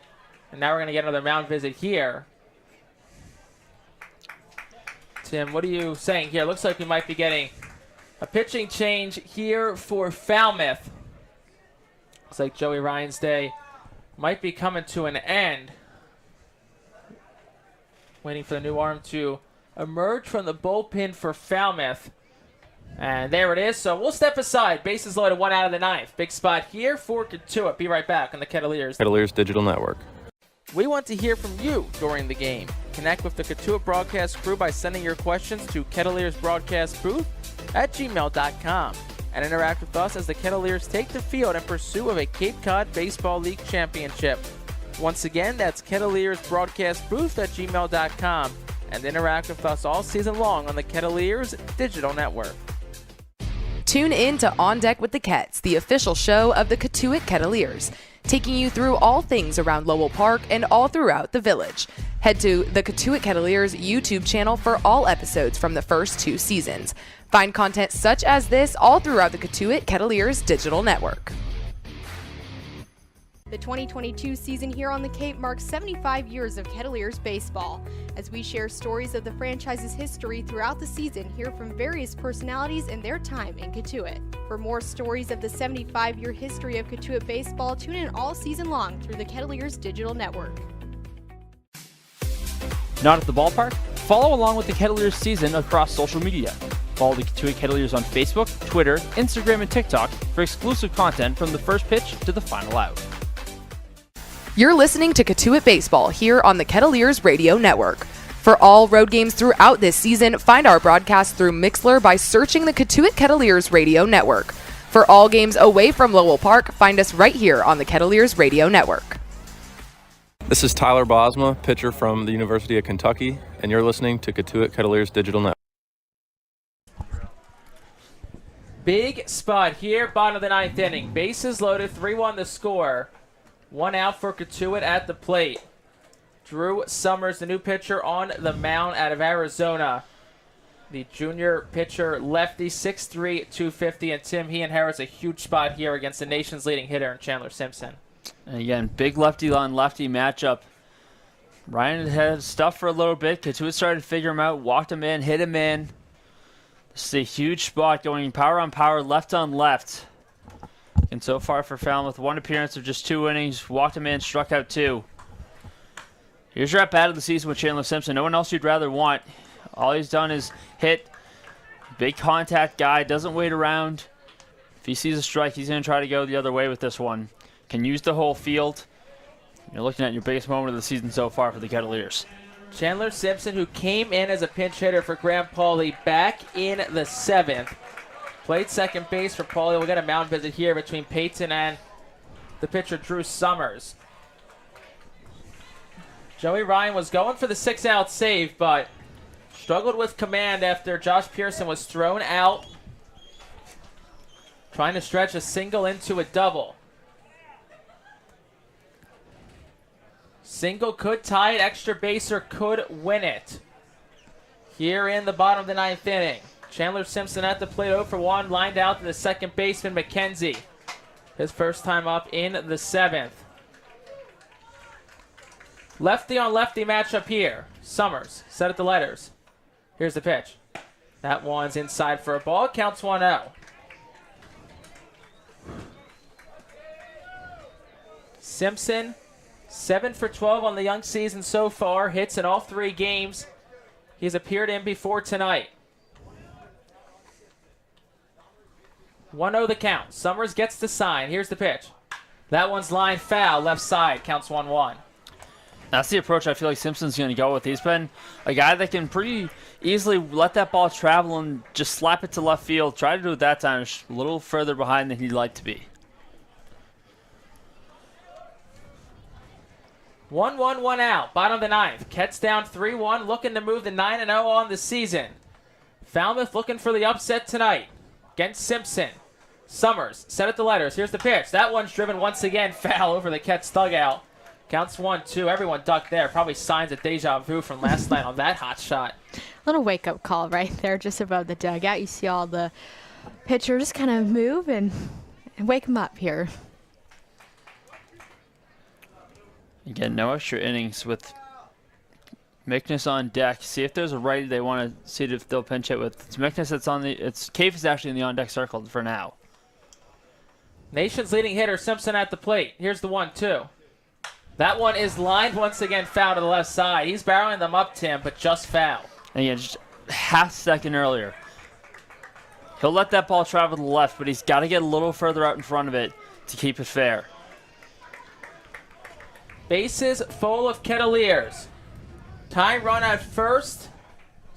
And now we're going to get another mound visit here. Tim, what are you saying here? Looks like we might be getting a pitching change here for Falmouth. Looks like Joey Ryan's day might be coming to an end. Waiting for the new arm to emerge from the bullpen for Falmouth. And there it is. So we'll step aside. Bases loaded, 1 out of the ninth. Big spot here for Cotuit. Be right back on the Kettleers. Kettleers Digital Network. We want to hear from you during the game. Connect with the Cotuit broadcast crew by sending your questions to kettleersbroadcastbooth@gmail.com and interact with us as the Kettleers take the field in pursuit of a Cape Cod Baseball League championship. Once again, that's kettleersbroadcastbooth@gmail.com and interact with us all season long on the Kettleers Digital Network. Tune in to On Deck with the Kets, the official show of the Cotuit Kettleers, taking you through all things around Lowell Park and all throughout the village. Head to the Cotuit Kettleers YouTube channel for all episodes from the first 2 seasons. Find content such as this all throughout the Cotuit Kettleers Digital Network. The 2022 season here on the Cape marks 75 years of Kettleers baseball. As we share stories of the franchise's history throughout the season, hear from various personalities and their time in Cotuit. For more stories of the 75-year history of Cotuit baseball, tune in all season long through the Kettleers Digital Network. Not at the ballpark? Follow along with the Kettleers season across social media. Follow the Cotuit Kettleers on Facebook, Twitter, Instagram, and TikTok for exclusive content from the first pitch to the final out. You're listening to Cotuit Baseball here on the Kettleers Radio Network. For all road games throughout this season, find our broadcast through Mixlr by searching the Cotuit Kettleers Radio Network. For all games away from Lowell Park, find us right here on the Kettleers Radio Network. This is Tyler Bosma, pitcher from the University of Kentucky, and you're listening to Cotuit Kettleers Digital Network. Big spot here, bottom of the ninth inning. Bases loaded, 3-1 the score. 1 out for Cotuit at the plate. Drew Summers, the new pitcher on the mound out of Arizona. The junior pitcher, lefty, 6'3", 250. And Tim, he inherits a huge spot here against the nation's leading hitter in Chandler Simpson. And again, big lefty on lefty matchup. Ryan had stuff for a little bit. Cotuit started to figure him out, walked him in, hit him in. This is a huge spot going power on power, left on left. And so far for Falmouth, 1 appearance of just 2 innings, walked him in, struck out 2. Here's your at-bat of the season with Chandler Simpson. No one else you'd rather want. All he's done is hit. Big contact guy, doesn't wait around. If he sees a strike, he's going to try to go the other way with this one. Can use the whole field. You're looking at your biggest moment of the season so far for the Kettleers. Chandler Simpson, who came in as a pinch hitter for Graham Pauly back in the 7th. Played second base for Pauly. We'll get a mound visit here between Peyton and the pitcher Drew Summers. Joey Ryan was going for the 6-out save, but struggled with command after Josh Pearson was thrown out, trying to stretch a single into a double. Single could tie it, extra baser could win it. Here in the bottom of the 9th inning, Chandler Simpson at the plate, 0 for 1, lined out to the second baseman McKenzie. His first time up in the 7th. Lefty on lefty matchup here. Summers set at the letters. Here's the pitch. That one's inside for a ball. Counts 1-0. Simpson, 7 for 12 on the young season so far. Hits in all 3 games he's appeared in before tonight. 1-0 the count. Summers gets the sign. Here's the pitch. That one's lined foul, left side. Counts 1-1. That's the approach I feel like Simpson's going to go with. He's been a guy that can pretty easily let that ball travel and just slap it to left field. Try to do it that time a little further behind than he'd like to be. 1-1, 1 out. Bottom of the 9th. Kets down 3-1, looking to move the 9-0 on the season. Falmouth looking for the upset tonight against Simpson. Summers set at the letters. Here's the pitch. That one's driven once again foul over the Kets dugout. Counts 1-2. Everyone ducked there. Probably signs of deja vu from last night on that hot shot. Little wake-up call right there just above the dugout. You see all the pitchers just kind of move and wake them up here. Again, no extra innings with Mickness on deck. See if there's a righty they want to see if they'll pinch hit with. It's Mickness that's on the. It's Cave is actually in the on-deck circle for now. Nation's leading hitter Simpson at the plate. Here's the 1-2. That one is lined once again foul to the left side. He's barreling them up, Tim, but just foul. And again, just half second earlier. He'll let that ball travel to the left, but he's got to get a little further out in front of it to keep it fair. Bases full of Kettleers. Tying run at first.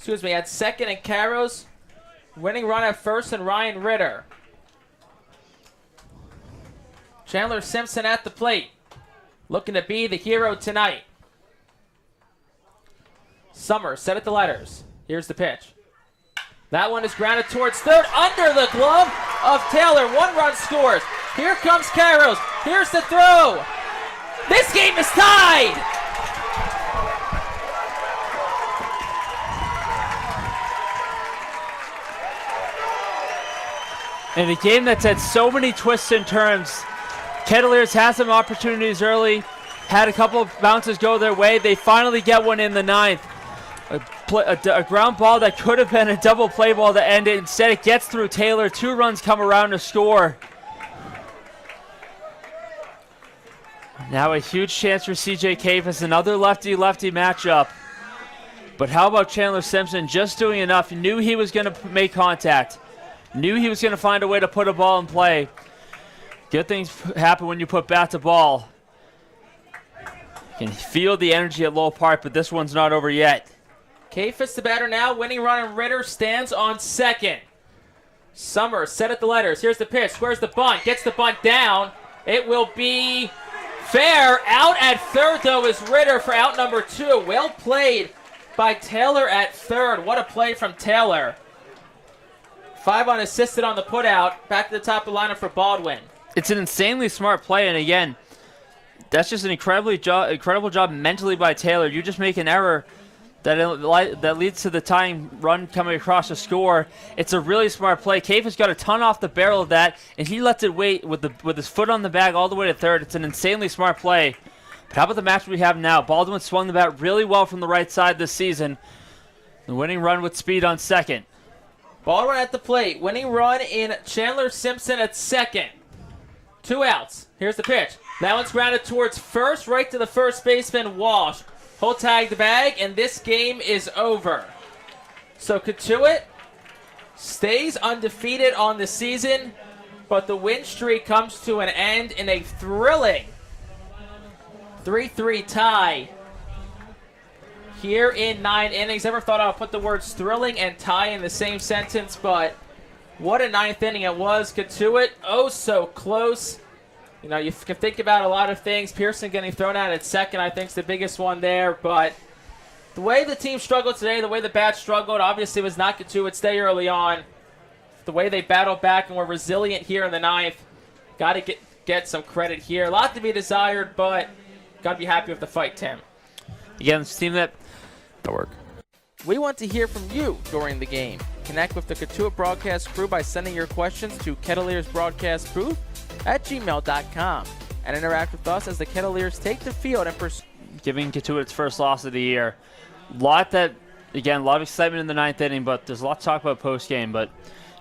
At second and Caros. Winning run at first and Ryan Ritter. Chandler Simpson at the plate. Looking to be the hero tonight. Summers set at the letters. Here's the pitch. That one is grounded towards third under the glove of Taylor. 1 run scores. Here comes Caros. Here's the throw. This game is tied. In a game that's had so many twists and turns, Kettleers had some opportunities early, had a couple of bounces go their way. They finally get one in the 9th. A ground ball that could have been a double play ball to end it. Instead, it gets through Taylor. 2 runs come around to score. Now a huge chance for CJ Cafis, another lefty-lefty matchup. But how about Chandler Simpson just doing enough? He knew he was going to make contact. Knew he was going to find a way to put a ball in play. Good things happen when you put bat to ball. You can feel the energy at Lowell Park, but this one's not over yet. Cafis the batter now. Winning run and Ritter stands on second. Summers set at the letters. Here's the pitch. Squares the bunt. Gets the bunt down. It will be fair. Out at third, though, is Ritter for out number 2. Well played by Taylor at third. What a play from Taylor. 5 unassisted on the putout. Back to the top of the lineup for Baldwin. It's an insanely smart play, and again, that's just an incredible job mentally by Taylor. You just make an error that leads to the tying run coming across the score. It's a really smart play. Cafis got a ton off the barrel of that, and he lets it wait with his foot on the bag all the way to third. It's an insanely smart play. But how about the match we have now? Baldwin swung the bat really well from the right side this season. The winning run with speed on second. Baldwin at the plate. Winning run in Chandler Simpson at second. 2 outs. Here's the pitch. That one's grounded towards first, right to the first baseman, Walsh. He'll tag the bag, and this game is over. So Cotuit stays undefeated on the season but the win streak comes to an end in a thrilling 3-3 tie here in 9 innings. Never thought I would put the words thrilling and tie in the same sentence, but what a 9th inning it was. Cotuit, oh so close. You know, you can think about a lot of things. Pearson getting thrown out at second, I think, is the biggest one there, but the way the team struggled today, the way the bats struggled, obviously was not Cotuit's day early on. The way they battled back and were resilient here in the 9th, got to get some credit here. A lot to be desired, but got to be happy with the fight, Tim. Again, it's a team that Network. We want to hear from you during the game. Connect with the Cotuit broadcast crew by sending your questions to kettliersbroadcastbooth@gmail.com and interact with us as the Kettleers take the field and pursue. giving Cotuit its first loss of the year. A lot of excitement in the 9th inning, but there's a lot to talk about post-game, but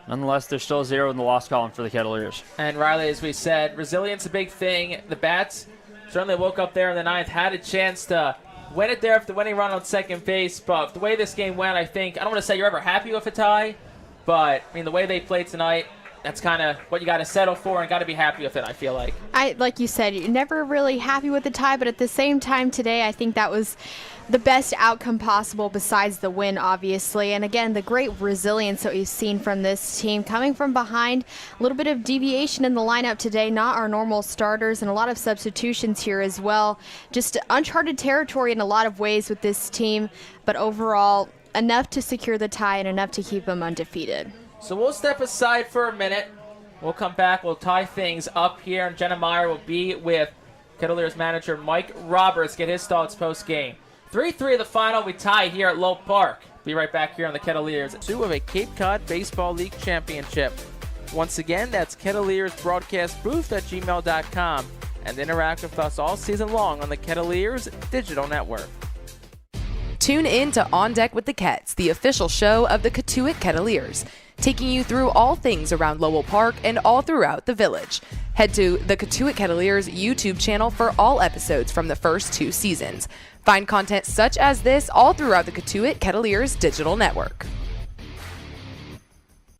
nonetheless, there's still 0 in the loss column for the Kettleers. And Riley, as we said, resilience a big thing. The bats certainly woke up there in the 9th, had a chance to win it there for the winning run on second base, but the way this game went, I think, I don't want to say you're ever happy with a tie, but, I mean, the way they played tonight, that's kind of what you got to settle for and got to be happy with it, I feel like. Like you said, you're never really happy with the tie, but at the same time today, I think that was the best outcome possible besides the win, obviously. And again, the great resilience that we've seen from this team coming from behind. A little bit of deviation in the lineup today, not our normal starters, and a lot of substitutions here as well. Just uncharted territory in a lot of ways with this team, but overall, enough to secure the tie and enough to keep them undefeated. So we'll step aside for a minute. We'll come back. We'll tie things up here, and Jenna Meyer will be with Kettleers manager Mike Roberts, get his thoughts post-game. 3-3 the final. We tie here at Lowell Park. Be right back here on the Kettleers. 2 of a Cape Cod Baseball League championship. Once again, that's Kettleers broadcast booth@gmail.com, and interact with us all season long on the Kettleers digital network. Tune in to On Deck with the Kets, the official show of the Cotuit Kettleers, taking you through all things around Lowell Park and all throughout the village. Head to the Cotuit Kettleers YouTube channel for all episodes from the first 2 seasons. Find content such as this all throughout the Cotuit Kettleers digital network.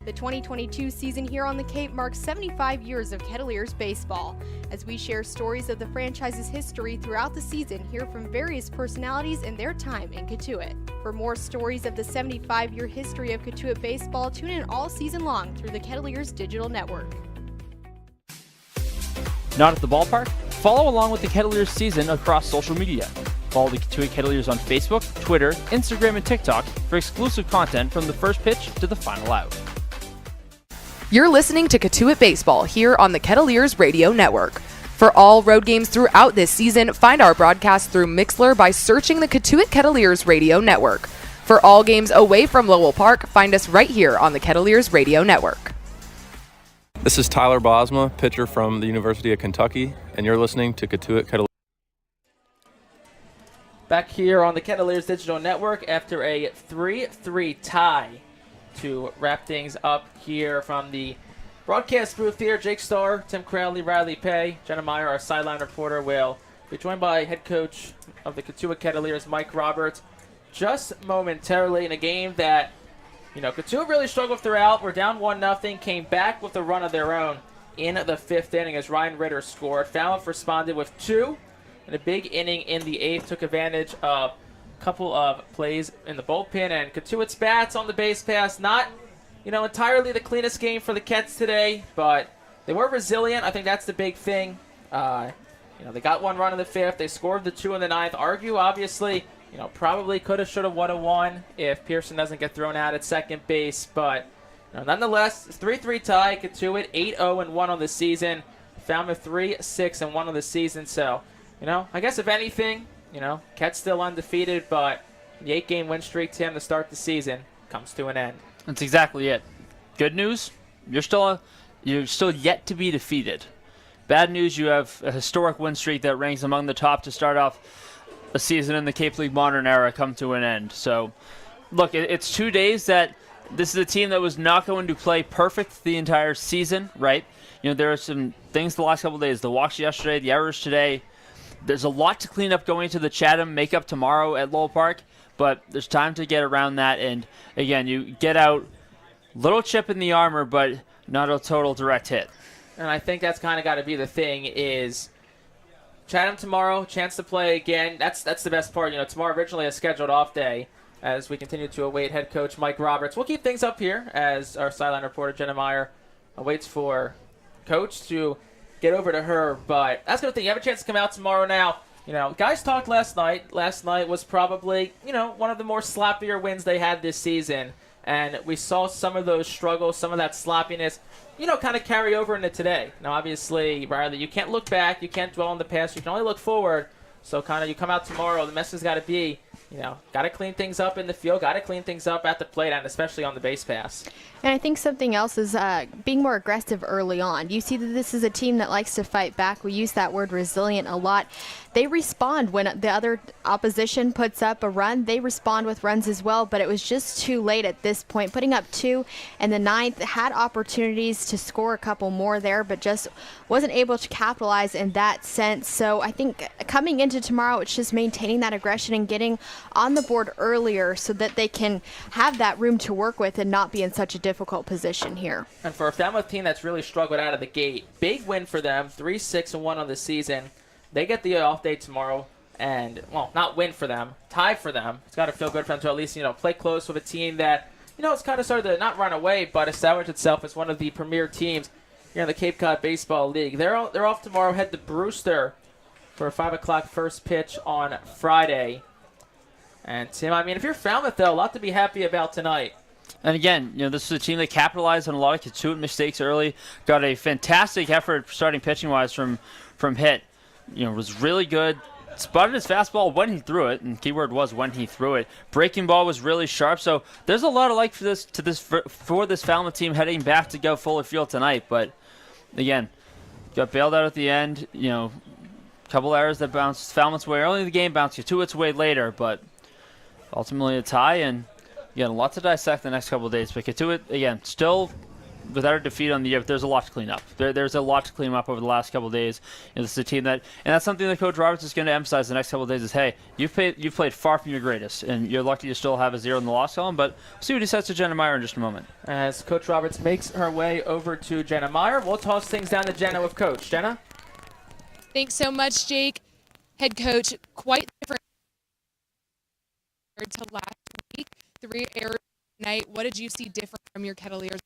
The 2022 season here on the Cape marks 75 years of Kettleers baseball. As we share stories of the franchise's history throughout the season, hear from various personalities and their time in Cotuit. For more stories of the 75-year history of Cotuit baseball, tune in all season long through the Kettleers digital network. Not at the ballpark? Follow along with the Kettleers season across social media. Follow the Cotuit Kettleers on Facebook, Twitter, Instagram, and TikTok for exclusive content from the first pitch to the final out. You're listening to Cotuit Baseball here on the Kettleers Radio Network. For all road games throughout this season, find our broadcast through Mixlr by searching the Cotuit Kettleers Radio Network. For all games away from Lowell Park, find us right here on the Kettleers Radio Network. This is Tyler Bosma, pitcher from the University of Kentucky, and you're listening to Cotuit Kettleers. Back here on the Kettleers digital network after a 3-3 tie to wrap things up here from the broadcast booth here. Jake Starr, Tim Crowley, Riley Pay, Jenna Meyer, our sideline reporter, will be joined by head coach of the Cotuit Kettleers, Mike Roberts, just momentarily in a game that, you know, Cotuit really struggled throughout. We're down 1-0, came back with a run of their own in the 5th inning as Ryan Ritter scored. Falmouth responded with 2 in a big inning in the 8th, took advantage of couple of plays in the bullpen, and Cotuit's bats on the base pass. Not, you know, entirely the cleanest game for the Kets today, but they were resilient. I think that's the big thing. You know, they got 1 run in the 5th. They scored the 2 in the 9th. Argue, obviously, you know, probably could have, should have, would have won if Pearson doesn't get thrown out at second base. But, you know, nonetheless, 3-3 tie. Cotuit 8-0-1 on the season. Falmouth 3-6-1 on the season. So, you know, I guess if anything, you know, Kets still undefeated, but the 8-game win streak, Tim, to start the season comes to an end. That's exactly it. Good news, you're still yet to be defeated. Bad news, you have a historic win streak that ranks among the top to start off a season in the Cape League Modern era come to an end. So, look, it's 2 days that this is a team that was not going to play perfect the entire season, right? You know, there are some things the last couple of days, the walks yesterday, the errors today. There's a lot to clean up going to the Chatham makeup tomorrow at Lowell Park, but there's time to get around that. And, again, you get out little chip in the armor, but not a total direct hit. And I think that's kind of got to be the thing is Chatham tomorrow, chance to play again. That's the best part. Tomorrow originally a scheduled off day as we continue to await head coach Mike Roberts. We'll keep things up here as our sideline reporter Jenna Meyer waits for coach to get over to her. But that's the thing. You have a chance to come out tomorrow now. Guys talked last night. Last night was probably, one of the more sloppier wins they had this season. And we saw some of those struggles, some of that sloppiness, kind of carry over into today. Now, obviously, Riley, you can't look back. You can't dwell on the past. You can only look forward. So kind of you come out tomorrow, the message has got to be, got to clean things up in the field, got to clean things up at the plate, and especially on the base pass. And I think something else is being more aggressive early on. You see that this is a team that likes to fight back. We use that word resilient a lot. They respond when the other opposition puts up a run. They respond with runs as well, but it was just too late at this point. Putting up 2 in the 9th, had opportunities to score a couple more there, but just wasn't able to capitalize in that sense. So I think coming into tomorrow, it's just maintaining that aggression and getting on the board earlier so that they can have that room to work with and not be in such a difficult position here. And for a Falmouth team that's really struggled out of the gate, big win for them, 3-6-1 on the season. They get the off day tomorrow and, well, not win for them, tie for them. It's got to feel good for them to at least, play close with a team that, it's kind of started to not run away, but establish itself as one of the premier teams here in the Cape Cod Baseball League. They're off tomorrow, head to Brewster for a 5 o'clock first pitch on Friday. And, Tim, if you're Falmouth, though, a lot to be happy about tonight. And again, this is a team that capitalized on a lot of Cotuit mistakes early. Got a fantastic effort starting pitching-wise from Hit. Was really good. Spotted his fastball when he threw it, and keyword was when he threw it. Breaking ball was really sharp, so there's a lot of like for this Falmouth team heading back to go Fuller Field tonight. But again, got bailed out at the end. Couple errors that bounced Falmouth's way early in the game, bounced Cotuit's way later, but ultimately a tie, and again, a lot to dissect the next couple of days. But Cotuit, again, still without a defeat on the year, but there's a lot to clean up. There's a lot to clean up over the last couple of days. This is a team that, and that's something that Coach Roberts is going to emphasize the next couple of days is, hey, you've played far from your greatest, and you're lucky to still have a 0 in the loss column, but we'll see what he says to Jenna Meyer in just a moment. As Coach Roberts makes her way over to Jenna Meyer, we'll toss things down to Jenna with Coach. Jenna? Thanks so much, Jake. Head coach, quite different to last week. 3 errors tonight. What did you see different from your Kettleers?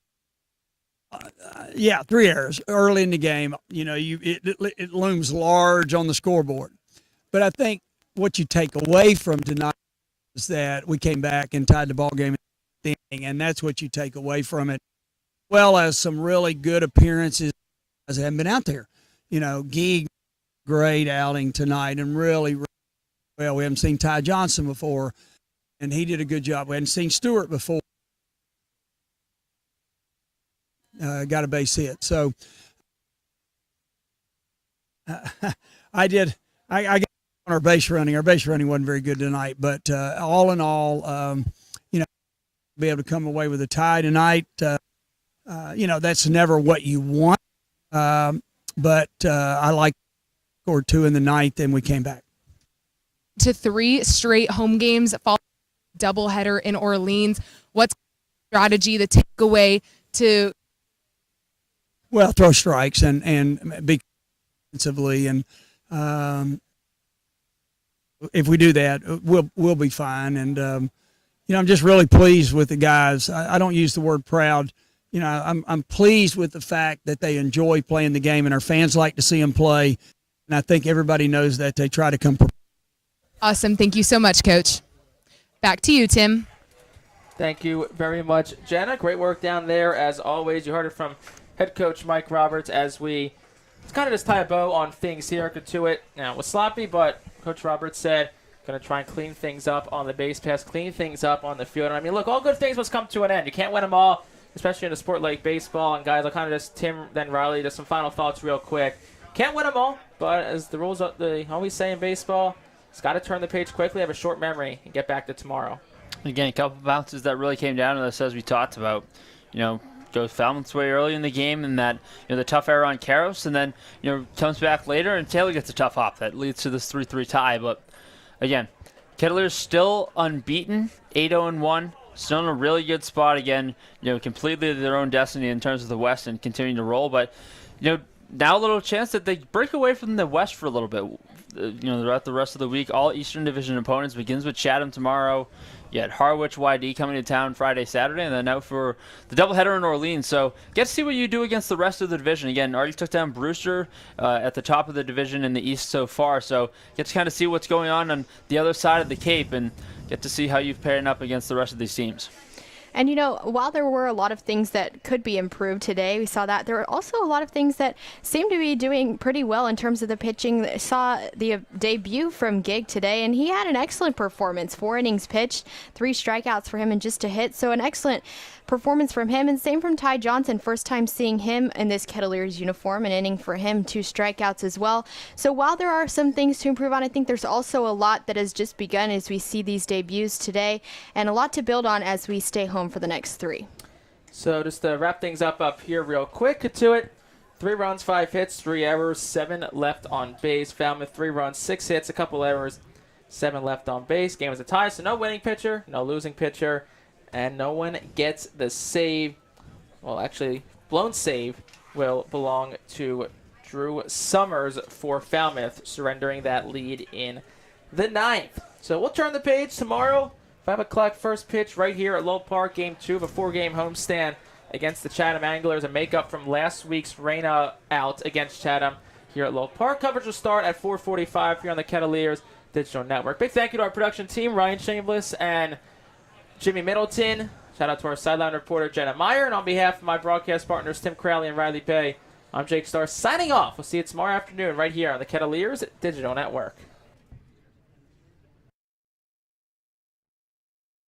3 errors early in the game. It looms large on the scoreboard. But I think what you take away from tonight is that we came back and tied the ball game at the end, and that's what you take away from it. Well as some really good appearances as haven't been out there. Geeg, great outing tonight, and really, really well. We haven't seen Ty Johnson before, and he did a good job. We hadn't seen Stewart before. Got a base hit. So I got on our base running. Our base running wasn't very good tonight, but all in all, be able to come away with a tie tonight. That's never what you want. But I like scored 2 in the 9th, and we came back to 3 straight home games, following doubleheader in Orleans. What's the strategy, the takeaway to? Well, throw strikes and be defensively, and if we do that, we'll be fine. And I'm just really pleased with the guys. I don't use the word proud. I'm pleased with the fact that they enjoy playing the game, and our fans like to see them play. And I think everybody knows that they try to come. Awesome. Thank you so much, Coach. Back to you, Tim. Thank you very much, Jenna. Great work down there, as always. You heard it from head coach Mike Roberts as we kind of just tie a bow on things here at Cotuit. Now, it was sloppy, but Coach Roberts said going to try and clean things up on the base pass, clean things up on the field. And look, all good things must come to an end. You can't win them all, especially in a sport like baseball. And guys, I'll kind of just Tim, then Riley, just some final thoughts real quick. Can't win them all, but as the rules they always say in baseball, it's got to turn the page quickly, have a short memory, and get back to tomorrow. Again, a couple of bounces that really came down to this, as we talked about. Goes Falmouth's way early in the game, and that the tough error on Karos, and then comes back later, and Taylor gets a tough hop that leads to this 3-3 tie. But again, Kettleers still unbeaten, 8-0-1, still in a really good spot again. Completely their own destiny in terms of the West and continuing to roll. But now a little chance that they break away from the West for a little bit. Throughout the rest of the week, all Eastern Division opponents begins with Chatham tomorrow. You had Harwich YD coming to town Friday, Saturday, and then out for the doubleheader in Orleans. So get to see what you do against the rest of the division. Again, already took down Brewster at the top of the division in the East so far. So get to kind of see what's going on the other side of the Cape and get to see how you've paired up against the rest of these teams. And, while there were a lot of things that could be improved today, we saw that there were also a lot of things that seem to be doing pretty well in terms of the pitching. I saw the debut from Gig today, and he had an excellent performance. 4 innings pitched, 3 strikeouts for him and just a hit. So an excellent performance from him, and same from Ty Johnson. First time seeing him in this Kettleers uniform, an inning for him, 2 strikeouts as well. So while there are some things to improve on, I think there's also a lot that has just begun as we see these debuts today, and a lot to build on as we stay home for the next 3. So just to wrap things up here real quick, Cotuit, 3 runs, 5 hits, 3 errors, 7 left on base. Falmouth, 3 runs, 6 hits, a couple errors, 7 left on base. Game was a tie, so no winning pitcher, no losing pitcher, and no one gets the save. Well, actually, blown save will belong to Drew Summers for Falmouth, surrendering that lead in the 9th. So we'll turn the page tomorrow. 5 o'clock first pitch right here at Lowell Park, Game 2 of a 4-game homestand against the Chatham Anglers, a makeup from last week's rain out against Chatham here at Lowell Park. Coverage will start at 4:45 here on the Kettleers Digital Network. Big thank you to our production team, Ryan Shameless and Jimmy Middleton. Shout out to our sideline reporter, Jenna Meyer. And on behalf of my broadcast partners, Tim Crowley and Riley Bay, I'm Jake Starr signing off. We'll see you tomorrow afternoon right here on the Kettleers Digital Network.